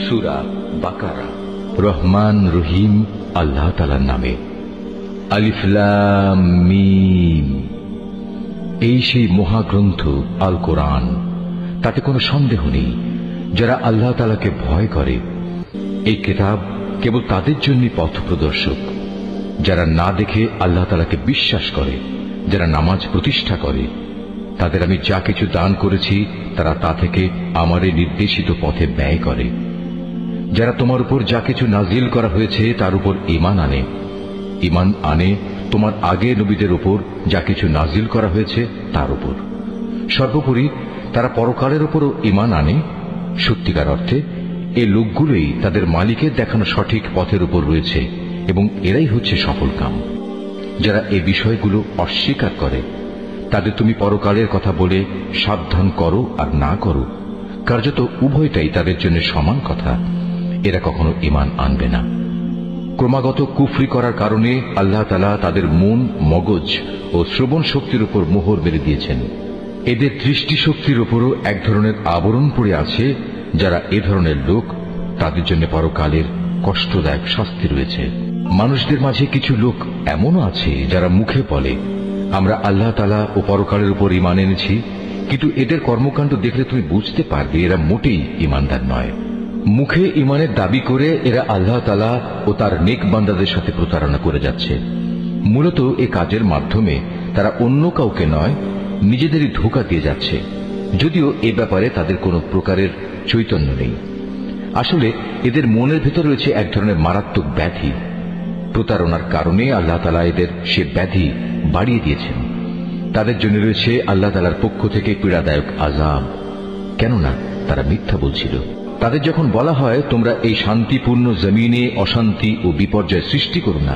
সূরা বাকারা। রহমান রহিম আল্লাহ তাআলার নামে। আলিফ লাম মিম। এই সেই মহাগ্রন্থ আল কোরআন, তাতে কোনো সন্দেহ নেই যারা আল্লাহ তাআলাকে ভয় করে। এই কিতাব কেবল তাদের জন্য পথপ্রদর্শক, যারা না দেখে আল্লাহ তাআলাকে বিশ্বাস করে, যারা নামাজ প্রতিষ্ঠা করে। তাদের আমি যা কিছু দান করেছি তারা তা থেকে আমার এই নির্দেশিত পথে ব্যয় করে। যারা তোমার উপর যা কিছু নাজিল করা হয়েছে তার উপর ঈমান আনে তোমার আগে নবীদের উপর যা কিছু নাজিল করা হয়েছে তার উপর। সর্বোপরি তারা পরকালের উপরও ঈমান আনে। সত্যিকার অর্থে এই লোকগুলোই তাদের মালিকের দেখানো সঠিক পথের উপর রয়েছে এবং এরাই হচ্ছে সফলকাম। যারা এই বিষয়গুলো অস্বীকার করে তাদের তুমি পরকালের কথা বলে সাবধান করো আর না করো, কার্যত উভয়টাই তাদের জন্য সমান কথা। এরা কখনো ঈমান আনবে না। ক্রমাগত কুফরি করার কারণে আল্লাহ তাআলা তাদের মন, মগজ ও শ্রবণ শক্তির উপর মোহর মেরে দিয়েছেন। এদের দৃষ্টিশক্তির উপরও এক ধরনের আবরণ পড়ে আছে। যারা এ ধরনের লোক তাদের জন্য পরকালের কষ্টদায়ক শাস্তি রয়েছে। মানুষদের মাঝে কিছু লোক এমনও আছে যারা মুখে বলে আমরা আল্লাহ তাআলা ও পরকালের উপর ঈমান এনেছি, কিন্তু এদের কর্মকাণ্ড দেখলে তুমি বুঝতে পারবে এরা মোটেই ঈমানদার নয়। মুখে ঈমানের দাবি করে এরা আল্লাহ তাআলা ও তার নেক বান্দাদের সাথে প্রতারণা করে যাচ্ছে। মূলত এ কাজের মাধ্যমে তারা অন্য কাউকে নয়, নিজেদেরই ধোঁকা দিয়ে যাচ্ছে, যদিও এ ব্যাপারে তাদের কোনো প্রকারের চৈতন্য নেই। আসলে এদের মনের ভেতর রয়েছে এক ধরনের মারাত্মক ব্যাধি। প্রতারণার কারণে আল্লাহ তাআলা এদের সে ব্যাধি বাড়িয়ে দিয়েছেন। তাদের জন্য রয়েছে আল্লাহ তাআলার পক্ষ থেকে পীড়াদায়ক আযাব, কেননা তারা মিথ্যা বলছিল। তাদের যখন বলা হয় তোমরা এই শান্তিপূর্ণ জমিনে অশান্তি ও বিপর্যয় সৃষ্টি করো না,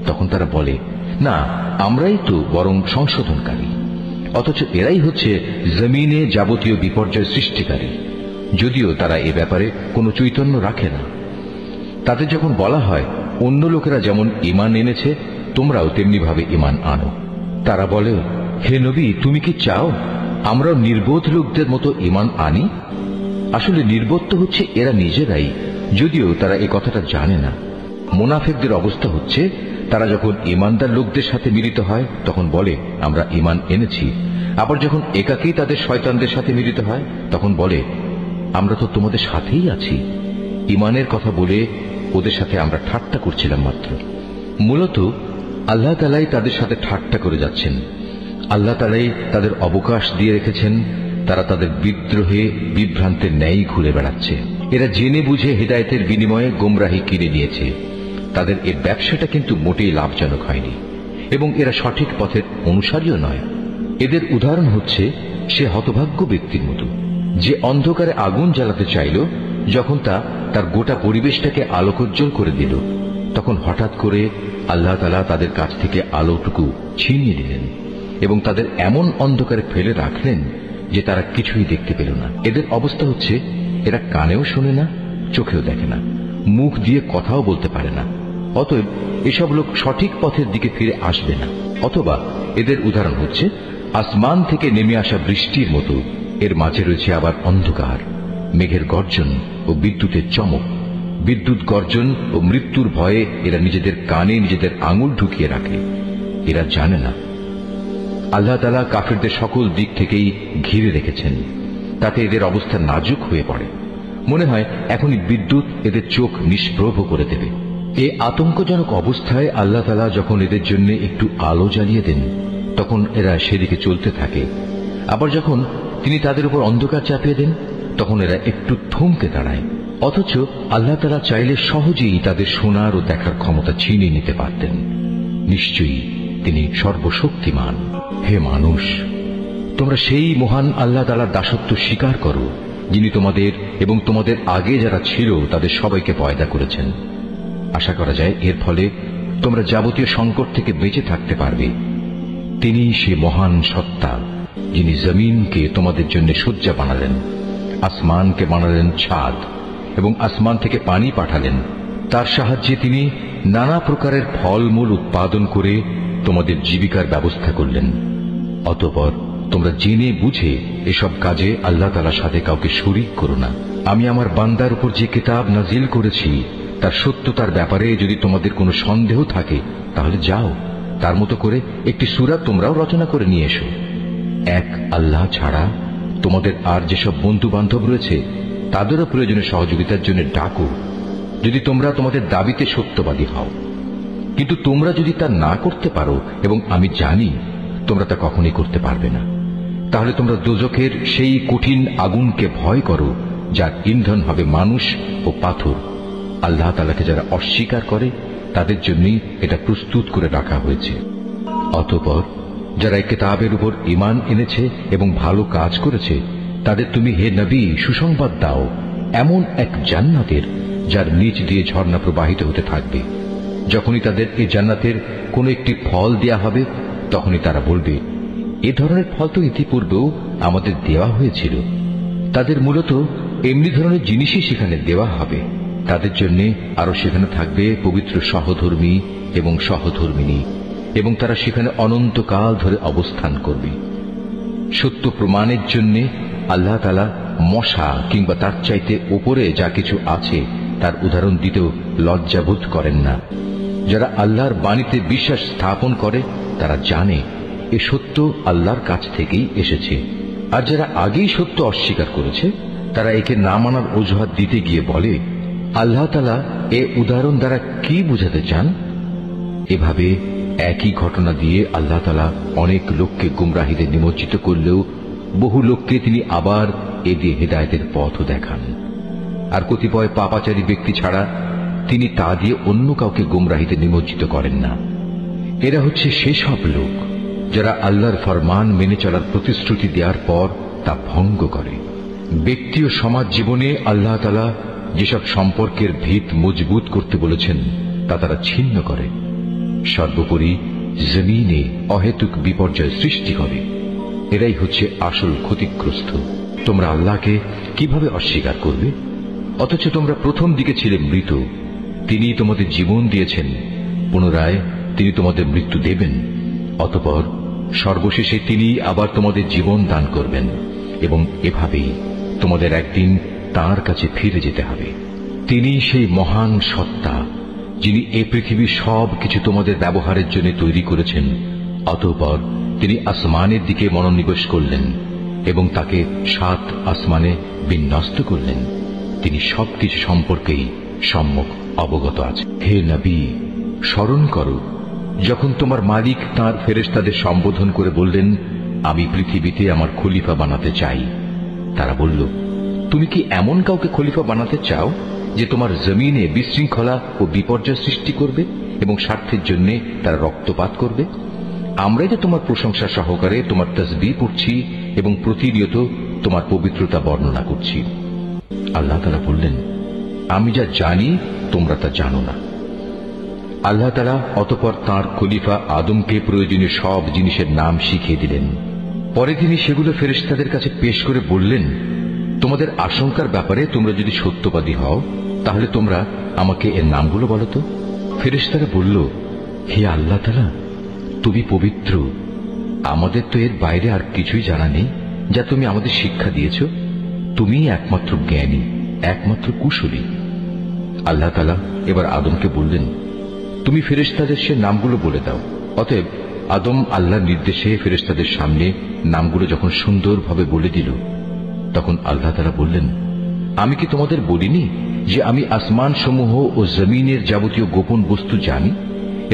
তখন তারা বলে না, আমরাই তো বরং সংশোধনকারী। অথচ এরাই হচ্ছে জমিনে যাবতীয় বিপর্যয় সৃষ্টিকারী, যদিও তারা এ ব্যাপারে কোনো চৈতন্য রাখে না। তাদের যখন বলা হয় অন্য লোকেরা যেমন ঈমান এনেছে তোমরাও তেমনি ভাবে ঈমান আনো, তারা বলে হে নবী, তুমি কি চাও আমরাও নির্বোধ লোকদের মতো ঈমান আনি? আসলে নির্বোধ তো হচ্ছে এরা নিজেরাই, যদিও তারা এ কথাটা জানে না। মুনাফিকদের অবস্থা হচ্ছে তারা যখন ঈমানদার লোকদের সাথে মিলিত হয় তখন বলে আমরা ঈমান এনেছি, আবার যখন একাকী তাদের শয়তানদের সাথে মিলিত হয় তখন বলে আমরা তো তোমাদের সাথেই আছি। ঈমানের কথা বলে ওদের সাথে আমরা ঠাট্টা করছিলাম মাত্র। মূলত আল্লাহ তাআলাই তাদের সাথে ঠাট্টা করে যাচ্ছেন। আল্লাহ তাআলাই তাদের অবকাশ দিয়ে রেখেছেন। তারা তাদের বিদ্রোহে বিভ্রান্তের ন্যায় ঘুরে বেড়াচ্ছে। এরা জেনে বুঝে হিদায়াতের বিনিময়ে গোমরাহি কিনে নিয়েছে। তাদের এই ব্যবসাটা কিন্তু মোটেই লাভজনক হয়নি এবং এরা সঠিক পথের অনুসারীও নয়। এদের উদাহরণ হচ্ছে সে হতভাগ্য ব্যক্তির মতো যে অন্ধকারে আগুন জ্বালাতে চাইল, যখন তা তার গোটা পরিবেশটাকে আলোকোজ্জ্বল করে দিল তখন হঠাৎ করে আল্লাহ তাআলা তাদের কাছ থেকে আলোটুকু ছিনিয়ে নিলেন এবং তাদের এমন অন্ধকারে ফেলে রাখলেন যে তারা কিছুই দেখতে পেল না। এদের অবস্থা হচ্ছে এরা কানেও শোনে না, চোখেও দেখে না, মুখ দিয়ে কথাও বলতে পারে না। অতএব এসব লোক সঠিক পথের দিকে ফিরে আসবে না। অথবা এদের উদাহরণ হচ্ছে আসমান থেকে নেমে আসা বৃষ্টির মতো, এর মাঝে রয়েছে আবার অন্ধকার, মেঘের গর্জন ও বিদ্যুতের চমক। বিদ্যুৎ গর্জন ও মৃত্যুর ভয়ে এরা নিজেদের কানে নিজেদের আঙুল ঢুকিয়ে রাখে। এরা জানে না আল্লাহ তাআলা কাফিরদের সকল দিক থেকেই ঘিরে রেখেছেন, তাতে এদের অবস্থা নাজুক হয়ে পড়ে। মনে হয় এখনই বিদ্যুৎ এদের চোখ নিষ্প্রভ করে দেবে। এই আতঙ্কজনক অবস্থায় আল্লাহ তাআলা যখন এদের জন্য একটু আলো জ্বালিয়ে দেন তখন এরা সেদিকে চলতে থাকে। আবার যখন তিনি তাদের উপর অন্ধকার চাপিয়ে দেন তখন এরা একটু থমকে দাঁড়ায়। অথচ আল্লাহ তাআলা চাইলে সহজেই তাদের শোনার ও দেখার ক্ষমতা ছিনিয়ে নিতে পারতেন। নিশ্চয়ই তিনি সর্বশক্তিমান। হে মানুষ, তোমরা সেই মহান আল্লাহ তাআলার দাসত্ব স্বীকার করো যিনি তোমাদের এবং তোমাদের আগে যারা ছিল তাদের সবাইকে পয়দা করেছেন। আশা করা যায় এর ফলে তোমরা যাবতীয় সংকট থেকে বেঁচে থাকতে পারবে। তিনি সে মহান সত্তা যিনি জমিনকে তোমাদের জন্য শয্যা বানালেন, আসমানকে বানালেন ছাদ এবং আসমান থেকে পানি পাঠালেন। তার সাহায্যে তিনি নানা প্রকারের ফলমূল উৎপাদন করে তোমাদের জীবিকার ব্যবস্থা করলেন। অতঃপর তোমরা জেনে বুঝে এসব কাজে আল্লাহ তাআলার সাথে কাউকে শরীক করো না। আমি আমার বান্দার উপর যে কিতাব নাজিল করেছি তার সত্যতার ব্যাপারে যদি তোমাদের কোনো সন্দেহ থাকে তাহলে যাও, তার মতো করে একটি সূরা তোমরাও রচনা করে নিয়ে এসো। এক আল্লাহ ছাড়া তোমাদের আর যেসব বন্ধু বান্ধব রয়েছে তাদেরও প্রয়োজনে সহযোগিতার জন্য ডাকো, যদি তোমরা তোমাদের দাবিতে সত্যবাদী হও। কিন্তু তোমরা যদি তা না করতে পারো, এবং আমি জানি তোমরা তা কখনই করতে পারবে না, তাহলে তোমরা দোজখের সেই কঠিন আগুনকে ভয় করো যার ইন্ধন হবে মানুষ ও পাথর। আল্লাহ তাআলাকে যারা অস্বীকার করে তাদের জন্যই এটা প্রস্তুত করে রাখা হয়েছে। অতঃপর যারা এই কিতাবের উপর ঈমান এনেছে এবং ভালো কাজ করেছে তাদের তুমি হে নবী সুসংবাদ দাও এমন এক জান্নাতের যার নিচ দিয়ে ঝর্ণা প্রবাহিত হতে থাকবে। যখনই তাদের এই জান্নাতের কোন একটি ফল দেয়া হবে তখনই তারা বলবে, এ ধরনের ফল তো ইতিপূর্বেও আমাদের দেওয়া হয়েছিল। তাদের মূলত এমনি ধরনের জিনিসই সেখানে দেওয়া হবে। তাদের জন্য আরো সেখানে থাকবে পবিত্র সহধর্মী এবং সহধর্মিনী, এবং তারা সেখানে অনন্তকাল ধরে অবস্থান করবে। সত্য প্রমাণের জন্য আল্লাহ তাআলা মশা কিংবা তার চাইতে উপরে যা কিছু আছে তার উদাহরণ দিতেও লজ্জাবোধ করেন না। যারা আল্লাহর বাণীতে বিশ্বাস স্থাপন করে তারা জানে এ সত্য আল্লাহর কাছ থেকেই এসেছে। আর যারা আগেই সত্য অস্বীকার করেছে তারা একে না মানার অজুহাত দিতে গিয়ে বলে, আল্লাহ তাআলা এ উদাহরণ দ্বারা কি বুঝাতে চান? এভাবে একই ঘটনা দিয়ে আল্লাহ তাআলা অনেক লোককে গুমরাহিতে নিমজ্জিত করলেও বহু লোককে তিনি আবার এ দিয়ে হেদায়েতের পথও দেখান। আর কতিপয় পাপাচারী ব্যক্তি ছাড়া তিনি তা দিয়ে অন্য কাউকে গুমরাহিতে নিমজ্জিত করেন না। এরা হচ্ছে সেসব লোক যারা আল্লাহর ফরমান মেনে চলার প্রতিশ্রুতি দেওয়ার পর তা ভঙ্গ করে। ব্যক্তি ও সমাজ জীবনে আল্লাহ তাআলা যেসব সম্পর্কের ভিত মজবুত করতে বলেছেন তা তারা ছিন্ন করে। সর্বোপরি জমিনে অহেতুক বিপর্যয় সৃষ্টি করে। এরাই হচ্ছে আসল ক্ষতিগ্রস্ত। তোমরা আল্লাহকে কিভাবে অস্বীকার করবে? অথচ তোমরা প্রথম দিকে ছিলে মৃত। তিনি তোমাদের জীবন দিয়েছেন, পুনরায় তিনি তোমাদের মৃত্যু দেবেন। অতঃপর সর্বশেষে তিনি আবার তোমাদের জীবন দান করবেন, এবং এভাবেই তোমাদের একদিন তাঁর কাছে ফিরে যেতে হবে। তিনি সেই মহান সত্তা যিনি এই পৃথিবীর সব কিছু তোমাদের ব্যবহারের জন্য তৈরি করেছেন। অতঃপর তিনি আসমানের দিকে মনোনিবেশ করলেন এবং তাকে 7 আসমানে বিন্যস্ত করলেন। তিনি সবকিছু সম্পর্কেই সম্যক অবগত আছে। হে নবী, স্মরণ করো যখন তোমার মালিক তাঁর ফেরেশতাদের সম্বোধন করে বললেন, আমি পৃথিবীতে আমার খলিফা বানাতে চাই। তারা বলল, তুমি কি এমন কাউকে খলিফা বানাতে চাও যে তোমার জমিনে বিশৃঙ্খলা ও বিপর্যয় সৃষ্টি করবে এবং স্বার্থের জন্য তারা রক্তপাত করবে? আমরাই তো তোমার প্রশংসা সহকারে তোমার তাসবিহ পড়ছি এবং প্রতিনিয়ত তোমার পবিত্রতা বর্ণনা করছি। আল্লাহ তাআলা বললেন, আমি যা জানি তোমরা তা জানো না। আল্লাহ তাআলা অতঃপর তাঁর খলিফা আদমকে প্রয়োজনীয় সব জিনিসের নাম শিখিয়ে দিলেন। পরে তিনি সেগুলো ফেরেশতাদের কাছে পেশ করে বললেন, তোমাদের আশঙ্কার ব্যাপারে তোমরা যদি সত্যবাদী হও তাহলে তোমরা আমাকে এর নামগুলো বলো তো। ফেরেশতারা বলল, হে আল্লাহ তাআলা, তুমি পবিত্র, আমাদের তো এর বাইরে আর কিছুই জানা নেই যা তুমি আমাদের শিক্ষা দিয়েছ। তুমিই একমাত্র জ্ঞানী, একমাত্র কুশলী। আল্লাহ তাআলা এবার আদমকে বললেন, তুমি ফেরেশতাদের সে নামগুলো বলে দাও। অতএব আদম আল্লাহর নির্দেশে ফেরেশতাদের সামনে নামগুলো যখন সুন্দরভাবে বলে দিল, তখন আল্লাহ তাআলা বললেন, আমি কি তোমাদের বলিনি যে আমি আসমান সমূহ ও জমিনের যাবতীয় গোপন বস্তু জানি,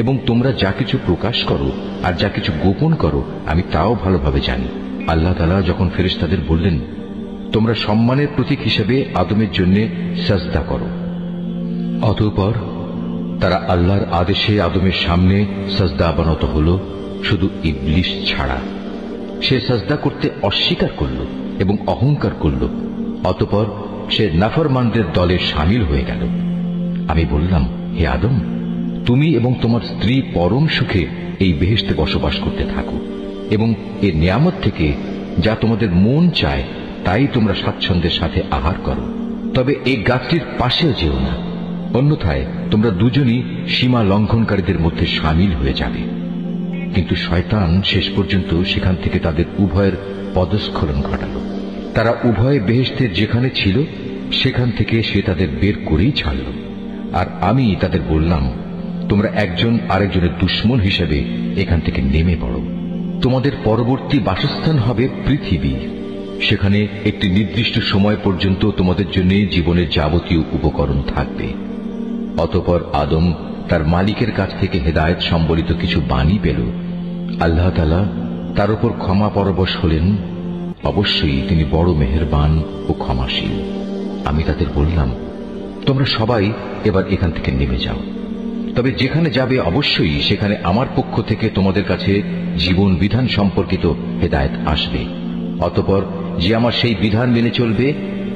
এবং তোমরা যা কিছু প্রকাশ করো আর যা কিছু গোপন করো আমি তাও ভালোভাবে জানি। আল্লাহ তাআলা যখন ফেরেশতাদের বললেন, তোমরা সম্মানের প্রতীক হিসেবে আদমের জন্য সাজদা করো, অতঃপর তারা আল্লাহর আদেশে আদমের সামনে সাজদা অবনত হল, শুধু ইবলিস ছাড়া। সে সাজদা করতে অস্বীকার করল এবং অহংকার করল। অতঃপর সে নাফরমানদের দলে শামিল হয়ে গেল। আমি বললাম, হে আদম, তুমি এবং তোমার স্ত্রী পরম সুখে এই বেহেশতে বসবাস করতে থাকো, এবং এই নিয়ামত থেকে যা তোমাদের মন চায় তাই তোমরা স্বাচ্ছন্দ্যের সাথে আহার করো। তবে এই গাছটির পাশেও যেও না, অন্যথায় তোমরা দুজনই সীমা লঙ্ঘনকারীদের মধ্যে শামিল হয়ে যাবে। কিন্তু শয়তান শেষ পর্যন্ত সেখান থেকে তাদের উভয়ের পদস্খলন ঘটাল। তারা উভয়ে বেহেশতের যেখানে ছিল সেখান থেকে সে তাদের বের করেই ছাড়ল। আর আমি তাদের বললাম, তোমরা একজন আরেকজনের দুশমন হিসেবে এখান থেকে নেমে পড়ো। তোমাদের পরবর্তী বাসস্থান হবে পৃথিবী। সেখানে একটি নির্দিষ্ট সময় পর্যন্ত তোমাদের জন্য জীবনের যাবতীয় উপকরণ থাকবে। অতঃপর আদম তার মালিকের কাছ থেকে হেদায়েত সম্বলিত কিছু বাণী পেল। আল্লাহ তাআলা তার উপর ক্ষমা পরবশ হলেন। অবশ্যই তিনি বড় মেহেরবান ও ক্ষমাশীল। আমি তাদের বললাম, তোমরা সবাই এবার এখান থেকে নেমে যাও। তবে যেখানে যাবে অবশ্যই সেখানে আমার পক্ষ থেকে তোমাদের কাছে জীবন বিধান সম্পর্কিত হেদায়েত আসবে। অতঃপর যে আমার সেই বিধান মেনে চলবে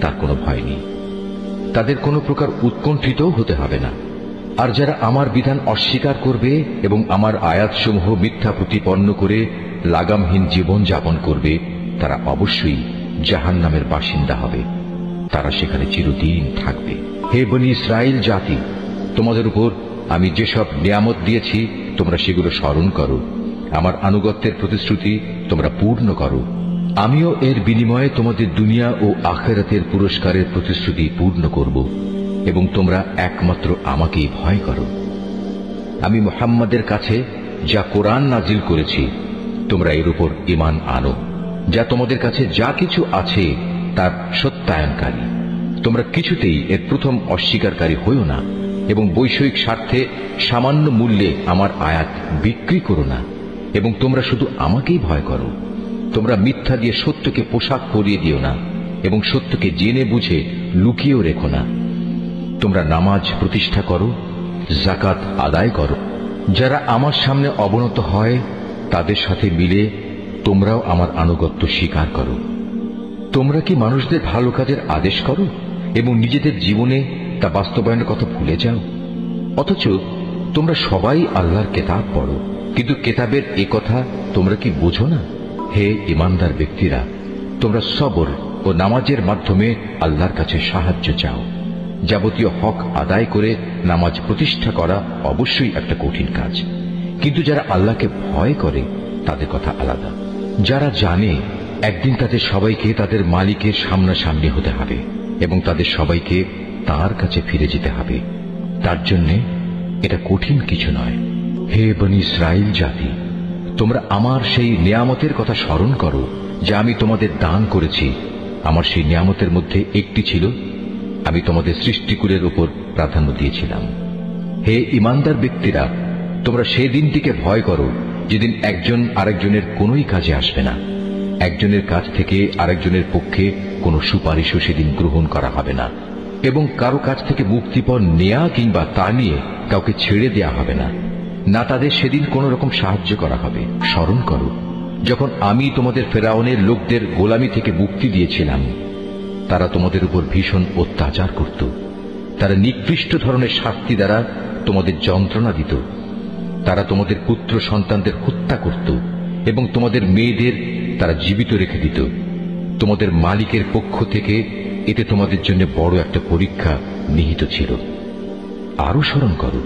তার কোনো ভয় নেই, তাদের কোনো প্রকার উৎকণ্ঠিত হতে হবে না। আর যারা আমার বিধান অস্বীকার করবে এবং আমার আয়াতসমূহ মিথ্যা প্রতিপন্ন করে লাগামহীন জীবন যাপন করবে, তারা অবশ্যই জাহান্নামের বাসিন্দা হবে। তারা সেখানে চিরদিন থাকবে। হে বনী ইসরাইল জাতি, তোমাদের উপর আমি যেসব নিয়ামত দিয়েছি তোমরা সেগুলো স্মরণ করো। আমার আনুগত্যের প্রতিশ্রুতি তোমরা পূর্ণ করো। আমিও এর বিনিময়ে তোমাদের দুনিয়া ও আখিরাতের পুরস্কারের প্রতিশ্রুতি পূর্ণ করব এবং তোমরা একমাত্র আমাকেই ভয় করো। আমি মুহাম্মাদের কাছে যা কোরআন নাজিল করেছি তোমরা এর উপর ঈমান আনো, যা তোমাদের কাছে যা কিছু আছে তার সত্যায়নকারী। তোমরা কিছুতেই এর প্রথম অস্বীকারী হইও না এবং বৈষয়িক স্বার্থে সামান্য মূল্যে আমার আয়াত বিক্রি করো না, এবং তোমরা শুধু আমাকেই ভয় করো। তোমরা মিথ্যা দিয়ে সত্যকে পোশাক পরিয়ে দিও না এবং সত্যকে জেনে বুঝে লুকিয়েও রেখো না। তোমরা নামাজ প্রতিষ্ঠা করো, যাকাত আদায় করো। যারা আমার সামনে অবনত হয় তাদের সাথে মিলে তোমরাও আমার আনুগত্য স্বীকার করো। তোমরা কি মানুষদের ভালো কাজের আদেশ করো এবং নিজেদের জীবনে তা বাস্তবায়নের কথা ভুলে যাও? অথচ তোমরা সবাই আল্লাহর কেতাব পড়ো, কিন্তু কেতাবের এ কথা তোমরা কি বোঝো না? হে ঈমানদার ব্যক্তিরা, তোমরা সবর ও নামাজের মাধ্যমে আল্লাহর কাছে সাহায্য চাও। যাবতীয় হক আদায় করে নামাজ প্রতিষ্ঠা করা অবশ্যই একটা কঠিন কাজ, কিন্তু যারা আল্লাহকে ভয় করে তাদের কথা আলাদা। যারা জানে একদিন তাদের সবাইকে তাদের মালিকের সামনাসামনি হতে হবে এবং তাদের সবাইকে তার কাছে ফিরে যেতে হবে, তার জন্য এটা কঠিন কিছু নয়। হে বনী ইসরাইল জাতি, তোমরা আমার সেই নিয়ামতের কথা স্মরণ করো যা আমি তোমাদের দান করেছি। আমার সেই নিয়ামতের মধ্যে একটি ছিল আমি তোমাদের সৃষ্টিকুলের উপর প্রাধান্য দিয়েছিলাম। হে ঈমানদার ব্যক্তিরা, তোমরা সেই দিনটিকে ভয় করো যেদিন একজন আরেকজনের কোনোই কাজে আসবে না। একজনের কাছ থেকে আরেকজনের পক্ষে কোনো সুপারিশও সেদিন গ্রহণ করা হবে না, এবং কারো কাছ থেকে মুক্তিপণ নেয়া কিংবা তা নিয়ে কাউকে ছেড়ে দেয়া হবে না, না তাদের সেদিন কোন রকম সাহায্য করা হবে। স্মরণ করো যখন আমি তোমাদের ফেরাউনের লোকদের গোলামি থেকে মুক্তি দিয়েছিলাম। তারা তোমাদের উপর ভীষণ অত্যাচার করত। তারা নিকৃষ্ট ধরনের শাস্তি দ্বারা তোমাদের যন্ত্রণা দিত। তারা তোমাদের পুত্র সন্তানদের হত্যা করত এবং তোমাদের মেয়েদের তারা জীবিত রেখে দিত। তোমাদের মালিকের পক্ষ থেকে এতে তোমাদের জন্য বড় একটা পরীক্ষা নিহিত ছিল। আরো স্মরণ করো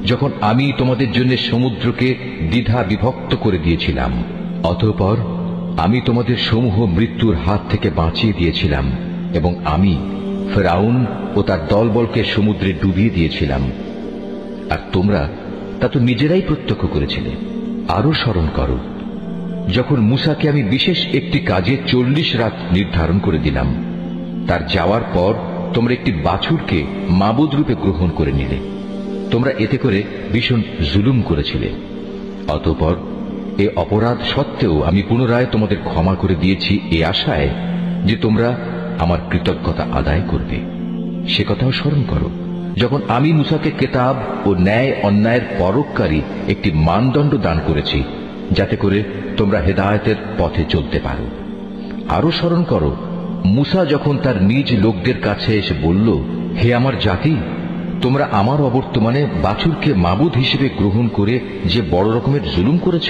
যখন আমি তোমাদের জন্য সমুদ্রকে দ্বিধা বিভক্ত করে দিয়েছিলাম। অতঃপর আমি তোমাদের সমূহ মৃত্যুর হাত থেকে বাঁচিয়ে দিয়েছিলাম এবং আমি ফেরাউন ও তার দলবলকে সমুদ্রে ডুবিয়ে দিয়েছিলাম, আর তোমরা তা তো নিজেরাই প্রত্যক্ষ করেছিলে। আরো স্মরণ করো যখন মূসাকে আমি বিশেষ একটি কাজে 40 রাত নির্ধারণ করে দিলাম। তার যাওয়ার পর তোমরা একটি বাছুরকে মাবুদ রূপে গ্রহণ করে নিলে। তোমরা এতে করে ভীষণ জুলুম করেছিলে। অতঃপর এ অপরাধ সত্ত্বেও আমি পুনরায় তোমাদের ক্ষমা করে দিয়েছি এ আশায় যে তোমরা আমার কৃতজ্ঞতা আদায় করবে। সে কথাও স্মরণ করো যখন আমি মূসাকে কেতাব ও ন্যায় অন্যায়ের পরককারী একটি মানদণ্ড দান করেছি, যাতে করে তোমরা হেদায়েতের পথে চলতে পারো। আরো স্মরণ করো মূসা যখন তার নিজ লোকদের কাছে এসে বলল, হে আমার জাতি, তোমরা আমার অবর্তমানে বাছুরকে মাবুদ হিসেবে গ্রহণ করে যে বড় রকমের জুলুম করেছ,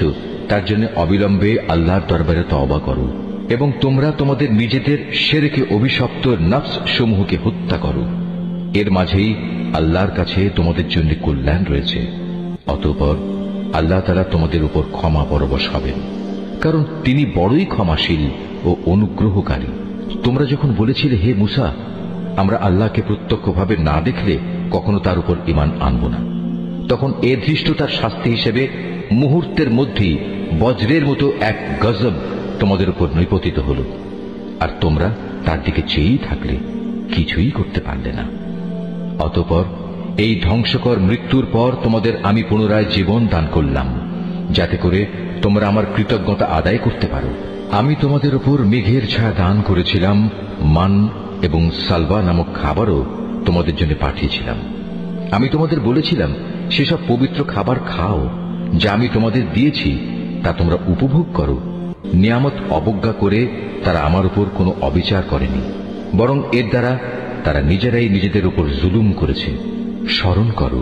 তার জন্য অবিলম্বে আল্লাহর দরবারে তওবা করো এবং তোমরা তোমাদের নিজেদের শিরকে অভিশপ্ত নফস সমূহকে হত্যা করো। এর মাঝেই আল্লাহর কাছে তোমাদের জন্য কল্যাণ রয়েছে। অতঃপর আল্লাহ তাআলা তোমাদের উপর ক্ষমা পরবশ হবেন, কারণ তিনি বড়ই ক্ষমাশীল ও অনুগ্রহকারী। তোমরা যখন বলেছিলে, হে মূসা, আমরা আল্লাহকে প্রত্যক্ষভাবে না দেখলে কখনো তার উপর ঈমান আনব না। তখন এ ধৃষ্টতার শাস্তি হিসেবে মুহূর্তের মধ্যেই বজ্রের মতো এক গজব তোমাদের উপর নিপতিত হল, আর তোমরা তার দিকে চেয়েই থাকলে, কিছুই করতে পারলে না। অতঃপর এই ধ্বংসকর মৃত্যুর পর তোমাদের আমি পুনরায় জীবন দান করলাম, যাতে করে তোমরা আমার কৃতজ্ঞতা আদায় করতে পারো। আমি তোমাদের উপর মেঘের ছায়া দান করেছিলাম, মান এবং সালবা নামক খাবারও তোমাদের জন্য পাঠিয়েছিলাম। আমি তোমাদের বলেছিলাম সেসব পবিত্র খাবার খাও যা আমি তোমাদের দিয়েছি, তা তোমরা উপভোগ করো। নিয়ামত অবজ্ঞা করে তারা আমার উপর কোনো অবিচার করেনি, বরং এর দ্বারা তারা নিজেরাই নিজেদের উপর জুলুম করেছে। স্মরণ করো,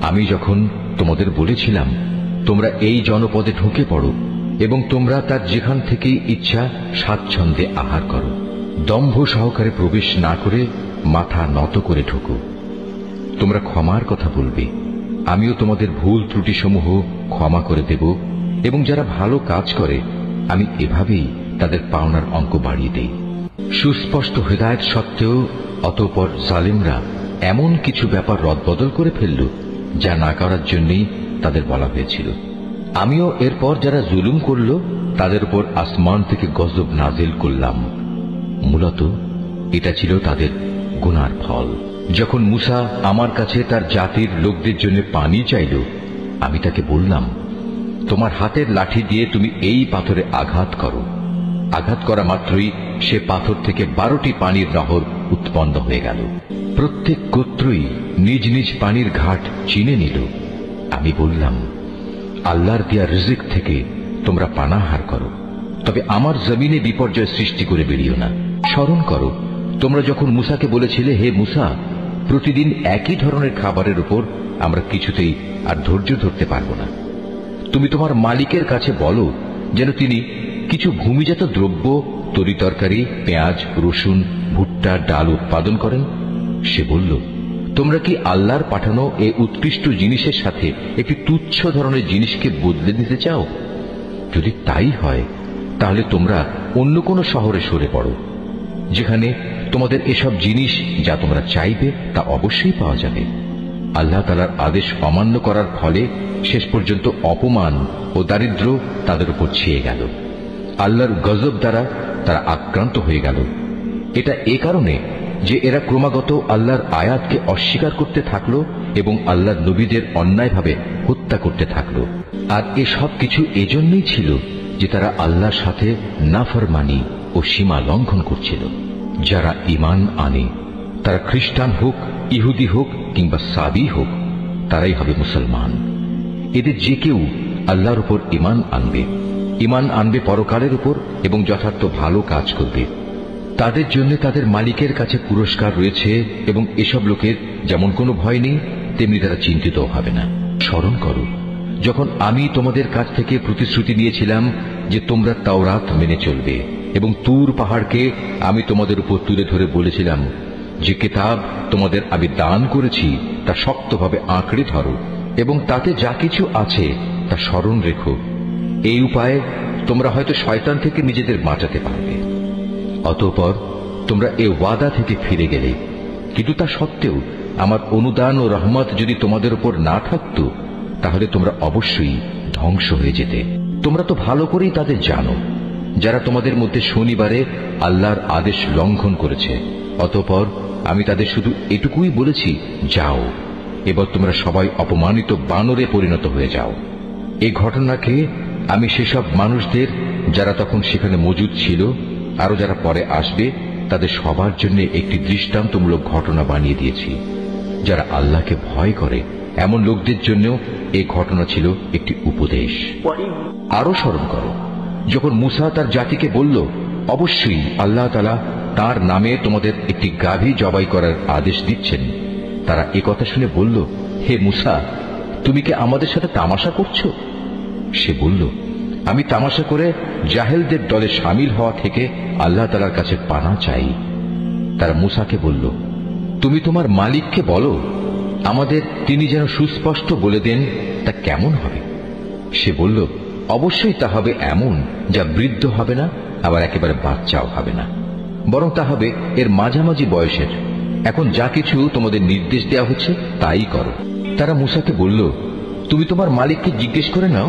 আমি যখন তোমাদের বলেছিলাম তোমরা এই জনপদে ঢুকে পড়ো এবং তোমরা তার যেখান থেকেই ইচ্ছা স্বাচ্ছন্দ্যে আহার করো, দম্ভ সহকারে প্রবেশ না করে মাথা নত করে ঢুকো। তোমরা ক্ষমার কথা বলবে, আমিও তোমাদের ভুল ত্রুটি সমূহ ক্ষমা করে দেব, এবং যারা ভালো কাজ করে আমি এভাবেই তাদের পাওনার অঙ্ক বাড়িয়ে দেই। সুস্পষ্ট হিদায়াত সত্ত্বেও অতঃপর জালিমরা এমন কিছু ব্যাপার রদবদল করে ফেলল যা না করার জন্যই তাদের বলা হয়েছিল। আমিও এরপর যারা জুলুম করল তাদের উপর আসমান থেকে গজব নাজিল করলাম। মূলত এটা ছিল তাদের গুনার ফল। যখন মুসা আমার কাছে তার জাতির লোকদের জন্য পানি চাইল, আমি তাকে বললাম, তোমার হাতের লাঠি দিয়ে তুমি এই পাথরে আঘাত করো। আঘাত করা মাত্রই সে পাথর থেকে 12টি পানির নহর উৎপন্ন হয়ে গেল। প্রত্যেক গোত্রই নিজ নিজ পানির ঘাট চিনে নিল। আমি বললাম, আল্লাহর দেয়া রিজিক থেকে তোমরা পানাহার করো, তবে আমার জমিনে বিপর্যয় সৃষ্টি করে বেরিও না। স্মরণ করো, তোমরা যখন মুসাকে বলেছিলে, হে মুসা, প্রতিদিন একই ধরনের খাবারের উপর আমরা কিছুতেই আর ধৈর্য ধরতে পারব না। তুমি তোমার মালিকের কাছে বলো যেন তিনি কিছু ভূমিজাত দ্রব্য, তরিতরকারি, পেঁয়াজ, রসুন, ভুট্টা, ডাল উৎপাদন করেন। সে বলল, তোমরা কি আল্লাহর পাঠানো এই উৎকৃষ্ট জিনিসের সাথে একটি তুচ্ছ ধরনের জিনিসকে বদলে দিতে চাও? যদি তাই হয় তাহলে তোমরা অন্য কোনো শহরে সরে পড়ো, যেখানে তোমাদের এসব জিনিস যা তোমরা চাইবে তা অবশ্যই পাওয়া যাবে। আল্লাহ তাআলার আদেশ অমান্য করার ফলে শেষ পর্যন্ত অপমান ও দারিদ্র্য তাদের উপর ছেয়ে গেল। আল্লাহর গজব দ্বারা তারা আক্রান্ত হয়ে গেল। এটা এ কারণে যে এরা ক্রমাগত আল্লাহর আয়াতকে অস্বীকার করতে থাকলো এবং আল্লাহর নবীদের অন্যায়ভাবে হত্যা করতে থাকলো। আর এসব কিছু এজন্যই ছিল যে তারা আল্লাহর সাথে নাফরমানি ও সীমা লঙ্ঘন করছিল। যারা ঈমান আনে, তারা খ্রিস্টান হোক, ইহুদি হোক কিংবা সাবি হোক, তারাই হবে মুসলমান। এদের যে কেউ আল্লাহর উপর ঈমান আনবে পরকালের উপর এবং যথার্থ ভালো কাজ করবে, তাদের জন্য তাদের মালিকের কাছে পুরস্কার রয়েছে, এবং এসব লোকের যেমন কোনো ভয় নেই, তেমনি তারা চিন্তিত হবে না। স্মরণ করো, যখন আমি তোমাদের কাছ থেকে প্রতিশ্রুতি নিয়েছিলাম যে তোমরা তাওরাত মেনে চলবে, এবং তুর পাহাড়কে আমি তোমাদের উপর তুলে ধরে বলেছিলাম যে কিতাব তোমাদের আমি দান করেছি তা শক্তভাবে আঁকড়ে ধরো, এবং তাতে যা কিছু আছে তা স্মরণ রেখো। এই উপায়ে তোমরা হয়তো শয়তান থেকে নিজেদের বাঁচাতে পারবে। অতঃপর তোমরা এ ওয়াদা থেকে ফিরে গেলে, কিন্তু তা সত্ত্বেও আমার অনুদান ও রহমত যদি তোমাদের উপর না থাকত, তাহলে তোমরা অবশ্যই ধ্বংস হয়ে যেতে। তোমরা তো ভালো করেই তাদের জানো যারা তোমাদের মধ্যে শনিবারে আল্লাহর আদেশ লঙ্ঘন করেছে। অতঃপর আমি তাদের শুধু এটুকুই বলেছি, যাও, এবার তোমরা সবাই অপমানিত বানরে পরিণত হয়ে যাও। এই ঘটনাকে আমি সেসব মানুষদের যারা তখন সেখানে মজুদ ছিল, আরো যারা পরে আসবে, তাদের সবার জন্য একটি দৃষ্টান্তমূলক ঘটনা বানিয়ে দিয়েছি। যারা আল্লাহকে ভয় করে এমন লোকদের জন্য এই ঘটনা ছিল একটি উপদেশ। আরো স্মরণ করো, যখন মুসা তার জাতিকে বলল, অবশ্যই আল্লাহ তাআলা তার নামে তোমাদের একটি গাভী জবাই করার আদেশ দিচ্ছেন। তারা একথা শুনে বলল, হে মুসা, তুমি কি আমাদের সাথে তামাশা করছো? সে বলল, আমি তামাশা করে জাহেলদের দলে শামিল হওয়া থেকে আল্লাহ তাআলার কাছে পানা চাই। তারা মুসাকে বলল, তুমি তোমার মালিককে বলো আমাদের তিনি যেন সুস্পষ্ট বলে দেন তা কেমন হবে। সে বলল, অবশ্যই তা হবে এমন যা বৃদ্ধ হবে না, আবার একেবারে বাচ্চাও হবে না, বরং তা হবে এর মাঝামাঝি বয়সের, এখন যা কিছু তোমাদের নির্দেশ দেওয়া হচ্ছে তাই করো। তারা মূসাকে বলল, তুমি তোমার মালিককে জিজ্ঞেস করে নাও,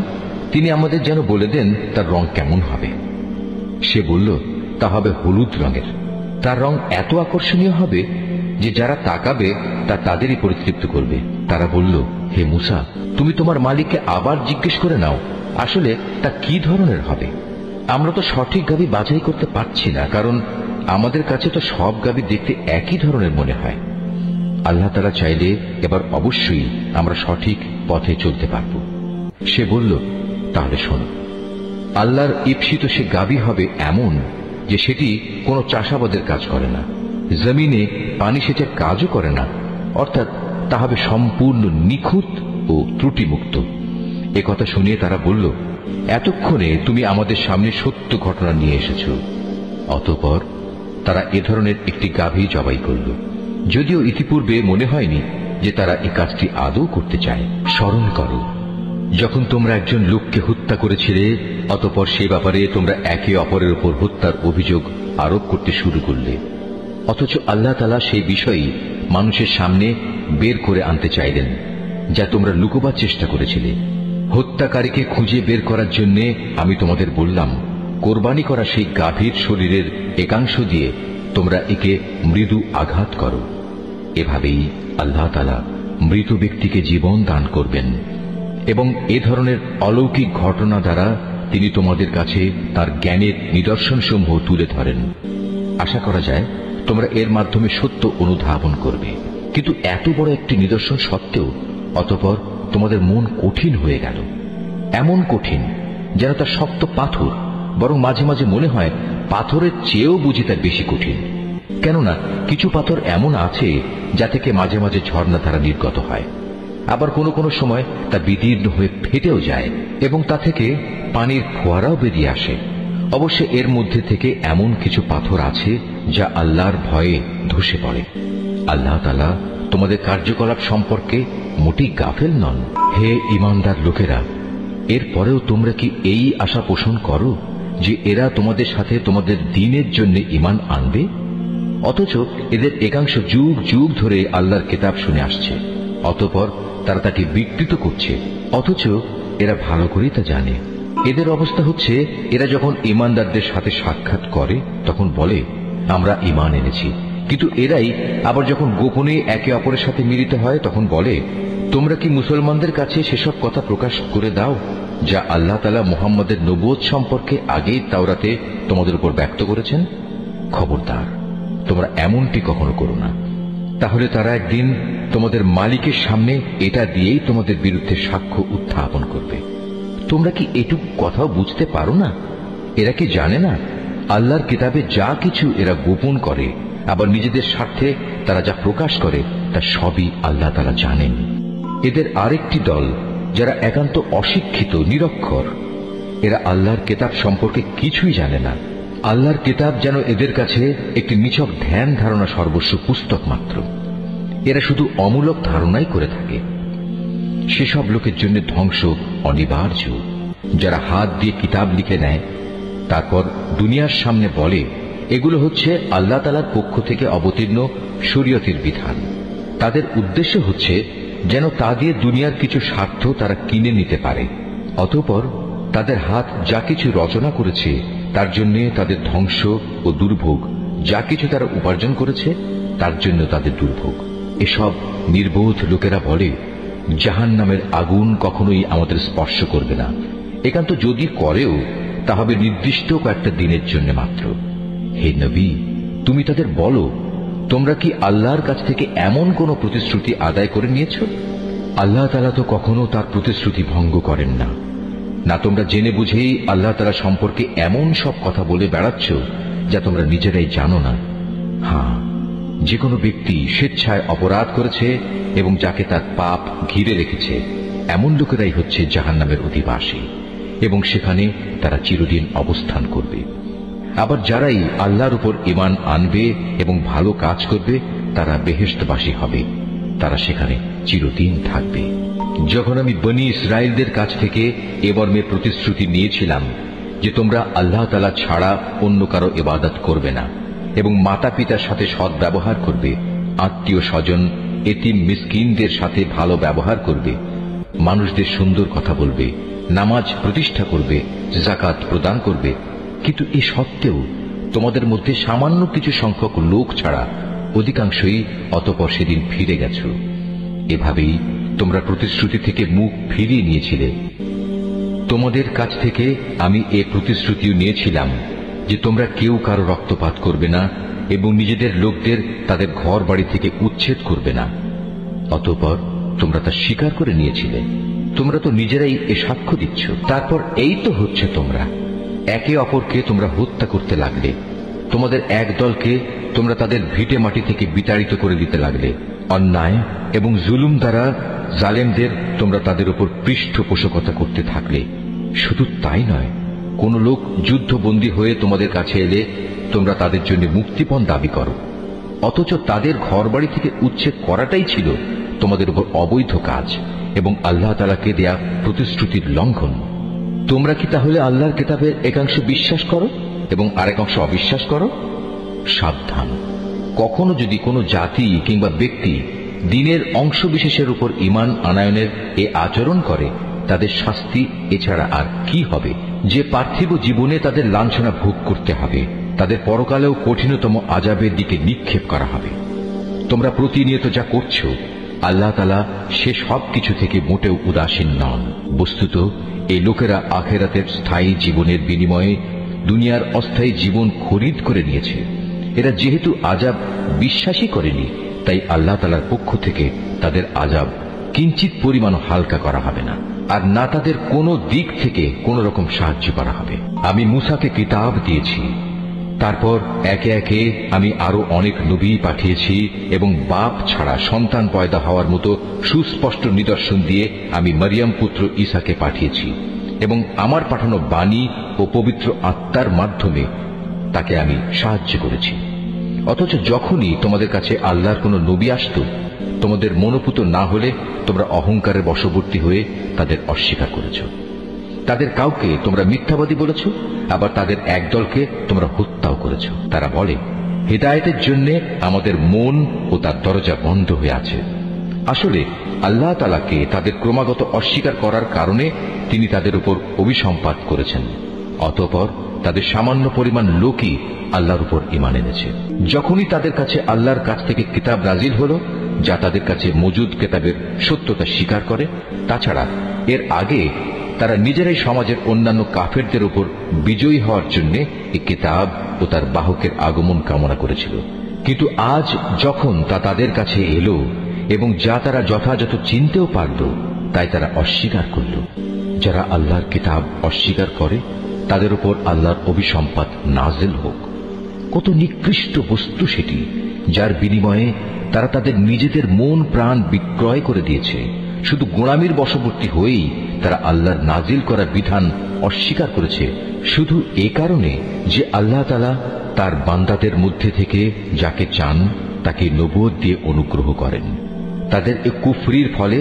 তিনি আমাদের যেন বলে দেন তার রং কেমন হবে। সে বলল, তা হবে হলুদ রঙের। তার রং এত আকর্ষণীয় হবে যে যারা তাকাবে তা তাদেরই পরিতৃপ্ত করবে। তারা বলল, হে মূসা, তুমি তোমার মালিককে আবার জিজ্ঞেস করে নাও, আসলে তা কি ধরনের হবে। আমরা তো সঠিক গাভী বাছাই করতে পারছি না, কারণ আমাদের কাছে তো সব গাভী দেখতে একই ধরনের মনে হয়। আল্লাহ তাআলা চাইলে এবার অবশ্যই আমরা সঠিক পথে চলতে পারব। সে বলল, তাহলে শোনো, আল্লাহর ঈপ্সিত সে গাভী হবে এমন যে সেটি কোনো চাষাবাদের কাজ করে না, জমিনে পানি সেচের কাজও করে না, অর্থাৎ তা হবে সম্পূর্ণ নিখুঁত ও ত্রুটিমুক্ত। এ কথা শুনিয়ে তারা বলল, এতক্ষণে তুমি আমাদের সামনে সত্য ঘটনা নিয়ে এসেছ। অতঃপর তারা এ ধরনের একটি গাভী জবাই করল, যদিও ইতিপূর্বে মনে হয়নি যে তারা এই কাজটি আদৌ করতে চায়। স্মরণ করো, যখন তোমরা একজন লোককে হত্যা করেছিলে, অতঃপর সে ব্যাপারে তোমরা একে অপরের উপর হত্যার অভিযোগ আরোপ করতে শুরু করলে, অথচ আল্লাহ তাআলা সেই বিষয়ই মানুষের সামনে বের করে আনতে চাইলেন যা তোমরা লুকোবার চেষ্টা করেছিলে। হত্যাকারীকে খুঁজে বের করার জন্য আমি তোমাদের বললাম, কোরবানি করা সেই গাভীর শরীরের একাংশ দিয়ে তোমরা একে মৃদু আঘাত করো। এভাবেই আল্লাহ তাআলা মৃত ব্যক্তিকে জীবন দান করবেন এবং এ ধরনের অলৌকিক ঘটনা দ্বারা তিনি তোমাদের কাছে তার জ্ঞানের নিদর্শনসমূহ তুলে ধরেন। আশা করা যায় তোমরা এর মাধ্যমে সত্য অনুধাবন করবে। কিন্তু এত বড় একটি নিদর্শন সত্ত্বেও অতঃপর তোমাদের মন কঠিন হয়ে গেল, এমন কঠিন যেন তা শক্ত পাথর, বরং মাঝে মাঝে মনে হয় পাথরের চেয়েও বুঝি তা বেশি কঠিন। কেননা কিছু পাথর এমন আছে যা থেকে মাঝে মাঝে ঝর্ণাধারা নির্গত হয়, আবার কোনো কোনো সময় তা বিদীর্ণ হয়ে ফেটেও যায় এবং তা থেকে পানির ফোয়ারাও বেরিয়ে আসে। অবশ্য এর মধ্যে থেকে এমন কিছু পাথর আছে যা আল্লাহর ভয়ে ধসে পড়ে। আল্লাহ তাআলা তোমাদের কার্যকলাপ সম্পর্কে মোটেই গাফেল নন। হে ঈমানদার লোকেরা, এরপরেও তোমরা কি এই আশা পোষণ করো যে এরা তোমাদের সাথে তোমাদের দ্বীনের জন্য ঈমান আনবে? অথচ এদের একাংশ যুগ যুগ ধরে আল্লাহর কিতাব শুনে আসছে, অতঃপর তারা তাকে বিকৃত করছে, অথচ এরা ভালো করেই তা জানে। এদের অবস্থা হচ্ছে, এরা যখন ঈমানদারদের সাথে সাক্ষাৎ করে তখন বলে, আমরা ঈমান এনেছি, কিন্তু এরাই আবার যখন গোপনে একে অপরের সাথে মিলিত হয় তখন বলে, তোমরা কি মুসলমানদের কাছে সেসব কথা প্রকাশ করে দাও যা আল্লাহ তাআলা মুহাম্মদের নবুয়ত সম্পর্কে আগেই তাওরাতে তোমাদের উপর ব্যক্ত করেছেন? খবরদার, তোমরা এমনটি কখনো করো না, তাহলে তারা একদিন তোমাদের মালিকের সামনে এটা দিয়েই তোমাদের বিরুদ্ধে সাক্ষ্য উত্থাপন করবে। তোমরা কি এটুকু কথাও বুঝতে পারো না? এরা কি জানে না আল্লাহর কিতাবে যা কিছু এরা গোপন করে, আবার নিজেদের স্বার্থে তারা যা প্রকাশ করে তা সবই আল্লাহ তাআলা জানেন। এদের আরেকটি দল যারা একান্ত অশিক্ষিত, নিরক্ষর, এরা আল্লাহর কিতাব সম্পর্কে কিছুই জানে না। আল্লাহর কিতাব যেন এদের কাছে একটি নিছক ধ্যান ধারণা সর্বস্ব পুস্তক মাত্র। এরা শুধু অমূলক ধারণাই করে থাকে। সেসব লোকের জন্য ধ্বংস অনিবার্য যারা হাত দিয়ে কিতাব লিখে নেয়, তারপর দুনিয়ার সামনে বলে এগুলো হচ্ছে আল্লাহ তাআলার পক্ষ থেকে অবতীর্ণ শরীয়তের বিধান। তাদের উদ্দেশ্য হচ্ছে যেন তা দিয়ে দুনিয়ার কিছু স্বার্থ তারা কিনে নিতে পারে। অতঃপর তাদের হাত যা কিছু রচনা করেছে তার জন্য তাদের ধ্বংস ও দুর্ভোগ, যা কিছু তারা উপার্জন করেছে তার জন্য তাদের দুর্ভোগ। এসব নির্বোধ লোকেরা বলে, জাহান্নামের আগুন কখনোই আমাদের স্পর্শ করবে না, একান্ত যদি করেও তা হবে নির্দিষ্ট কয়েকটা দিনের জন্য মাত্র। হে নবী, তুমি তাদের বলো, তোমরা কি আল্লাহর কাছ থেকে এমন কোন প্রতিশ্রুতি আদায় করে নিয়েছ? আল্লাহ তাআলা তো কখনো তার প্রতিশ্রুতি ভঙ্গ করেন না। না তোমরা জেনে বুঝেই আল্লাহ তাআলা সম্পর্কে এমন সব কথা বলে বেড়াচ্ছ যা তোমরা নিজেরাই জানো না। হ্যাঁ, যে কোনো ব্যক্তি স্বেচ্ছায় অপরাধ করেছে এবং যাকে তার পাপ ঘিরে রেখেছে, এমন লোকেরাই হচ্ছে জাহান্নামের অধিবাসী এবং সেখানে তারা চিরদিন অবস্থান করবে। আবার যারাই আল্লাহর উপর ঈমান আনবে এবং ভালো কাজ করবে তারা বেহেশতবাসী হবে, তারা সেখানে চিরদিন থাকবে। যখন আমি বনী ইসরায়েলদের কাছ থেকে এ মর্মে প্রতিশ্রুতি নিয়েছিলাম যে তোমরা আল্লাহ তাআলা ছাড়া অন্য কারো ইবাদত করবে না এবং মাতা পিতার সাথে সৎ ব্যবহার করবে, আত্মীয় স্বজন, এতিম মিসকিনদের সাথে ভালো ব্যবহার করবে, মানুষদের সুন্দর কথা বলবে, নামাজ প্রতিষ্ঠা করবে, যাকাত প্রদান করবে। কিন্তু এ সত্ত্বেও তোমাদের মধ্যে সামান্য কিছু সংখ্যক লোক ছাড়া অধিকাংশই অতঃপর সেদিন ফিরে গেছ। এভাবেই তোমরা প্রতিশ্রুতি থেকে মুখ ফিরিয়ে নিয়েছিলে। তোমাদের কাছ থেকে আমি এ প্রতিশ্রুতিও নিয়েছিলাম যে তোমরা কেউ কারো রক্তপাত করবে না এবং নিজেদের লোকদের তাদের ঘর বাড়ি থেকে উচ্ছেদ করবে না। অতঃপর তোমরা তা স্বীকার করে নিয়েছিলে। তোমরা তো নিজেরাই এ সাক্ষ্য দিচ্ছ। তারপর এই তো হচ্ছে, তোমরা একে অপরকে তোমরা হত্যা করতে লাগলে। তোমাদের এক দলকে তোমরা তাদের ভিটে মাটি থেকে বিতাড়িত করে দিতে লাগলে। অন্যায় এবং জুলুম দ্বারা জালেমদের তোমরা তাদের উপর পৃষ্ঠপোষকতা করতে থাকলে। শুধু তাই নয়, কোন লোক যুদ্ধবন্দী হয়ে তোমাদের কাছে এলে তোমরা তাদের জন্য মুক্তিপণ দাবি করো, অথচ তাদের ঘরবাড়ি থেকে উচ্ছেদ করাটাই ছিল তোমাদের উপর অবৈধ কাজ এবং আল্লাহ তাআলাকে দেয়া প্রতিশ্রুতির লঙ্ঘন। তোমরা কি তাহলে আল্লাহর কিতাবের একাংশ বিশ্বাস করো এবং আরেক অংশ অবিশ্বাস করো? সাবধান, কখনো যদি কোনো জাতি কিংবা ব্যক্তি দ্বীনের অংশ বিশেষের উপর ঈমান আনায়নের এ আচরণ করে, তাদের শাস্তি এছাড়া আর কি হবে? যে পার্থিব জীবনে তাদের লাঞ্ছনা ভোগ করতে হবে, তাদের পরকালেও কঠিনতম আযাবের দিকে নিক্ষেপ করা হবে। তোমরা প্রতিনিয়ত যা করছো, আল্লাহ তাআলা সে সব কিছু থেকে মোটেও উদাসীন নন। বস্তুত এই লোকেরা আখিরাতের স্থায়ী জীবনের বিনিময়ে দুনিয়ার অস্থায়ী জীবন খরিদ করে নিয়েছে। এরা যেহেতু আযাব বিশ্বাসই করেনি, তাই আল্লাহ তাআলার পক্ষ থেকে তাদের আযাব কিঞ্চিত পরিমাণও হালকা করা হবে না, আর না তাদের কোনো দিক থেকে কোন রকম সাহায্য করা হবে। আমি মূসাকে কিতাব দিয়েছি, তারপর একে একে আমি আরো অনেক নবী পাঠিয়েছি এবং বাপ ছাড়া সন্তান পয়দা হওয়ার মতো সুস্পষ্ট নিদর্শন দিয়ে আমি মরিয়ম পুত্র ঈসাকে পাঠিয়েছি এবং আমার পাঠানো বাণী ও পবিত্র আত্মার মাধ্যমে তাকে আমি সাহায্য করেছি। অথচ যখনই তোমাদের কাছে আল্লাহর কোন নবী আসত, তোমাদের মনোপুত না হলে তোমরা অহংকারের বশবর্তী হয়ে তাদের অস্বীকার করেছ। তাদের কাউকে তোমরা মিথ্যাবাদী বলেছ, আবার তাদের এক দলকে তোমরা হত্যাও করেছ। তারা বলে, হিদায়াতের জন্য আমাদের মন ও তার দরজা বন্ধ হয়ে আছে। আসলে আল্লাহ তাআলাকে তাদের ক্রমাগত অস্বীকার করার কারণে তিনি তাদের উপর অভিসম্পাত করেছেন। অতঃপর তাদের সামান্য পরিমাণ লোকই আল্লাহর উপর ঈমান এনেছে। যখনই তাদের কাছে আল্লাহর কাছ থেকে কিতাব নাজিল হলো, যা তাদের কাছে মজুদ কিতাবের সত্যতা স্বীকার করে, তাছাড়া এর আগে তারা নিজেরাই সমাজের অন্যান্য কাফেরদের উপর বিজয়ী হওয়ার জন্য এই কিতাব ও তার বাহকের আগমন কামনা করেছিল। কিন্তু আজ যখন তা তাদের কাছে এলো এবং যা তারা যথাযথ চিনতেও পারল, তাই তারা অস্বীকার করল। যারা আল্লাহর কিতাব অস্বীকার করে, তাদের উপর আল্লাহর অভিসম্পাত নাজিল হোক। কত নিকৃষ্ট বস্তু সেটি, যার বিনিময়ে তারা তাদের নিজেদের মন প্রাণ বিক্রয় করে দিয়েছে। শুধু গোলামির বশবর্তী হয়েই তারা আল্লাহর নাজিল করা বিধান অস্বীকার করেছে, শুধু এ কারণে যে আল্লাহ তাআলা তার বান্দাদের মধ্যে থেকে যাকে চান তাকে নবুয়ত দিয়ে অনুগ্রহ করেন। তাদের এ কুফরির ফলে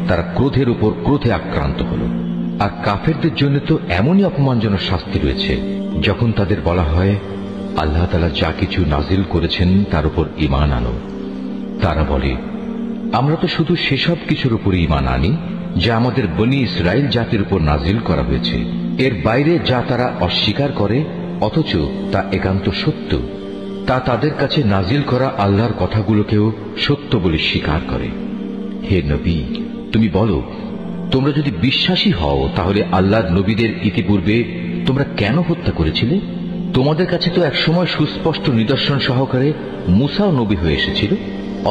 তারা ক্রোধের উপর ক্রোধে আক্রান্ত হল। আর কাফেরদের জন্য তো এমনই অপমানজনক শাস্তি রয়েছে, যখন তাদের বলা হয় আল্লাহ তাআলা যা কিছু নাজিল করেছেন তার উপর ঈমান আনো। তারা বলে, আমরা তো শুধু সেসব কিছুর উপর ঈমান আনি যা আমাদের বনী ইসরাইল জাতির উপর নাজিল করা হয়েছে। এর বাইরে যা তারা অস্বীকার করে অথচ তা একান্ত সত্য, তা তাদের কাছে নাজিল করা আল্লাহর কথাগুলোকেও সত্য বলে স্বীকার করে। হে নবী, তুমি বলো, তোমরা যদি বিশ্বাসী হও তাহলে আল্লাহর নবীদের ইতিপূর্বে তোমরা কেন হত্যা করেছিলে? তোমাদের কাছে তো একসময় সুস্পষ্ট নিদর্শন সহকারে মূসাও নবী হয়ে এসেছিল,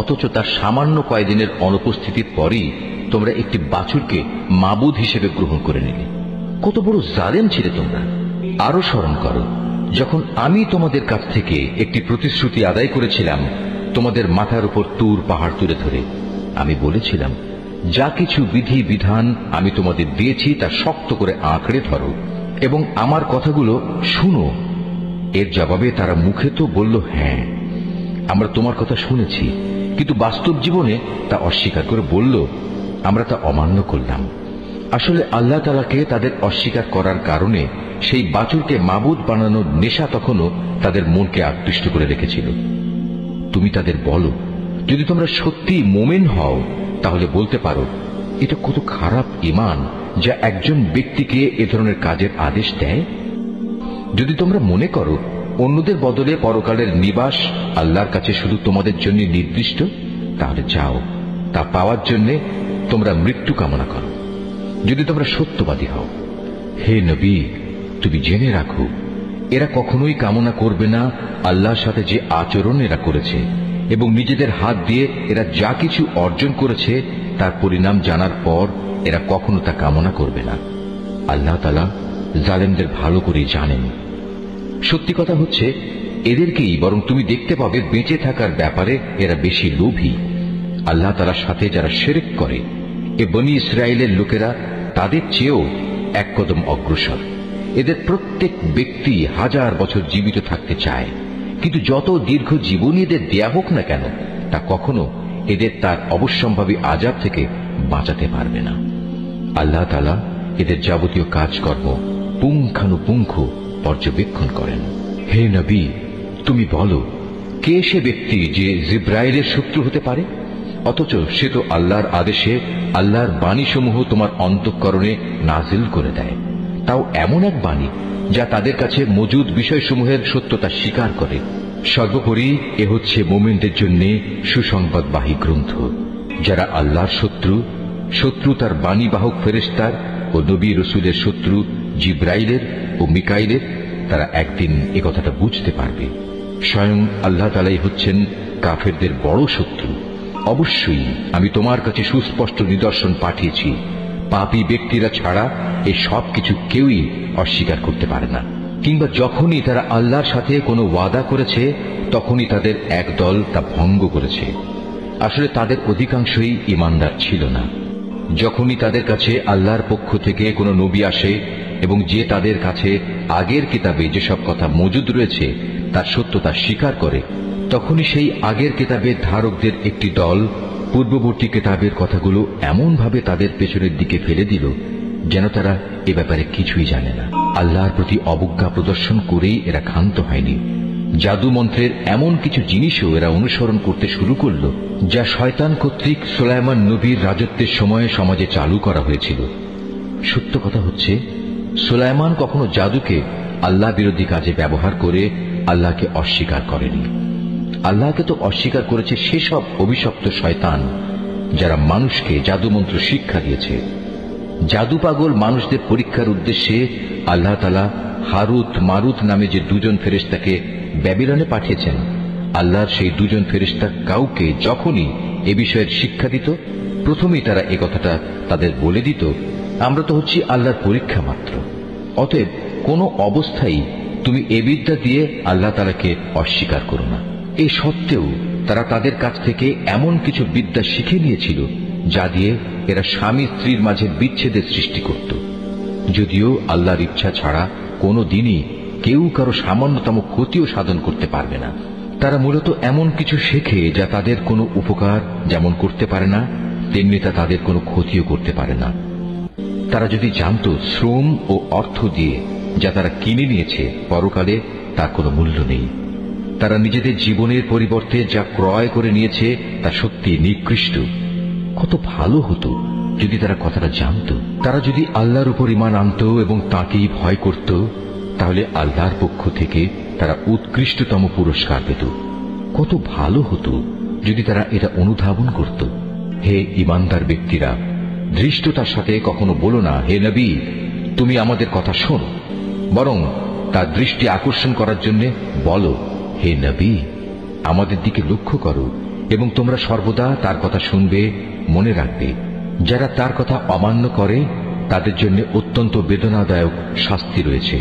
অথচ তার সামান্য কয়েকদিনের অনুপস্থিতির পরই তোমরা একটি বাছুরকে মাবুদ হিসেবে গ্রহণ করে নিলে। কত বড় জালেম ছিলে তোমরা! আরো স্মরণ করো, যখন আমি তোমাদের কাছ থেকে একটি প্রতিশ্রুতি আদায় করেছিলাম, তোমাদের মাথার উপর তুর পাহাড় তুলে ধরে আমি বলেছিলাম, যা কিছু বিধি বিধান আমি তোমাদের দিয়েছি তা শক্ত করে আঁকড়ে ধরো এবং আমার কথাগুলো শুনো। এর জবাবে তারা মুখে তো বলল, হ্যাঁ, আমরা তোমার কথা শুনেছি, কিন্তু বাস্তব জীবনে তা অস্বীকার করে বলল, আমরা তা অমান্য করলাম। আসলে আল্লাহ তাআলাকে তাদের অস্বীকার করার কারণে সেই বাছুরকে মাবুদ বানানোর নেশা তখনও তাদের মনকে আকৃষ্ট করে রেখেছিল। তুমি তাদের বলো, যদি তোমরা সত্যি মোমেন হও তাহলে বলতে পারো, এটা কত খারাপ ঈমান যা একজন ব্যক্তিকে এ ধরনের কাজের আদেশ দেয়। যদি তোমরা মনে করো অন্যদের বদলে পরকালের নিবাস আল্লাহর কাছে শুধু তোমাদের জন্য নির্দিষ্ট, তাহলে যাও, তা পাওয়ার জন্য তোমরা মৃত্যু কামনা করো, যদি তোমরা সত্যবাদী হও। হে নবী, তুমি জেনে রাখো, এরা কখনোই কামনা করবে না আল্লাহর সাথে যে আচরণ এরা করেছে, এবং নিজেদের হাত দিয়ে এরা যা কিছু অর্জন করেছে তার পরিণাম জানার পর এরা কখনো তা কামনা করবে না। আল্লাহ তাআলা জালেমদের ভালো করে জানেন। সত্যি কথা হচ্ছে, এদেরকেই বরং তুমি দেখতে পাবে বেঁচে থাকার ব্যাপারে এরা বেশি লোভী। আল্লাহ তাআলার সাথে যারা শিরক করে, এ বনী ইসরায়েলের লোকেরা তাদের চেয়েও এক কদম অগ্রসর। এদের প্রত্যেক ব্যক্তি 1000 বছর জীবিত থাকতে চায়, কিন্তু যত দীর্ঘ জীবনই এদের দেয়া হোক না কেন, তা কখনো এদের তার অবশ্যম্ভাবী আযাব থেকে বাঁচাতে পারবে না। আল্লাহ তাআলা এদের যাবতীয় কাজকর্ম পুঙ্খানুপুঙ্খ পর্যবেক্ষণ করেন। হে নবী, তুমি বলো, কে সে ব্যক্তি যে জিব্রাইলের শত্রু হতে পারে? অথচ সে তো আল্লাহর আদেশে আল্লাহর বাণীসমূহ তোমার অন্তঃকরণে নাজিল করে দেয়, তাও এমন এক বাণী যা তাদের কাছে মজুদ বিষয়সমূহের সত্যতা স্বীকার করে। সর্বোপরি এ হচ্ছে মুমিনদের জন্য সুসংবাদবাহী গ্রন্থ। যারা আল্লাহর শত্রু তার বাণীবাহক ফেরেশতার ও নবী রসুলের শত্রু জিব্রাইলের ও মিকাইলের, তারা একদিন এ কথাটা বুঝতে পারবে। স্বয়ং আল্লাহ তাআলাই হচ্ছেন কাফেরদের বড় শত্রু। অবশ্যই আমি তোমার কাছে সুস্পষ্ট নিদর্শন পাঠিয়েছি, পাপী ব্যক্তিরা ছাড়া এই সব কিছু কেউই অস্বীকার করতে পারে না। কিংবা যখনই তারা আল্লাহর সাথে কোনো ওয়াদা করেছে তখনই তাদের এক দল তা ভঙ্গ করেছে। আসলে তাদের অধিকাংশই ঈমানদার ছিল না। যখনই তাদের কাছে আল্লাহর পক্ষ থেকে কোনো নবী আসে এবং যে তাদের কাছে আগের কিতাবে যেসব কথা মজুদ রয়েছে তার সত্যতা স্বীকার করে, তখনই সেই আগের কিতাবের ধারকদের একটি দল পূর্ববর্তী কিতাবের কথাগুলো এমনভাবে তাদের পেছনের দিকে ফেলে দিল যেন তারা এ ব্যাপারে কিছুই জানে না। আল্লাহর প্রতি অবজ্ঞা প্রদর্শন করেই এরা ক্ষান্ত হয়নি। জাদু মন্ত্রের এমন কিছু জিনিসও এরা অনুসরণ করতে শুরু করল যা শয়তান কর্তৃক সুলাইমান নবীর রাজত্বের সময়ে সমাজে চালু করা হয়েছিল। সত্য কথা হচ্ছে, সুলাইমান কখনো জাদুকে আল্লাহ বিরোধী কাজে ব্যবহার করে আল্লাহকে অস্বীকার করেনি। আল্লাহকে তো অস্বীকার করেছে সেসব অভিশপ্ত শয়তান যারা মানুষকে জাদুমন্ত্র শিক্ষা দিয়েছে। জাদু পাগল মানুষদের পরীক্ষার উদ্দেশ্যে আল্লাহ তাআলা হারুত মারুত নামে যে দুজন ফেরেশতাকে ব্যাবিলনে পাঠিয়েছেন, আল্লাহর সেই দুজন ফেরেশতা কাউকে যখনই এ বিষয়ের শিক্ষা দিত, প্রথমেই তারা এ কথাটা তাদের বলে দিত, আমরা তো হচ্ছি আল্লাহর পরীক্ষা মাত্র। অতএব কোনো অবস্থায় তুমি এ বিদ্যা দিয়ে আল্লাহ তাআলাকে অস্বীকার করো না। এই সত্ত্বেও তারা তাদের কাছ থেকে এমন কিছু বিদ্যা শিখে নিয়েছিল যা দিয়ে এরা স্বামী স্ত্রীর মাঝে বিচ্ছেদের সৃষ্টি করত। যদিও আল্লাহর ইচ্ছা ছাড়া কোনো দিনই কেউ কারো সামান্যতম ক্ষতিও সাধন করতে পারবে না। তারা মূলত এমন কিছু শেখে যা তাদের কোনো উপকার যেমন করতে পারে না, তেমনি তা তাদের কোনো ক্ষতিও করতে পারে না। তারা যদি জানত শ্রম ও অর্থ দিয়ে যা তারা কিনে নিয়েছে পরকালে তার কোনো মূল্য নেই, তারা নিজেদের জীবনের পরিবর্তে যা ক্রয় করে নিয়েছে তা সত্যি নিকৃষ্ট। কত ভালো হতো যদি তারা কথাটা জানত। তারা যদি আল্লাহর উপর ঈমান আনত এবং তাঁকেই ভয় করত, তাহলে আল্লাহর পক্ষ থেকে তারা উৎকৃষ্টতম পুরস্কার পেত। কত ভালো হতো যদি তারা এটা অনুধাবন করত। হে ঈমানদার ব্যক্তিরা, ধৃষ্টতার সাথে কখনো বলো না, হে নবী, তুমি আমাদের কথা শোনো। বরং তার দৃষ্টি আকর্ষণ করার জন্য বলো, হে নবী, আমাদের দিকে লক্ষ্য করো এবং তোমরা সর্বদা তার কথা শুনবে, মনে রাখবে। যারা তার কথা অমান্য করে তাদের জন্য অত্যন্ত বেদনাদায়ক শাস্তি রয়েছে।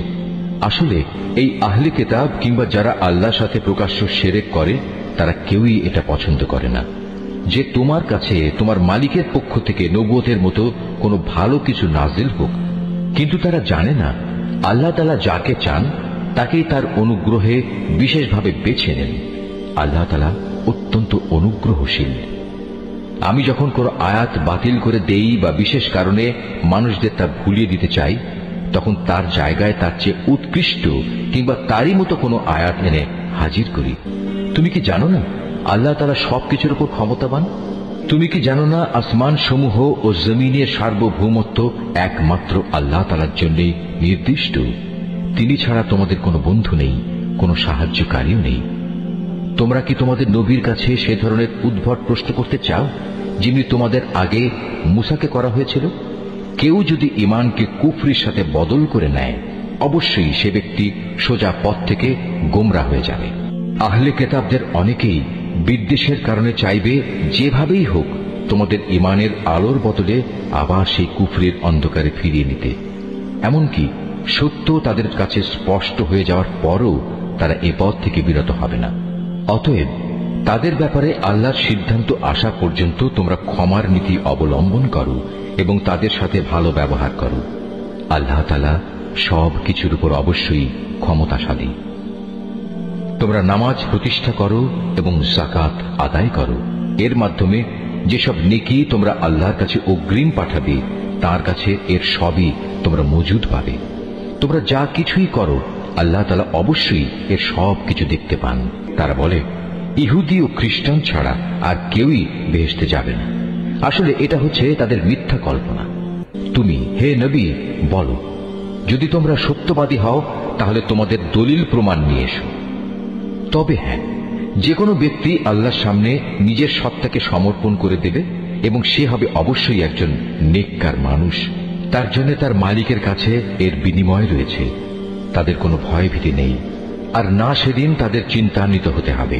আসলে এই আহলে কিতাব কিংবা যারা আল্লাহর সাথে প্রকাশ্য শিরক করে তারা কেউই এটা পছন্দ করে না যে তোমার কাছে তোমার মালিকের পক্ষ থেকে নবুয়তের মতো কোনো ভালো কিছু নাজিল হোক। কিন্তু তারা জানে না আল্লাহ তাআলা যাকে চান তাকেই তার অনুগ্রহে বিশেষভাবে বেছে নেন। আল্লাহ তাআলা অত্যন্ত অনুগ্রহশীল। আমি যখন কোনো আয়াত বাতিল করে দেই বা বিশেষ কারণে মানুষদের তা ভুলিয়ে দিতে চাই, তখন তার জায়গায় তার চেয়ে উৎকৃষ্ট কিংবা তারই মতো কোনো আয়াত এনে হাজির করি। তুমি কি জানো না আল্লাহ তাআলা সবকিছুর উপর ক্ষমতাবান? তুমি কি জানো না আসমান সমূহ ও জমিনের সার্বভৌমত্ব একমাত্র আল্লাহ তাআলার জন্য নির্দিষ্ট? তিনি ছাড়া তোমাদের কোনো বন্ধু নেই, কোনো সাহায্যকারীও নেই। তোমরা কি তোমাদের নবীর কাছে সে ধরনের উদ্ভট প্রশ্ন করতে চাও যিনি তোমাদের আগে মুসাকে করা হয়েছিল? কেউ যদি ঈমানকে কুফরির সাথে বদল করে নেয়, অবশ্যই সে ব্যক্তি সোজা পথ থেকে গোমরা হয়ে যাবে। আহলে কিতাবদের অনেকেই বিদ্বেষের কারণে চাইবে যেভাবেই হোক তোমাদের ঈমানের আলোর বদলে আবার সেই কুফরির অন্ধকারে ফিরিয়ে নিতে। এমনকি সত্য তাদের কাছে স্পষ্ট হয়ে যাওয়ার পরও তারা এ পথ থেকে বিরত হবে না। অতএব তাদের ব্যাপারে আল্লাহর সিদ্ধান্ত আসা পর্যন্ত তোমরা ক্ষমার নীতি অবলম্বন করো এবং তাদের সাথে ভালো ব্যবহার করো। আল্লাহ তাআলা সব কিছুর উপর অবশ্যই ক্ষমতাশালী। তোমরা নামাজ প্রতিষ্ঠা করো এবং যাকাত আদায় করো। এর মাধ্যমে যেসব নেকি তোমরা আল্লাহর কাছে অগ্রিম পাঠাবে তার কাছে এর সবই তোমরা মজুদ পাবে। তোমরা যা কিছুই করো আল্লাহ তাআলা অবশ্যই এর সব কিছু দেখতে পান। তারা বলে, ইহুদি ও খ্রিস্টান ছাড়া আর কেউই বেহেশতে যাবে না। আসলে এটা হচ্ছে তাদের মিথ্যা কল্পনা। তুমি হে নবী বলো, যদি তোমরা সত্যবাদী হও তাহলে তোমাদের দলিল প্রমাণ নিয়ে এসো। তবে হ্যাঁ, যে কোনো ব্যক্তি আল্লাহর সামনে নিজের সত্তাকে সমর্পণ করে দেবে এবং সে হবে অবশ্যই একজন নেককার মানুষ। তার জন্য তার মালিকের কাছে এর বিনিময় রয়েছে। তাদের কোনো ভয় ভীতি নেই, আর না সেদিন তাদের চিন্তান্বিত হতে হবে।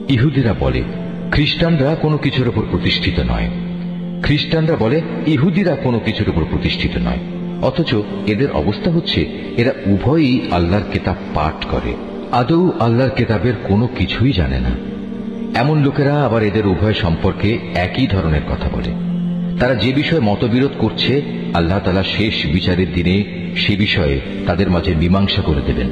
ইহুদিরা বলে খ্রিস্টানরা কোনো কিছুর উপর প্রতিষ্ঠিত নয়, খ্রিস্টানরা বলে ইহুদিরা কোনো কিছুর উপর প্রতিষ্ঠিত নয়। অথচ এদের অবস্থা হচ্ছে এরা উভয়ই আল্লাহর কিতাব পাঠ করে, আদৌ আল্লাহর কিতাবের কোনো কিছুই জানে না। এমন লোকেরা আবার এদের উভয় সম্পর্কে একই ধরনের কথা বলে। তারা যে বিষয়ে মতবিরোধ করছে আল্লাহ তাআলা শেষ বিচারের দিনে সে বিষয়ে তাদের মাঝে মীমাংসা করে দেবেন।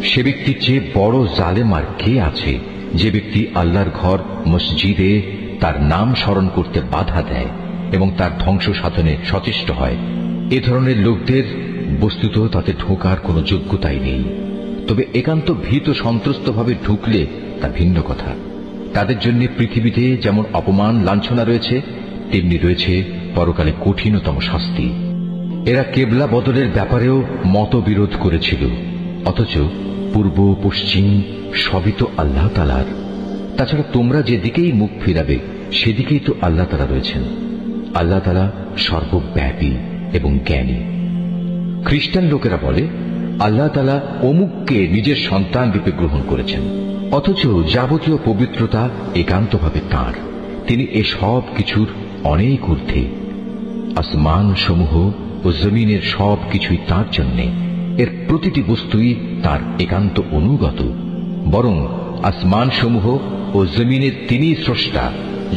সে ব্যক্তির চেয়ে বড় জালেম আর কে আছে যে ব্যক্তি আল্লাহর ঘর মসজিদে তার নাম স্মরণ করতে বাধা দেয় এবং তার ধ্বংস সাধনে সচেষ্ট হয়। এ ধরনের লোকদের বস্তুত তাতে ঢোকার কোনো যোগ্যতাই নেই। তবে একান্ত ভীত সন্ত্রস্তভাবে ঢুকলে তা ভিন্ন কথা। তাদের জন্য পৃথিবীতে যেমন অপমান লাঞ্ছনা রয়েছে, তেমনি রয়েছে পরকালে কঠিনতম শাস্তি। এরা কেবলা বদলের ব্যাপারেও মতবিরোধ করেছিল, অথচ পূর্ব পশ্চিম সবই তো আল্লাহ তাআলার। তাছাড়া তোমরা যেদিকেই মুখ ফিরাবে সেদিকেই তো আল্লাহ তাআলা রয়েছেন। আল্লাহ তাআলা সর্বব্যাপী এবং জ্ঞানী। খ্রিস্টান লোকেরা বলে আল্লাহ তাআলা অমুককে নিজের সন্তান রূপে গ্রহণ করেছেন, অথচ যাবতীয় পবিত্রতা একান্তভাবে তাঁর। তিনি এ সব কিছুর অনেক ঊর্ধ্বে। আসমান সমূহ ও জমিনের সব কিছুই তাঁর জন্যে। এর প্রতিটি বস্তুই তার একান্ত অনুগত। বরং আসমান সমূহ ও জমিনের তিনি স্রষ্টা।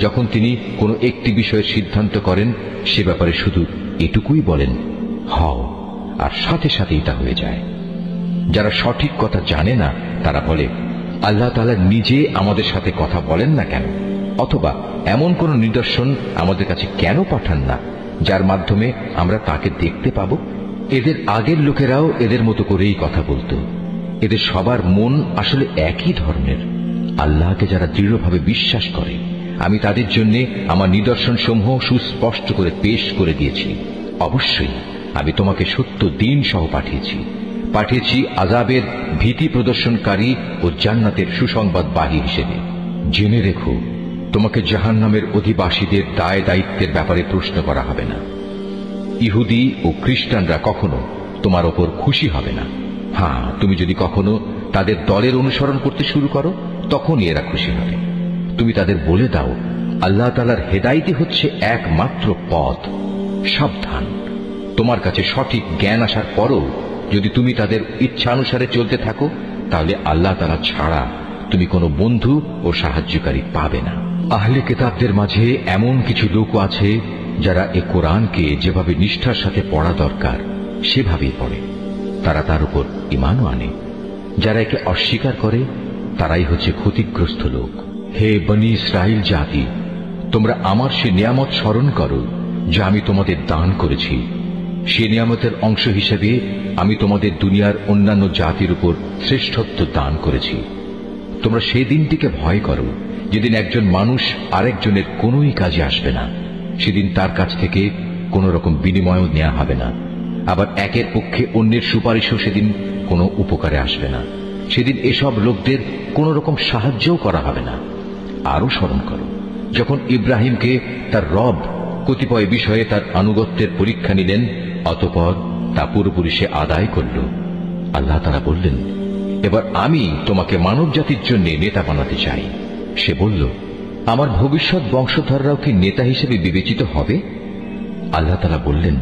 যখন তিনি কোনো একটি বিষয়ের সিদ্ধান্ত করেন সে ব্যাপারে শুধু এটুকুই বলেন, হও, আর সাথে সাথেই তা হয়ে যায়। যারা সঠিক কথা জানে না তারা বলে আল্লাহ তাআলা নিজে আমাদের সাথে কথা বলেন না কেন, অথবা এমন কোন নিদর্শন আমাদের কাছে কেন পাঠান না যার মাধ্যমে আমরা তাকে দেখতে পাব। এদের আগের লোকেরাও এদের মতো করেই কথা বলতো। এদের সবার মন আসলে একই ধরনের। আল্লাহকে যারা দৃঢ়ভাবে বিশ্বাস করে আমি তাদের জন্য আমার নিদর্শন সমূহ সুস্পষ্ট করে পেশ করে দিয়েছি। অবশ্যই আমি তোমাকে সত্য দিন সহ পাঠিয়েছি আযাবের ভীতি প্রদর্শনকারী ও জান্নাতের সুসংবাদবাহী হিসেবে। জেনে রেখো, তোমাকে জাহান্নামের অধিবাসীদের দায় দায়িত্বের ব্যাপারে প্রশ্ন করা হবে না। ইহুদি ও খ্রিস্টানরা কখনো তোমার ওপর খুশি হবে না। হ্যাঁ, তুমি যদি কখনো তাদের দলের অনুসরণ করতে শুরু করো তখনই এরা খুশি হবে। তুমি তাদের বলে দাও আল্লাহ তাআলার হেদায়েতই হচ্ছে একমাত্র পথ। সাবধান, তোমার কাছে সঠিক জ্ঞান আসার পরও যদি তুমি তাদের ইচ্ছানুসারে চলতে থাকো তাহলে আল্লাহ তাআলা ছাড়া তুমি কোনো বন্ধু ও সাহায্যকারী পাবে না। আহলে কিতাবদের মাঝে এমন কিছু লোক আছে যারা এ কোরআনকে যেভাবে নিষ্ঠার সাথে পড়া দরকার সেভাবেই পড়ে। তারা তার উপর ঈমানও আনে। যারা একে অস্বীকার করে তারাই হচ্ছে ক্ষতিগ্রস্ত লোক। হে বনী ইসরাইল জাতি, তোমরা আমার সে নিয়ামত স্মরণ করো যা আমি তোমাদের দান করেছি। সে নিয়ামতের অংশ হিসেবে আমি তোমাদের দুনিয়ার অন্যান্য জাতির উপর শ্রেষ্ঠত্ব দান করেছি। তোমরা সেই দিনটিকে ভয় করো যেদিন একজন মানুষ আরেকজনের কোনোই কাজে আসবে না। সেদিন তার কাছ থেকে কোন রকম বিনিময়ও নেওয়া হবে না। আবার একের পক্ষে অন্যের সুপারিশও সেদিন কোনো উপকারে আসবে না। সেদিন এসব লোকদের কোন রকম সাহায্যও করা হবে না। আরো স্মরণ করো যখন ইব্রাহিমকে তার রব কতিপয় বিষয়ে তার আনুগত্যের পরীক্ষা নিলেন, অতঃপর তা পুরোপুরি সে আদায় করল। আল্লাহ তাআলা বললেন, এবার আমি তোমাকে মানব জাতির জন্য নেতা বানাতে চাই। সে বলল, আমার ভবিষ্যৎ বংশধররাও কি নেতা হিসেবে বিবেচিত হবে? আল্লাহ তাআলা বললেন,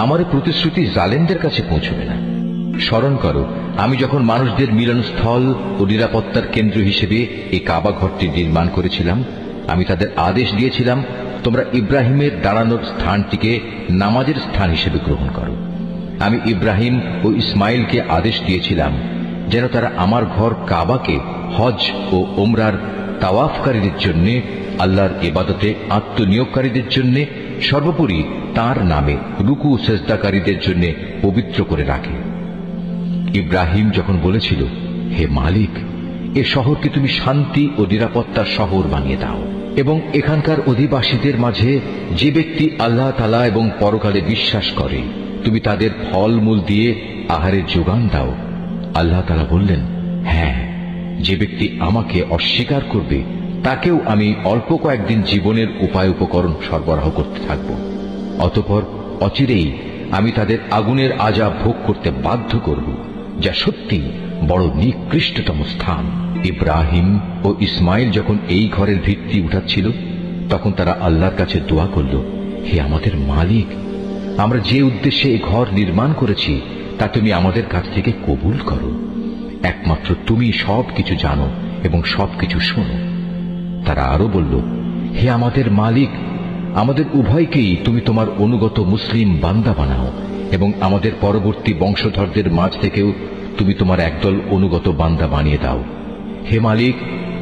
আমার প্রতিশ্রুতি জালেমদের কাছে পৌঁছবে না। স্মরণ করো আমি যখন মানুষদের মিলনস্থল ও নিরাপত্তার কেন্দ্র হিসেবে এই কাবা ঘরটি নির্মাণ করেছিলাম, আমি তাদের আদেশ দিয়েছিলাম, তোমরা ইব্রাহিমের দাঁড়ানোর স্থানটিকে নামাজের স্থান হিসেবে গ্রহণ করো। আমি ইব্রাহিম ও ইসমাইলকে আদেশ দিয়েছিলাম যেন তারা আমার ঘর কাবাকে হজ ও ওমরার তাওয়াফকারীদের জন্য, আল্লাহর ইবাদতে আত্মনিয়োগকারীদের জন্য, সর্বোপরি তার নামে রুকু সেজদাকারীদের জন্য পবিত্র করে রাখে। ইব্রাহিম যখন বলেছিল, হে মালিক, এ শহরকে তুমি শান্তি ও নিরাপত্তার শহর বানিয়ে দাও এবং এখানকার অধিবাসীদের মাঝে যে ব্যক্তি আল্লাহ তাআলা এবং পরকালে বিশ্বাস করে তুমি তাদের ফলমূল দিয়ে আহারের যোগান দাও। আল্লাহ তাআলা বললেন, হ্যাঁ, যে ব্যক্তি আমাকে অস্বীকার করবে তাকেও আমি অল্প কয়েকদিন জীবনের উপায় উপকরণ সরবরাহ করতে থাকব। অতঃপর অচিরেই আমি তাদের আগুনের আযাব ভোগ করতে বাধ্য করব, যা সত্যি বড় নিকৃষ্টতম স্থান। ইব্রাহিম ও ইসমাইল যখন এই ঘরের ভিত্তি উঠাচ্ছিল তখন তারা আল্লাহর কাছে দোয়া করল, হে আমাদের মালিক, আমরা যে উদ্দেশ্যে এই ঘর নির্মাণ করেছি তা তুমি আমাদের কাছ থেকে কবুল করো। একমাত্র তুমি সবকিছু জানো এবং সবকিছু শোনো। তারা আরো বলল, হে আমাদের মালিক, আমাদের উভয়কেই তুমি তোমার অনুগত মুসলিম বান্দা বানাও এবং আমাদের পরবর্তী বংশধরদের মাঝ থেকেও তুমি তোমার একদল অনুগত বান্দা বানিয়ে দাও। হে মালিক,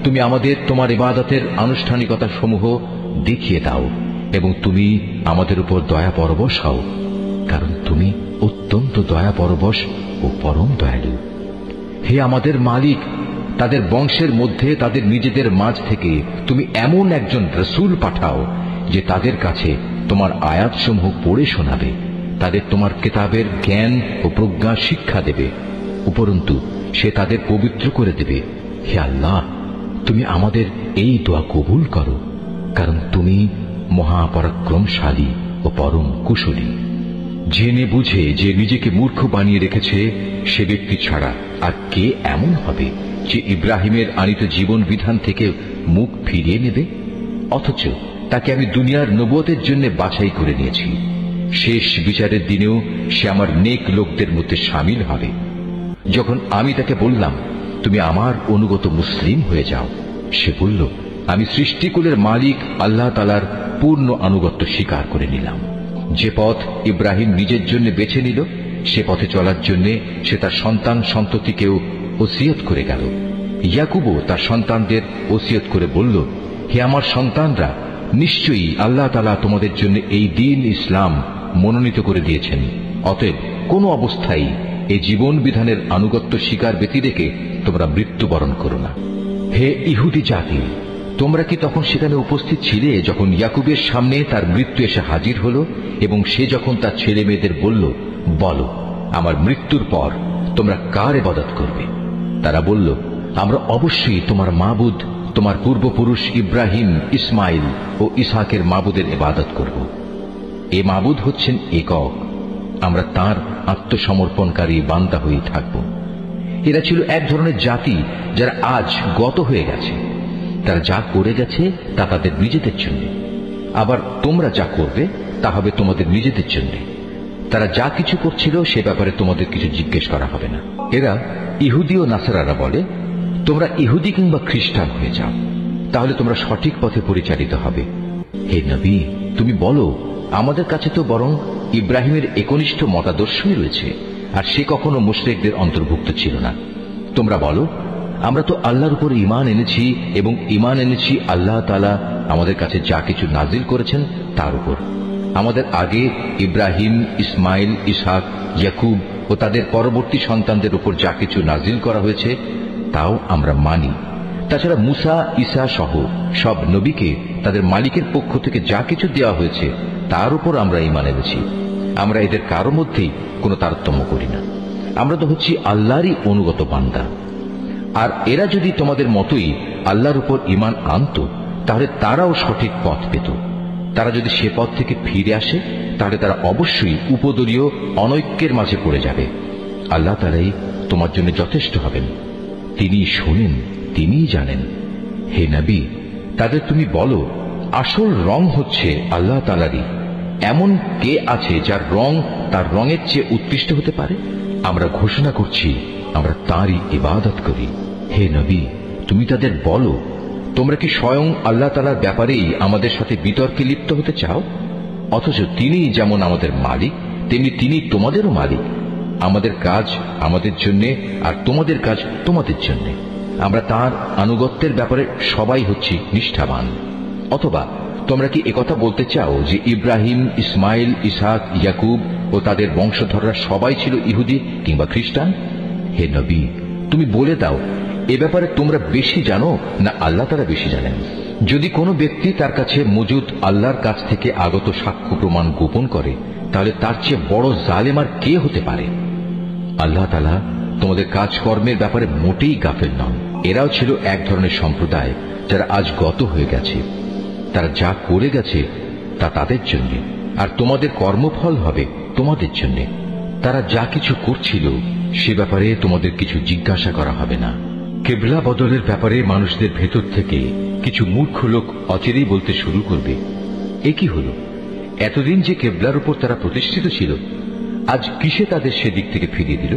তুমি আমাদের তোমার ইবাদতের আনুষ্ঠানিকতা সমূহ দেখিয়ে দাও এবং তুমি আমাদের উপর দয়া পরবশ হও, কারণ তুমি অত্যন্ত দয়া পরবশ ও পরম দয়ালু। হে আমাদের মালিক, তাদের বংশের মধ্যে তাদের নিজেদের মাঝ থেকে তুমি এমন একজন রাসূল পাঠাও যে তাদের কাছে তোমার আয়াতসমূহ পড়ে শোনাবে, তাদের তোমার কিতাবের জ্ঞান ও প্রজ্ঞা শিক্ষা দেবে, উপরন্তু সে তাদের পবিত্র করে দেবে। হে আল্লাহ, তুমি আমাদের এই দোয়া কবুল করো, কারণ তুমি মহাপরাক্রমশালী ও পরম কুশলী। জেনে বুঝে যে নিজেকে মূর্খ বানিয়ে রেখেছে সে ব্যক্তি ছাড়া আর কে এমন হবে যে ইব্রাহিমের আনিত জীবন বিধান থেকে মুখ ফিরিয়ে নেবে? অথচ তাকে আমি দুনিয়ার নবুয়তের জন্য বাছাই করে নিয়েছি। শেষ বিচারের দিনেও সে আমার নেক লোকদের মধ্যে শামিল হবে। যখন আমি তাকে বললাম, তুমি আমার অনুগত মুসলিম হয়ে যাও, সে বলল, আমি সৃষ্টিকুলের মালিক আল্লাহ তাআলার পূর্ণ আনুগত্য স্বীকার করে নিলাম। যে পথ ইব্রাহিম নিজের জন্য বেছে নিল সে পথে চলার জন্য সে তার সন্তান সন্ততিকেও ওসিয়ত করে গেল। ইয়াকুবও তার সন্তানদের ওসিয়ত করে বলল, হে আমার সন্তানরা, নিশ্চয়ই আল্লাহ তাআলা তোমাদের জন্য এই দ্বীন ইসলাম মনোনীত করে দিয়েছেন। অতএব কোন অবস্থায় এই জীবন বিধানের আনুগত্য স্বীকার ব্যতি রেখে তোমরা মৃত্যুবরণ করো না। হে ইহুদি জাতি, তোমরা কি তখন সেখানে উপস্থিত ছিলে যখন ইয়াকুবের সামনে তার মৃত্যু এসে হাজির হলো এবং সে যখন তার ছেলে মেয়েদের বলল, বলো আমার মৃত্যুর পর তোমরা কার ইবাদত করবে? তারা বলল, আমরা অবশ্যই তোমার মাবুদ, তোমার পূর্বপুরুষ ইব্রাহিম, ইসমাইল ও ইসহাকের মাবুদের ইবাদত করব। এ মাবুদ হচ্ছেন একক, আমরা তার আত্মসমর্পণকারী বান্দা হয়ে থাকব। এরা ছিল এক ধরনের জাতি যারা আজ গত হয়ে গেছে। তারা যা করে গেছে তা তাদের নিজেদের জন্য, আবার তোমরা যা করবে তা হবে তোমাদের নিজেদের জন্য। তারা যা কিছু করছিল সে ব্যাপারে তোমাদের কিছু জিজ্ঞেস করা হবে না। এরা ইহুদি ও নাসারারা বলে, তোমরা ইহুদি কিংবা খ্রিস্টান হয়ে যাও, তাহলে তোমরা সঠিক পথে পরিচালিত হবে। হে নবী, তুমি বলো, আমাদের কাছে তো বরং ইব্রাহিমের একনিষ্ঠ মতাদর্শই রয়েছে, আর সে কখনো মুশরিকদের অন্তর্ভুক্ত ছিল না। তোমরা বলো, আমরা তো আল্লাহর উপর ঈমান এনেছি এবং ঈমান এনেছি আল্লাহ তাআলা আমাদের কাছে যা কিছু নাজিল করেছেন তার উপর। আমাদের আগে ইব্রাহিম, ইসমাইল, ইসহাক, ইয়াকুব ও তাদের পরবর্তী সন্তানদের উপর যা কিছু নাজিল করা হয়েছে তাও আমরা মানি তাছাড়া মুসা, ঈসা সহ সব নবীকে তাদের মালিকের পক্ষ থেকে যা কিছু দেওয়া হয়েছে তার উপর আমরা ঈমান এনেছি। আমরা এদের কারো মধ্যেই কোনো তারতম্য করি না। আমরা তো হচ্ছি আল্লাহরই অনুগত বান্দা। আর এরা যদি তোমাদের মতোই আল্লাহর উপর ঈমান আনত, তাহলে তারাও সঠিক পথ পেত। তারা যদি সে পথ থেকে ফিরে আসে, তাহলে তারা অবশ্যই উপদলীয় অনৈক্যের মাঝে পড়ে যাবে। আল্লাহ তাআলাই তোমার জন্য যথেষ্ট হবেন। তিনি শোনেন, তিনিই জানেন। হে নবী, তাদের তুমি বলো, আসল রং হচ্ছে আল্লাহ তাআলারই। এমন কে আছে যার রং তার রঙের চেয়ে উৎকৃষ্ট হতে পারে? আমরা ঘোষণা করছি, আমরা তাঁরই ইবাদত করি। হে নবী, তুমি তাদের বলো, তোমরা কি স্বয়ং আল্লাহ তাআলার ব্যাপারেই আমাদের সাথে বিতর্কে লিপ্ত হতে চাও? অথচ তিনি যেমন আমাদের মালিক, তেমনি তিনি তোমাদেরও মালিক। আমাদের কাজ আমাদের জন্য, আর তোমাদের কাজ তোমাদের জন্য। আমরা তাঁর আনুগত্যের ব্যাপারে সবাই হচ্ছি নিষ্ঠাবান। অথবা তোমরা কি একথা বলতে চাও যে ইব্রাহিম, ইসমাইল, ইসহাক, ইয়াকুব ও তাদের বংশধররা সবাই ছিল ইহুদি কিংবা খ্রিস্টান? হে নবী, তুমি বলে দাও, এ ব্যাপারে তোমরা বেশি জানো না আল্লাহ তাআলা বেশি জানেন? যদি কোনো ব্যক্তি তার কাছে মজুদ আল্লাহর কাছ থেকে আগত সাক্ষ্য প্রমাণ গোপন করে, তাহলে তার চেয়ে বড় জালেম আর কে হতে পারে? আল্লাহ তাআলা তোমাদের কাজকর্মের ব্যাপারে মোটেই গাফেল নন। এরাও ছিল এক ধরনের সম্প্রদায় যারা আজ গত হয়ে গেছে। তারা যা করে গেছে তা তাদের জন্য, আর তোমাদের কর্মফল হবে তোমাদের জন্য। তারা যা কিছু করছিল সে ব্যাপারে তোমাদের কিছু জিজ্ঞাসা করা হবে না। কেবলা বদলের ব্যাপারে মানুষদের ভেতর থেকে কিছু মূর্খ লোক অচিরেই বলতে শুরু করবে, এ কি হলো? এতদিন যে কেবলার উপর তারা প্রতিষ্ঠিত ছিল, আজ কিসে তাদের সেদিক থেকে ফিরিয়ে দিল?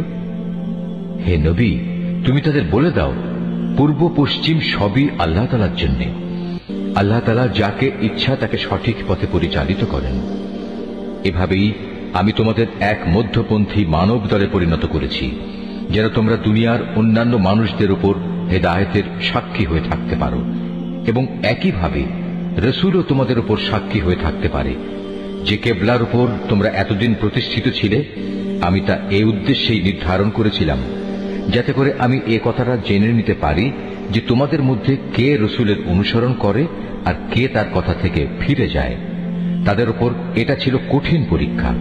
হে নবী, তুমি তাদের বলে দাও, পূর্ব পশ্চিম সবই আল্লাহ তাআলার জন্য। আল্লাহ তাআলা যাকে ইচ্ছা তাকে সঠিক পথে পরিচালিত করেন। এভাবেই আমি তোমাদের এক মধ্যপন্থী মানব দলে পরিণত করেছি, যেন তোমরা দুনিয়ার অন্যান্য মানুষদের উপর হেদায়েতের সাক্ষী হয়ে থাকতে পারো, এবং একইভাবে রসুলও তোমাদের উপর সাক্ষী হয়ে থাকতে পারে। যে কেবলার উপর তোমরা এতদিন প্রতিষ্ঠিত ছিলে, আমি তা এই উদ্দেশ্যেই নির্ধারণ করেছিলাম, যাতে করে আমি এ কথাটা জেনে নিতে পারি যে তোমাদের মধ্যে কে রসুলের অনুসরণ করে আর কে তার কথা থেকে ফিরে যায়। তাদের উপর এটা ছিল কঠিন পরীক্ষা।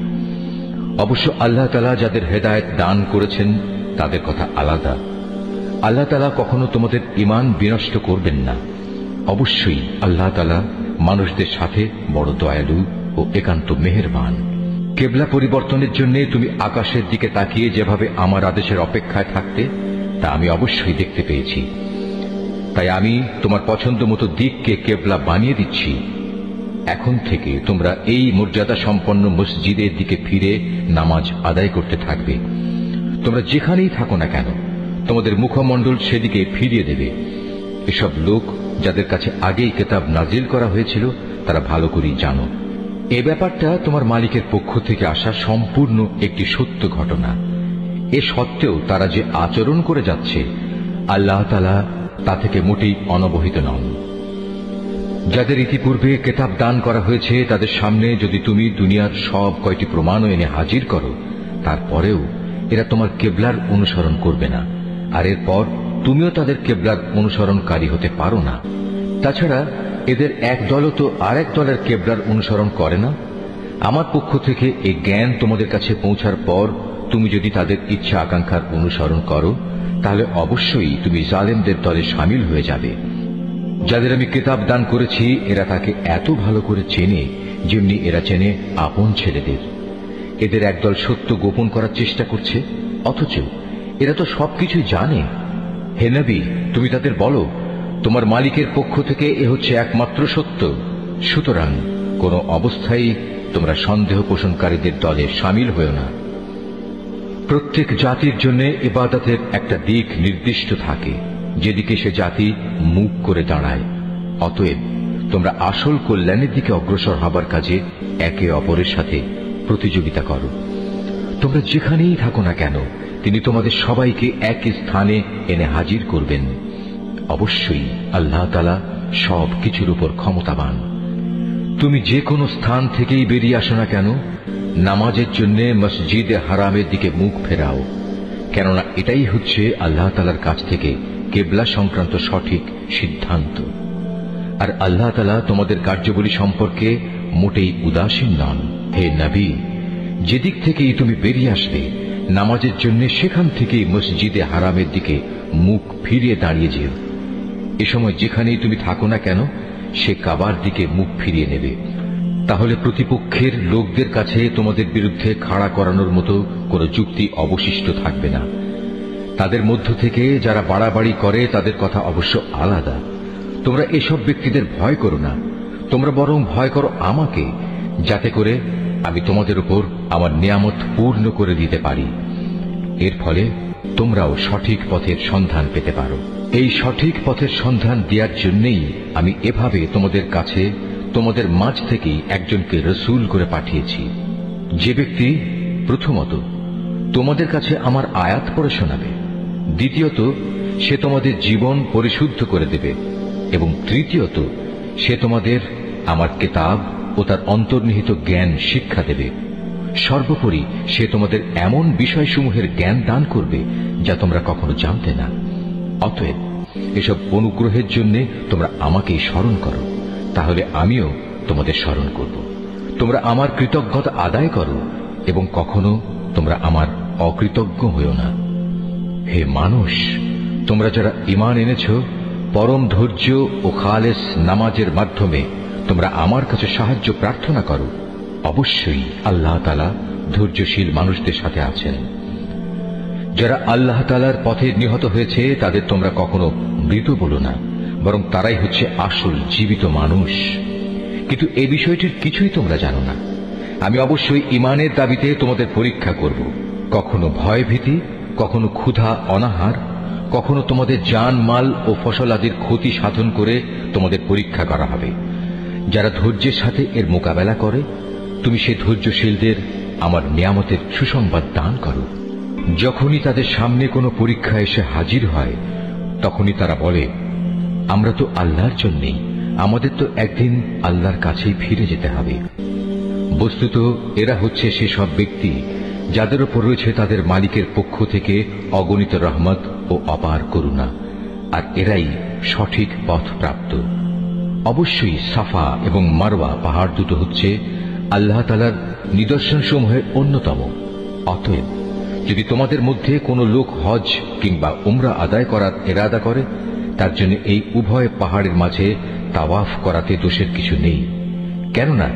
অবশ্য আল্লাহ তাআলা যাদের হেদায়েত দান করেছেন তাদের কথা আলাদা। আল্লাহ তাআলা কখনো তোমাদের ঈমান বিনষ্ট করবেন না। অবশ্যই আল্লাহ তাআলা মানুষদের সাথে বড় দয়ালু ও একান্ত মেহেরবান। কেবলা পরিবর্তনের জন্য তুমি আকাশের দিকে তাকিয়ে যেভাবে আমার আদেশের অপেক্ষায় থাকতে, তা আমি অবশ্যই দেখতে পেয়েছি। তাই আমি তোমার পছন্দ মতো দিককে কেবলা বানিয়ে দিচ্ছি। এখন থেকে তোমরা এই মর্যাদা সম্পন্ন মসজিদের দিকে ফিরে নামাজ আদায় করতে থাকবে। তোমরা যেখানেই থাকো না কেন, তোমাদের মুখমণ্ডল সেদিকে ফিরিয়ে দেবে। এসব লোক যাদের কাছে আগেই কিতাব নাজিল করা হয়েছিল, তারা ভালো করেই জানো। এ ব্যাপারটা তোমার মালিকের পক্ষ থেকে আসা সম্পূর্ণ একটি সত্য ঘটনা। এ সত্ত্বেও তারা যে আচরণ করে যাচ্ছে, আল্লাহ তাআলা তা থেকে মোটেই অনবহিত নন। যাদের ইতিপূর্বে কিতাব দান করা হয়েছে, তাদের সামনে যদি তুমি দুনিয়ার সব কয়টি প্রমাণও এনে হাজির করো, তারপরেও এরা তোমার কেবলার অনুসরণ করবে না, আর এরপর তুমিও তাদের কেবলার অনুসরণকারী হতে পারো না। তাছাড়া এদের এক দলও তো আর এক দলের কেবলার অনুসরণ করে না। আমার পক্ষ থেকে এই জ্ঞান তোমাদের কাছে পৌঁছার পর তুমি যদি তাদের ইচ্ছা আকাঙ্ক্ষার অনুসরণ করো, তাহলে অবশ্যই তুমি জালেমদের দলে শামিল হয়ে যাবে। যাদের আমি কিতাব দান করেছি, এরা তাকে এত ভালো করে চেনে যেমনি এরা চেনে আপন ছেলেদের। এদের একদল সত্য গোপন করার চেষ্টা করছে, অথচ এরা তো সবকিছুই জানে। হে নবী, তুমি তাদের বলো, তোমার মালিকের পক্ষ থেকে এ হচ্ছে একমাত্র সত্য। সুতরাং কোন অবস্থায় তোমরা সন্দেহ পোষণকারীদের দলে শামিল হও না। প্রত্যেক জাতির জন্য ইবাদতের একটা দিক নির্দিষ্ট থাকে, যেদিকে সে জাতি মুখ করে দাঁড়ায়। অতএব তোমরা আসল কল্যাণের দিকে অগ্রসর হবার কাজে একে অপরের সাথে প্রতিযোগিতা করো। তোমরা যেখানেই থাকো না কেন, তিনি তোমাদের সবাইকে এক স্থানে এনে হাজির করবেন। অবশ্যই আল্লাহ তাআলা সব কিছুর উপর ক্ষমতাবান। তুমি যে কোনো স্থান থেকেই বেরিয়ে আসো না কেন, নামাজের জন্য মসজিদে হারামের দিকে মুখ ফেরাও, কেননা এটাই হচ্ছে আল্লাহ তাআলার কাছ থেকে কেবলা সংক্রান্ত সঠিক সিদ্ধান্ত। আর আল্লাহ তাআলা তোমাদের কার্যাবলী সম্পর্কে মোটেই উদাসীন নন। হে নবী, যেদিক থেকেই তুমি বেরিয়ে আসবে নামাজের জন্য, সেখান থেকেই মসজিদে হারামের দিকে মুখ ফিরিয়ে দাঁড়িয়ে যেও। এ সময় যেখানেই তুমি থাকো না কেন, সে কাবার দিকে মুখ ফিরিয়ে নেবে। তাহলে প্রতিপক্ষের লোকদের কাছে তোমাদের বিরুদ্ধে খাড়া করানোর মতো কোনো যুক্তি অবশিষ্ট থাকবে না। তাদের মধ্য থেকে যারা বাড়াবাড়ি করে তাদের কথা অবশ্য আলাদা। তোমরা এসব ব্যক্তিদের ভয় করো না, তোমরা বরং ভয় করো আমাকে, যাতে করে আমি তোমাদের উপর আমার নিয়ামত পূর্ণ করে দিতে পারি। এর ফলে তোমরাও সঠিক পথের সন্ধান পেতে পারো। এই সঠিক পথের সন্ধান দেওয়ার জন্যই আমি এভাবে তোমাদের কাছে, তোমাদের মাঝ থেকেই একজনকে রসূল করে পাঠিয়েছি, যে ব্যক্তি প্রথমত তোমাদের কাছে আমার আয়াত পড়ে শোনাবে, দ্বিতীয়ত সে তোমাদের জীবন পরিশুদ্ধ করে দেবে, এবং তৃতীয়ত সে তোমাদের আমার কিতাব ও তার অন্তর্নিহিত জ্ঞান শিক্ষা দেবে। সর্বোপরি সে তোমাদের এমন বিষয়সমূহের জ্ঞান দান করবে যা তোমরা কখনো জানতে না। অতএব এসব অনুগ্রহের জন্য তোমরা আমাকেই স্মরণ করো, তাহলে আমিও তোমাদের স্মরণ করব। তোমরা আমার কৃতজ্ঞতা আদায় করো এবং কখনো তোমরা আমার অকৃতজ্ঞ হইও না। হে মানুষ, তোমরা যারা ঈমান এনেছ, পরম ধৈর্য ও খালেস নামাজের মাধ্যমে তোমরা আমার কাছে সাহায্য প্রার্থনা করো। অবশ্যই আল্লাহ তাআলা ধৈর্যশীল মানুষদের সাথে আছেন। যারা আল্লাহ তাআলার পথে নিহত হয়েছে তাদের তোমরা কখনো মৃত বলো না, বরং তারাই হচ্ছে আসল জীবিত মানুষ। কিন্তু এই বিষয়টির কিছুই তোমরা জানো না। আমি অবশ্যই ঈমানের দাবিতে তোমাদের পরীক্ষা করব। কখনো ভয় ভীতি, কখনো ক্ষুধা অনাহার, কখনো তোমাদের জান মাল ও ফসল আদির ক্ষতি সাধন করে তোমাদের পরীক্ষা করা হবে। যারা ধৈর্যের সাথে এর মোকাবেলা করে, তুমি সেই ধৈর্যশীলদের আমার নিয়ামতের সুসংবাদ দান করো। যখনই তাদের সামনে কোনো পরীক্ষা এসে হাজির হয়, তখনই তারা বলে, আমরা তো আল্লাহর জন্যেই, আমাদের তো একদিন আল্লাহর কাছেই ফিরে যেতে হবে। বস্তুত এরা হচ্ছে সেসব ব্যক্তি যাদের উপর রয়েছে তাদের মালিকের পক্ষ থেকে অগণিত রহমত ও অপার করুণা, আর এরাই সঠিক পথ প্রাপ্ত। অবশ্যই সাফা এবং মারওয়া পাহাড় দুটো হচ্ছে আল্লাহ তাআলার নিদর্শনসমূহের অন্যতম। অতএব যদি তোমাদের মধ্যে কোনো লোক হজ কিংবা উমরা আদায় করার ইরাদা করে, তার জন্য এই উভয় পাহাড়ের মাঝে তাওয়াফ করাতে দোষের কিছু নেই। কেননা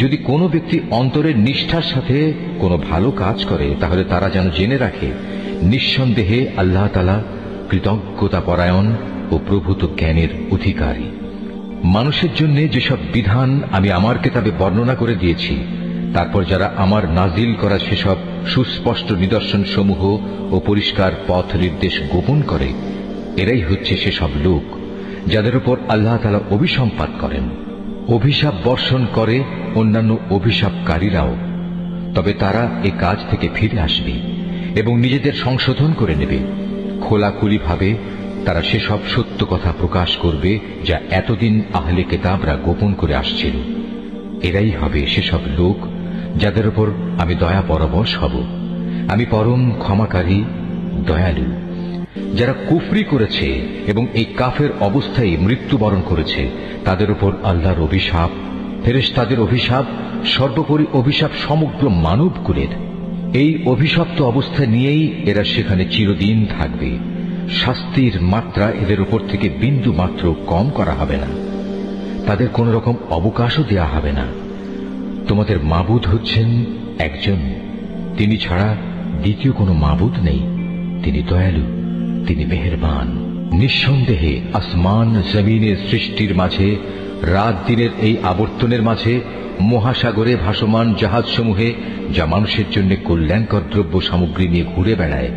যদি কোনো ব্যক্তি অন্তরের নিষ্ঠার সাথে কোনো ভালো কাজ করে, তাহলে তারা যেন জেনে রাখে নিঃসন্দেহে আল্লাহ তাআলা কৃতজ্ঞতা পরায়ণ ও প্রভূত জ্ঞানের অধিকারী। মানুষের জন্য যেসব বিধান আমি আমার কিতাবে বর্ণনা করে দিয়েছি, তারপর যারা আমার নাজিল করা সেসব সুস্পষ্ট নিদর্শন সমূহ ও পরিষ্কার পথ নির্দেশ গোপন করে, এরাই হচ্ছে সেসব লোক যাদের উপর আল্লাহ তাআলা অভিসম্পাত করেন। অভিশাপ বর্ষণ করে অন্যান্য অভিশাপকারীরাও, তবে তারা এ কাজ থেকে ফিরে আসবে এবং নিজেদের সংশোধন করে নেবে। খোলাখুলিভাবে তারা সেসব সত্য কথা প্রকাশ করবে যা এতদিন আহলে কিতাবরা গোপন করে আসছিল। এরাই হবে সেসব লোক যাদের উপর আমি দয়া পরবশ হব। আমি পরম ক্ষমাকারী, দয়ালু। যারা কুফরি করেছে এবং এই কাফের অবস্থায় মৃত্যুবরণ করেছে, তাদের উপর আল্লাহর অভিশাপ, ফেরেশতাদের অভিশাপ, সর্বোপরি অভিশাপ সমগ্র মানবকুলের। এই অভিশপ্ত অবস্থা নিয়েই এরা সেখানে চিরদিন থাকবে। শাস্তির মাত্রা এদের উপর থেকে বিন্দু মাত্র কম করা হবে না, তাদের কোন রকম অবকাশও দেয়া হবে না। তোমাদের মাবুদ হচ্ছেন একজন, তিনি ছাড়া দ্বিতীয় কোনো মাবুদ নেই। তিনি দয়ালু, তিনি মেহেরবান। নিঃসন্দেহে আসমান জমিনের সৃষ্টির মাঝে, রাত দিনের এই আবর্তনের মাঝে, মহাসাগরে ভাসমান জাহাজসমূহে যা মানুষের জন্য কল্যাণকর দ্রব্য সামগ্রী নিয়ে ঘুরে বেড়ায়,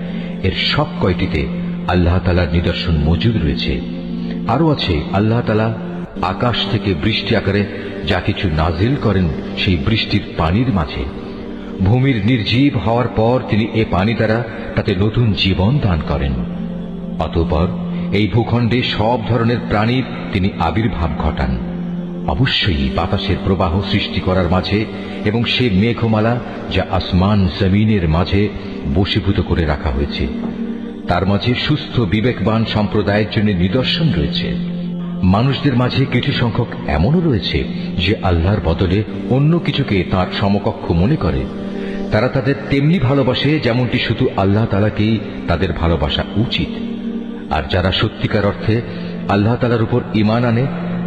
এর সব কয়টিতে আল্লাহ তাআলার নিদর্শন মজুদ রয়েছে। আরো আছে আল্লাহ তাআলা আকাশ থেকে বৃষ্টি আকারে যা কিছু নাজিল করেন সেই বৃষ্টির পানির মাঝে। ভূমির নির্জীব হওয়ার পর তিনি এ পানি দ্বারা তাতে নতুন জীবন দান করেন। অতঃপর এই ভূখণ্ডে সব ধরনের প্রাণীর তিনি আবির্ভাব ঘটান। অবশ্যই বাতাসের প্রবাহ সৃষ্টি করার মাঝে এবং সে মেঘমালা যা আসমান জমিনের মাঝে বশীভূত করে রাখা হয়েছে, তার মাঝে সুস্থ বিবেকবান সম্প্রদায়ের জন্য নিদর্শন রয়েছে। মানুষদের মাঝে কিছু সংখ্যক এমনও রয়েছে যে আল্লাহর বদলে অন্য কিছুকে তার সমকক্ষ মনে করে। তারা তাদের তেমনি ভালোবাসে যেমনটি শুধু আল্লাহ তাআলাকেই তাদের ভালোবাসা উচিত। আর যারা সত্যিকার অর্থে আল্লাহ তাআলার উপর ঈমান আনে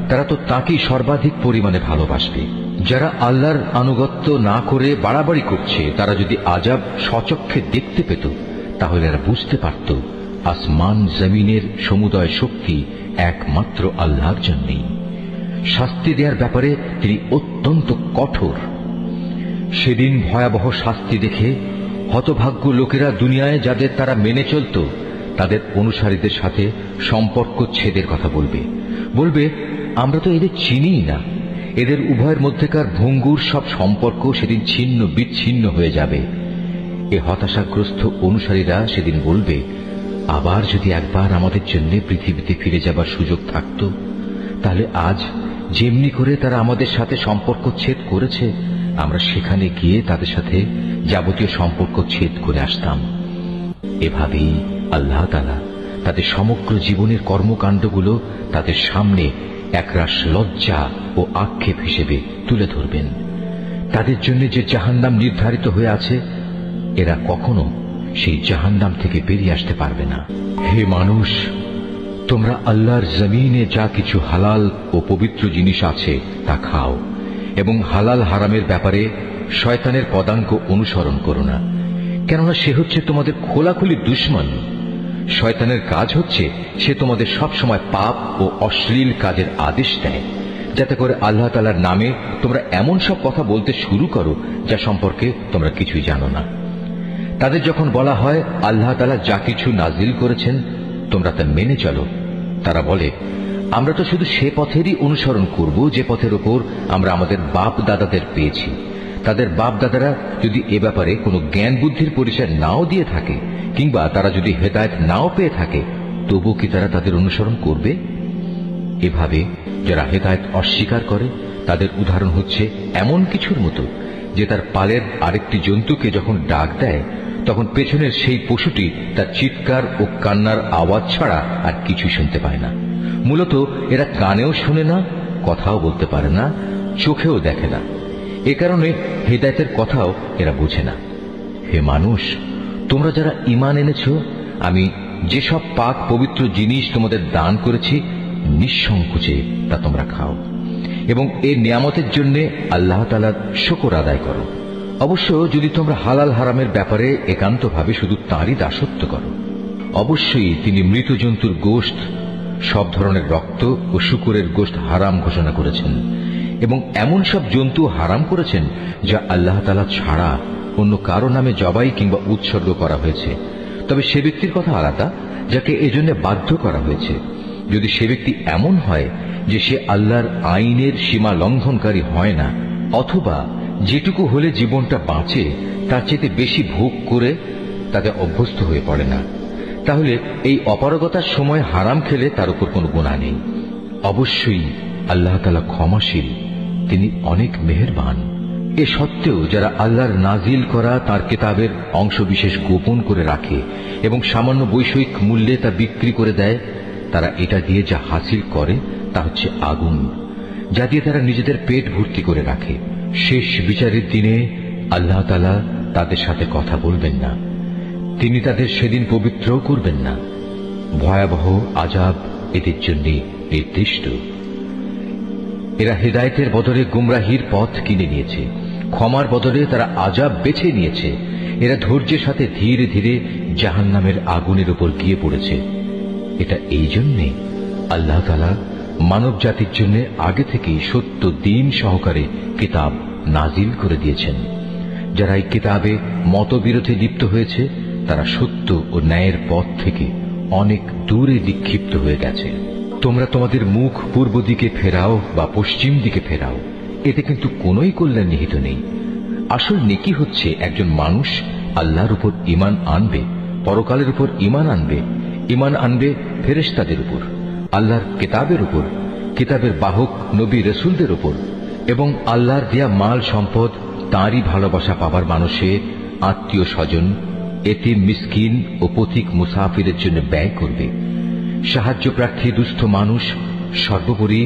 তারা তো তাকেই সর্বাধিক পরিমাণে ভালোবাসবে। যারা আল্লাহর আনুগত্য না করে বাড়াবাড়ি করছে তারা যদি আযাব স্বচক্ষে দেখতে পেত তাহলে এরা বুঝতে পারত আসমান জমিনের সমুদয় শক্তি একমাত্র আল্লাহর জন্যই। শাস্তি দেওয়ার ব্যাপারে তিনি অত্যন্ত কঠোর। সেদিন ভয়াবহ শাস্তি দেখে হতভাগ্য লোকেরা দুনিয়ায় যাদের তারা মেনে চলত তাদের অনুসারীদের সাথে সম্পর্ক ছেদের কথা বলবে আমরা তো এদের চিনিই না। এদের উভয়ের মধ্যেকার ভঙ্গুর সব সম্পর্ক সেদিন ছিন্ন বিচ্ছিন্ন হয়ে যাবে। এ হতাশাগ্রস্ত অনুসারীরা সেদিন বলবে, আবার যদি একবার আমাদের জন্য পৃথিবীতে ফিরে যাবার সুযোগ থাকত তাহলে আজ যেমনি করে তারা আমাদের সাথে সম্পর্ক ছেদ করেছে আমরা সেখানে গিয়ে তাদের সাথে যাবতীয় সম্পর্ক ছেদ করে আসতাম। এভাবেই আল্লাহ তাআলা তাদের সমগ্র জীবনের কর্মকাণ্ডগুলো তাদের সামনে একরাশ লজ্জা ও আক্ষেপ হিসেবে তুলে ধরবেন। তাদের জন্য যে জাহান্নাম নির্ধারিত হয়ে আছে এরা কখনো সেই জাহান্নাম থেকে বেরিয়ে আসতে পারবে না। হে মানুষ, তোমরা আল্লাহর জমিনে যা কিছু হালাল ও পবিত্র জিনিস আছে তা খাও এবং হালাল হারামের ব্যাপারে শয়তানের পদাঙ্ক অনুসরণ করো না, কেননা সে হচ্ছে তোমাদের খোলাখুলি দুশমন। শয়তানের কাজ হচ্ছে সে তোমাদের সব সময় পাপ ও অশ্লীল কাজের আদেশ দেয়, যাতে করে আল্লাহ তাআলার নামে তোমরা এমন সব কথা বলতে শুরু করো যা সম্পর্কে তোমরা কিছুই জানো না। তাদের যখন বলা হয় আল্লাহ তাআলা যা কিছু নাজিল করেছেন তোমরা তা মেনে চলো, তারা বলে আমরা তো শুধু সে পথেরই অনুসরণ করব যে পথের উপর আমরা আমাদের বাপ দাদাদের পেয়েছি। তাদের বাপ দাদারা যদি এ ব্যাপারে কোনো জ্ঞান বুদ্ধির পরিচয় নাও দিয়ে থাকে কিংবা তারা যদি হেদায়েত নাও পেয়ে থাকে তবু কি তারা তাদের অনুসরণ করবে? এভাবে যারা হেদায়েত অস্বীকার করে তাদের উদাহরণ হচ্ছে এমন কিছুর মতো যে তার পালের আরেকটি জন্তুকে যখন ডাক দেয় তখন পেছনের সেই পশুটি তার চিৎকার ও কান্নার আওয়াজ ছাড়া আর কিছুই শুনতে পায় না। মূলত এরা কানেও শুনে না, কথাও বলতে পারে না, চোখেও দেখে না। এ কারণে হেদায়েতের কথাও এরা বোঝে না। হে মানুষ, তোমরা যারা ঈমান এনেছ আমি যেসব পাক পবিত্র জিনিস তোমাদের দান করেছি নিঃসংকোচে তা তোমরা খাও এবং এই নিয়ামতের জন্য আল্লাহ তাআলার শুকর আদায় করো। অবশ্য যদি তোমরা হালাল হারামের ব্যাপারে একান্তভাবে শুধু তাঁরই দাসত্ব করো। অবশ্যই তিনি মৃত জন্তুর গোশত, সব ধরনের রক্ত ও শূকরের গোশত হারাম ঘোষণা করেছেন এবং এমন সব জন্তু হারাম করেছেন যা আল্লাহ তাআলা ছাড়া অন্য কারো নামে জবাই কিংবা উৎসর্গ করা হয়েছে। তবে সে ব্যক্তির কথা আলাদা যাকে এজন্য বাধ্য করা হয়েছে। যদি সে ব্যক্তি এমন হয় যে সে আল্লাহর আইনের সীমা লঙ্ঘনকারী হয় না, অথবা যেটুকু হলে জীবনটা বাঁচে তার চেয়ে বেশি ভোগ করে তাতে অভ্যস্ত হয়ে পড়ে না, তাহলে এই অপারগতার সময় হারাম খেলে তার উপর কোনো গুনাহ নেই। অবশ্যই আল্লাহ তাআলা ক্ষমাশীল, তিনি অনেক মেহেরবান। এ সত্ত্বেও যারা আল্লাহর নাজিল করা তার কিতাবের অংশবিশেষ গোপন করে রাখে এবং সামান্য বৈষয়িক মূল্যে তা বিক্রি করে দেয়, তারা এটা দিয়ে যা হাসিল করে তা হচ্ছে আগুন, যা দিয়ে তারা নিজেদের পেট ভর্তি করে রাখে। শেষ বিচারের দিনে আল্লাহ তাআলা তাদের সাথে কথা বলবেন না, তিনি তাদের সেদিন পবিত্র করবেন না। ভয়াবহ আযাব এদের জন্য নির্দিষ্ট। এরা হেদায়েতের বদলে গুমরাহির পথ কিনে নিয়েছে, ক্ষমার বদলে তারা আযাব বেছে নিয়েছে। এরা ধৈর্যের সাথে ধীরে ধীরে জাহান্নামের আগুনের উপর গিয়ে পড়েছে। এটা এই জন্যে আল্লাহ তাআলা মানব জাতির জন্য আগে থেকেই সত্য দ্বীন সহকারে কিতাব নাজিল করে দিয়েছেন। যারা এই কিতাবে মতবিরোধে লিপ্ত হয়েছে তারা সত্য ও ন্যায়ের পথ থেকে অনেক দূরে বিক্ষিপ্ত হয়ে গেছে। তোমরা তোমাদের মুখ পূর্ব দিকে ফেরাও বা পশ্চিম দিকে ফেরাও, এতে কিন্তু কোনোই কল্যাণ নিহিত নেই। আসল নেকি হচ্ছে একজন মানুষ আল্লাহর উপর ঈমান আনবে, পরকালের উপর ঈমান আনবে ফেরেশতাদের উপর, আল্লাহর কিতাবের উপর, কিতাবের বাহক নবী রাসূলদের উপর এবং আল্লাহর দেয়া মাল সম্পদ তাঁরই ভালোবাসা পাবার মানুষে আত্মীয় স্বজন, এতিম মিসকিন ও পথিক মুসাফিরের জন্য ব্যয় করবে। সাহায্য প্রার্থী দুস্থ মানুষ সর্বোপরি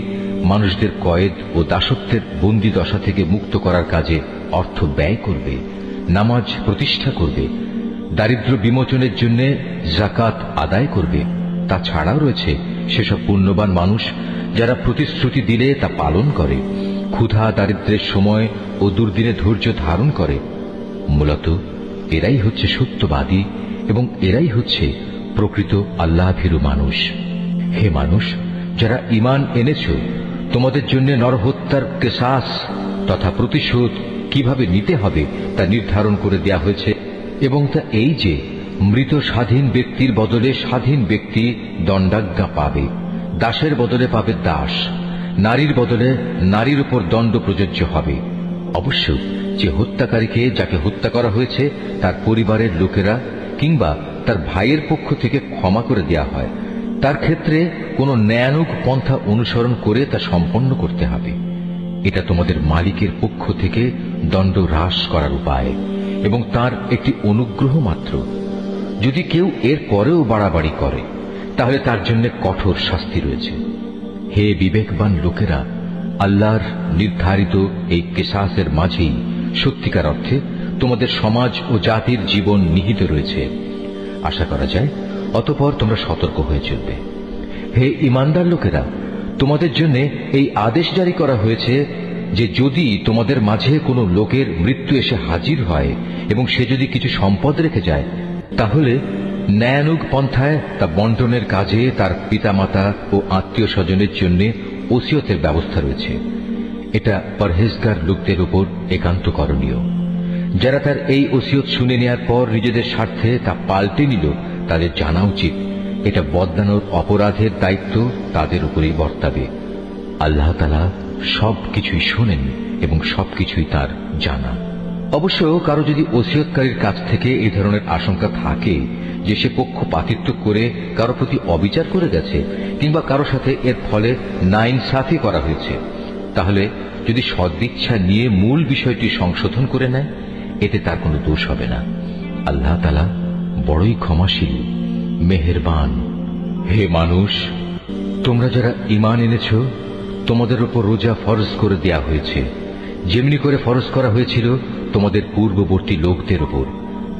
মানুষদের কয়েদ ও দাসত্বের বন্দী দশা থেকে মুক্ত করার কাজে অর্থ ব্যয় করবে, নামাজ প্রতিষ্ঠা করবে, দারিদ্র্য বিমোচনের জন্য যাকাত আদায় করবে। তাছাড়াও রয়েছে সেসব পুণ্যবান মানুষ যারা প্রতিশ্রুতি দিলে তা পালন করে, ক্ষুধা দারিদ্র্যের সময় ও দুর্দিনে ধৈর্য ধারণ করে। মূলত এরাই হচ্ছে সত্যবাদী এবং এরাই হচ্ছে প্রকৃত আল্লাহভীরু মানুষ। হে মানুষ, যারা ঈমান এনেছ, তোমাদের জন্য নরহত্যার কিসাস তথা প্রতিশোধ কিভাবে নিতে হবে তা নির্ধারণ করে দেয়া হয়েছে, এবং তা এই যে মৃত স্বাধীন ব্যক্তির বদলে স্বাধীন ব্যক্তি দণ্ডাজ্ঞা পাবে, দাসের বদলে পাবে দাস, নারীর বদলে নারীর উপর দণ্ড প্রযোজ্য হবে। অবশ্য যে হত্যাকারীকে যাকে হত্যা করা হয়েছে তার পরিবারের লোকেরা কিংবা তার ভাইয়ের পক্ষ থেকে ক্ষমা করে দেয়া হয়, তার ক্ষেত্রে কোনো ন্যায়ানুগ পন্থা অনুসরণ করে তা সম্পন্ন করতে হবে। এটা তোমাদের মালিকের পক্ষ থেকে দণ্ড হ্রাস করার উপায় এবং তার একটি অনুগ্রহ মাত্র। যদি কেউ এর পরেও বাড়াবাড়ি করে তাহলে তার জন্য কঠোর শাস্তি রয়েছে। হে বিবেকবান লোকেরা, আল্লাহর নির্ধারিত এই কিসাসের মাঝেই সত্যিকার অর্থে তোমাদের সমাজ ও জাতির জীবন নিহিত রয়েছে। আশা করা যায় অতঃপর তোমরা সতর্ক হয়ে চলবে। হে ঈমানদার লোকেরা, তোমাদের জন্য এই আদেশ জারি করা হয়েছে যে যদি তোমাদের মাঝে কোনো লোকের মৃত্যু এসে হাজির হয় এবং সে যদি কিছু সম্পদ রেখে যায়, তাহলে ন্যায়ানুগ পন্থায় তা বন্টনের কাজে তার পিতামাতা ও আত্মীয় স্বজনের জন্য ওসিয়তের ব্যবস্থা রয়েছে। এটা পরহেজগার লোকদের উপর একান্ত করণীয়। যারা তার এই ওসিয়ত শুনে নেওয়ার পর নিজেদের স্বার্থে তা পাল্টে নিল, তাদের জানা উচিত এটা বদলানোর অপরাধের দায়িত্ব তাদের উপরেই বর্তাবে। আল্লাহ তাআলা সবকিছুই শোনেন এবং সবকিছুই তার জানা। অবশ্য কারো যদি ওসিয়তকারীর কাছ থেকে এই ধরনের আশঙ্কা থাকে যে সে পক্ষপাতিত্ব করে কারো প্রতি অবিচার করে গেছে কিংবা কারো সাথে এর ফলে নাইনসাফি করা হয়েছে, তাহলে যদি সদিচ্ছা নিয়ে মূল বিষয়টি সংশোধন করে নেয়, এতে তার কোনো দোষ হবে না। আল্লাহ তাআলা বড়ই ক্ষমাশীল, মেহেরবান। হে মানুষ, তোমরা যারা ঈমান এনেছ, তোমাদের উপর রোজা ফরজ করে দেয়া হয়েছে, যেমনি করে ফরজ করা হয়েছিল তোমাদের পূর্ববর্তী লোকদের উপর,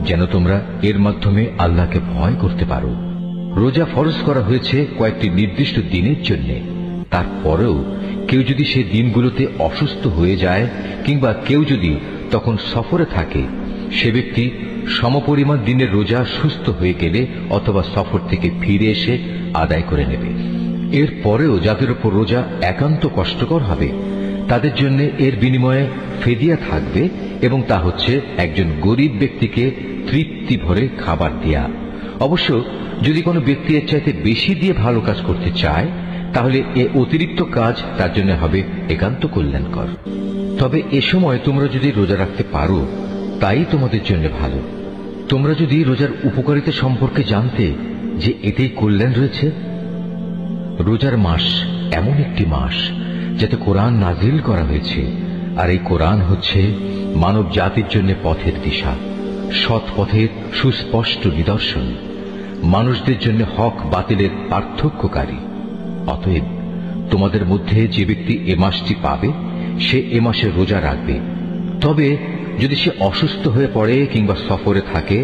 যেন তোমরা এর মাধ্যমে আল্লাহকে ভয় করতে পারো। রোজা ফরজ করা হয়েছে কয়েকটি নির্দিষ্ট দিনের জন্য। তারপরেও কেউ যদি সে দিনগুলোতে অসুস্থ হয়ে যায় কিংবা কেউ যদি তখন সফরে থাকে, সে ব্যক্তি সমপরিমাণ দিনের রোজা সুস্থ হয়ে গেলে অথবা সফর থেকে ফিরে এসে আদায় করে নেবে। এর পরেও যাদের উপর রোজা একান্ত কষ্টকর হবে, তাদের জন্য এর বিনিময়ে ফিদিয়া থাকবে, এবং তা হচ্ছে একজন গরিব ব্যক্তিকে তৃপ্তি ভরে খাবার দেয়া। অবশ্য যদি কোনো ব্যক্তি এর চাইতে বেশি দিয়ে ভালো কাজ করতে চায়, তাহলে এ অতিরিক্ত কাজ তার জন্য হবে একান্ত কল্যাণকর। তবে এ সময় তোমরা যদি রোজা রাখতে পারো, তাই তোমাদের জন্য ভালো। তোমরা যদি রোজার উপকারিতা সম্পর্কে জানতে যে এতেই কল্যাণ রয়েছে। রোজার মাস এমন একটি মাস যাতে কোরআন নাজিল করা হয়েছে, আর এই কোরআন হচ্ছে মানব জাতির জন্য পথের দিশা, সৎ পথের সুস্পষ্ট নিদর্শন, মানুষদের জন্য হক বাতিলের পার্থক্যকারী। অতএব তোমাদের মধ্যে যে ব্যক্তি এ মাসটি পাবে, সে এ মাসে রোজা রাখবে। তবে যদি সে অসুস্থ হয়ে পড়ে কিংবা সফরে থাকে,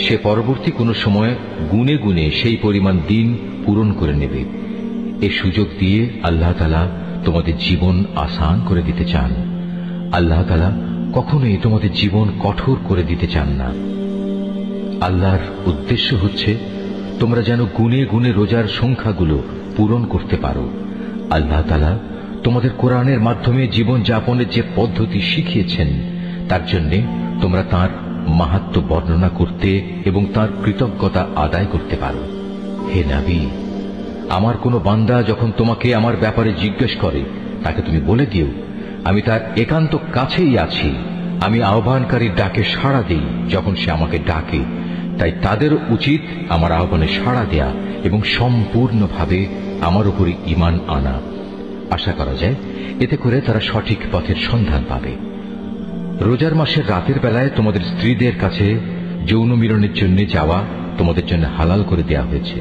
সে পরবর্তী কোনো সময় গুনে গুনে সেই পরিমাণ দিন পূরণ করে নেবে। এ সুযোগ দিয়ে আল্লাহ তাআলা তোমাদের জীবন আসান করে দিতে চান। আল্লাহ তাআলা কখনোই তোমাদের জীবন কঠোর করে দিতে চান না। আল্লাহর উদ্দেশ্য হচ্ছে তোমরা যেন গুনে গুনে রোজার সংখ্যাগুলো পূরণ করতে পারো। আল্লাহ তাআলা তোমাদের কোরআনের মাধ্যমে জীবন যাপনের যে পদ্ধতি শিখিয়েছেন, তার জন্য তোমরা তাঁর মাহাত্ম্য বর্ণনা করতে এবং তাঁর কৃতজ্ঞতা আদায় করতে পারো। হে নবী, আমার কোনো বান্দা যখন তোমাকে আমার ব্যাপারে জিজ্ঞেস করে, তাকে তুমি বলে দিও, আমি তার একান্ত কাছেই আছি। আমি আহ্বানকারীর ডাকে সাড়া দিই যখন সে আমাকে ডাকে। তাই তাদের উচিত আমার আহ্বানে সাড়া দেয়া এবং সম্পূর্ণভাবে আমার উপরই ঈমান আনা। আশা করা যায় এতে করে তারা সঠিক পথের সন্ধান পাবে। রোজার মাসের রাতের বেলায় তোমাদের স্ত্রীদের কাছে যৌন মিলনের জন্য যাওয়া তোমাদের জন্য হালাল করে দেয়া হয়েছে,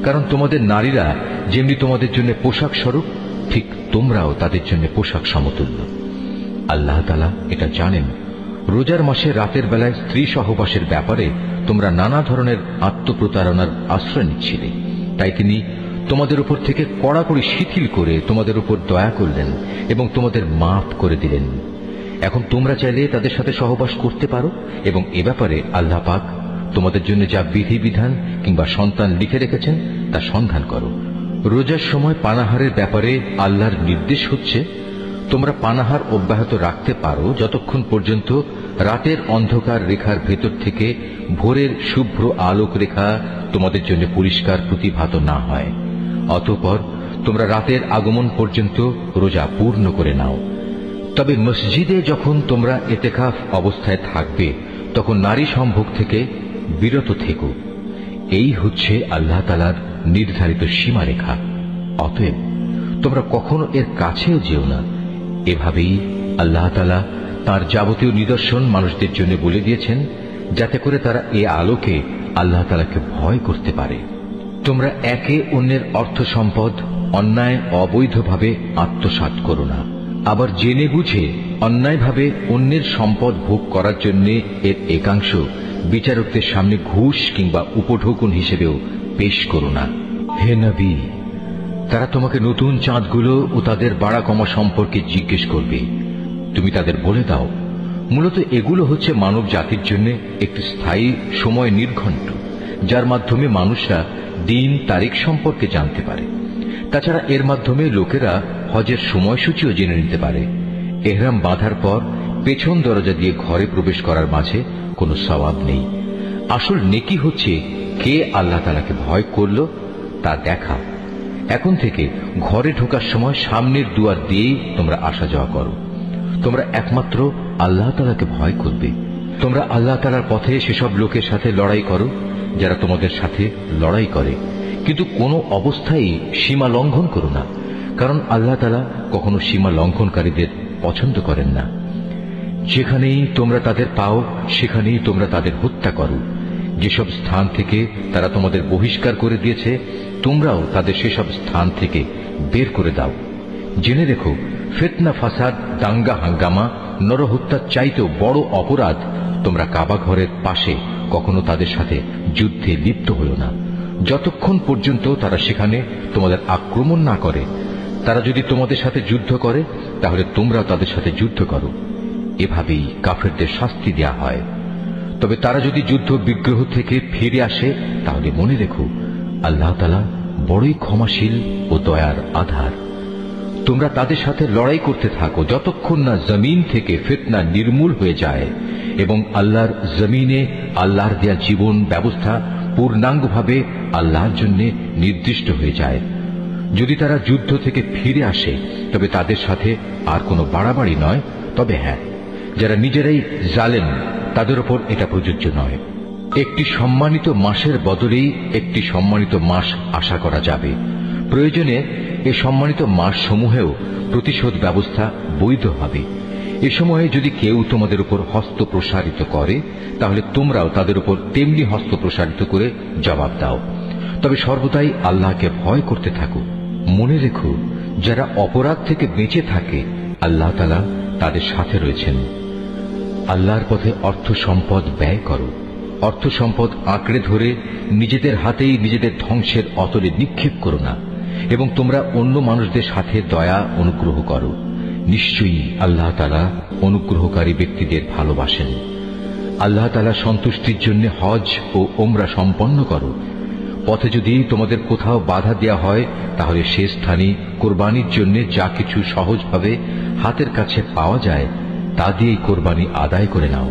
কারণ তোমাদের নারীরা যেমনি তোমাদের জন্য পোশাক স্বরূপ, ঠিক তোমরাও তাদের জন্য পোশাক সমতুল্য। আল্লাহ তাআলা এটা জানেন। রোজার মাসে রাতের বেলায় স্ত্রী সহবাসের ব্যাপারে তোমরা নানা ধরনের আত্মপ্রতারণার আশ্রয় নিচ্ছিলে, তাই তিনি তোমাদের উপর থেকে কড়াকড়ি শিথিল করে তোমাদের উপর দয়া করলেন এবং তোমাদের মাফ করে দিলেন। এখন তোমরা চাইলে তাদের সাথে সহবাস করতে পারো এবং এ ব্যাপারে আল্লাহ পাক তোমাদের জন্য যা বিধিবিধান কিংবা সন্তান লিখে রেখেছেন তা সন্ধান করো। রোজার সময় পানাহারের ব্যাপারে আল্লাহর নির্দেশ হচ্ছে, তোমরা পানাহার অব্যাহত রাখতে পারো যতক্ষণ পর্যন্ত রাতের অন্ধকার রেখার ভেতর থেকে ভোরের শুভ্র আলোক রেখা তোমাদের জন্য পরিষ্কার প্রতিভাত না হয়। অতঃপর তোমরা রাতের আগমন পর্যন্ত রোজা পূর্ণ করে নাও। তবে মসজিদে যখন তোমরা ইতিকাফ অবস্থায় থাকবে তখন নারী সম্ভোগ থেকে বিরত থেকো। এই হচ্ছে আল্লাহ তাআলার নির্ধারিত সীমারেখা। অতএব তোমরা কখনো এর কাছেও যেও না। এভাবেই আল্লাহ তাআলা তার যাবতীয় নিদর্শন মানুষদের জন্য বলে দিয়েছেন, যাতে করে তারা এ আলোকে আল্লাহ তাআলাকে ভয় করতে পারে। তোমরা একে অন্যের অর্থ সম্পদ অন্যায় অবৈধভাবে আত্মসাৎ করো না। আবার জেনে বুঝে অন্যায়ভাবে অন্যের সম্পদ ভোগ করার জন্য এর একাংশ বিচারকদের সামনে ঘুষ কিংবা উপঢৌকন হিসেবেও পেশ করো না। হে নবী, তারা তোমাকে নতুন চাঁদগুলো ও তাদের বাড়া কমা সম্পর্কে জিজ্ঞেস করবে। তুমি তাদের বলে দাও, মূলত এগুলো হচ্ছে মানব জাতির জন্য একটি স্থায়ী সময় নির্ঘণ্ট, যার মাধ্যমে মানুষরা দিন তারিখ সম্পর্কে জানতে পারে। তাছাড়া এর মাধ্যমে লোকেরা হজের সময়সূচিও জেনে নিতে পারে। এহরাম বাঁধার পর পেছন দরজা দিয়ে ঘরে প্রবেশ করার মাঝে কোনো সওয়াব নেই। আসল নেকি হচ্ছে কে আল্লাহ তাআলাকে ভয় করল তা দেখা। এখন থেকে ঘরে ঢোকার সময় সামনের দুয়ার দিয়েই তোমরা আসা যাওয়া করো। তোমরা একমাত্র আল্লাহ তাআলাকে ভয় করবে। তোমরা আল্লাহ তাআলার পথে সেসব লোকের সাথে লড়াই করো যারা তোমাদের সাথে লড়াই করে, কিন্তু কোনো অবস্থায় সীমা লঙ্ঘন করো না, কারণ আল্লাহ তাআলা কখনো সীমা লঙ্ঘনকারীদের পছন্দ করেন না। যেখানেই তোমরা তাদের পাও সেখানেই তোমরা তাদের হত্যা করো। যেসব স্থান থেকে তারা তোমাদের বহিষ্কার করে দিয়েছে তোমরাও তাদের সেসব স্থান থেকে বের করে দাও। জেনে রেখো, ফিতনা, ফাসাদ, দাঙ্গা হাঙ্গামা, নরহত্যার চাইতেও বড় অপরাধ তোমরা কাবা ঘরের পাশে কখনো তাদের সাথে যুদ্ধে লিপ্ত হও না, যতক্ষণ পর্যন্ত তারা সেখানে তোমাদের আক্রমণ না করে। তারা যদি তোমাদের সাথে যুদ্ধ করে তাহলে তোমরাও তাদের সাথে যুদ্ধ করো। এভাবেই কাফেরদের শাস্তি দেয়া হয়। তবে তারা যদি যুদ্ধ বিগ্রহ থেকে ফিরে আসে তাহলে মনে রেখো, আল্লাহ তাআলা বড়ই ক্ষমাশীল ও দয়ার আধার। তোমরা তাদের সাথে লড়াই করতে থাকো যতক্ষণ না জমিন থেকে ফিতনা নির্মূল হয়ে যায় এবং আল্লাহর জমিনে আল্লাহর দেয়া জীবন ব্যবস্থা পূর্ণাঙ্গভাবে আল্লাহর জন্য নির্দিষ্ট হয়ে যায়। যদি তারা যুদ্ধ থেকে ফিরে আসে তবে তাদের সাথে আর কোনো বাড়াবাড়ি নয়। তবে হ্যাঁ, যারা নিজেরাই জালেম তাদের উপর এটা প্রযোজ্য নয়। একটি সম্মানিত মাসের বদলেই একটি সম্মানিত মাস আশা করা যাবে। প্রয়োজনে এই সম্মানিত মাস সমূহেও প্রতিশোধ ব্যবস্থা বৈধ হবে। এ সময়ে যদি কেউ তোমাদের উপর হস্ত প্রসারিত করে তাহলে তোমরাও তাদের উপর তেমনি হস্ত প্রসারিত করে জবাব দাও। তবে সর্বদাই আল্লাহকে ভয় করতে থাকো। মনে রেখো, যারা অপরাধ থেকে বেঁচে থাকে আল্লাহ তাআলা তাদের সাথে রয়েছেন। আল্লাহর পথে অর্থ সম্পদ ব্যয় করো। অর্থ সম্পদ আঁকড়ে ধরে নিজেদের হাতেই নিজেদের ধ্বংসের অতলে নিক্ষেপ করো না, এবং তোমরা অন্য মানুষদের সাথে দয়া অনুগ্রহ করো। নিশ্চয়ই আল্লাহ তাআলা অনুগ্রহকারী ব্যক্তিদের ভালোবাসেন। আল্লাহ তাআলা সন্তুষ্টির জন্য হজ ও ওমরা সম্পন্ন করো। পথে যদি তোমাদের কোথাও বাধা দেয়া হয় তাহলে সে স্থানে কোরবানির জন্য যা কিছু সহজভাবে হাতের কাছে পাওয়া যায় তা দিয়েই কোরবানি আদায় করে নাও।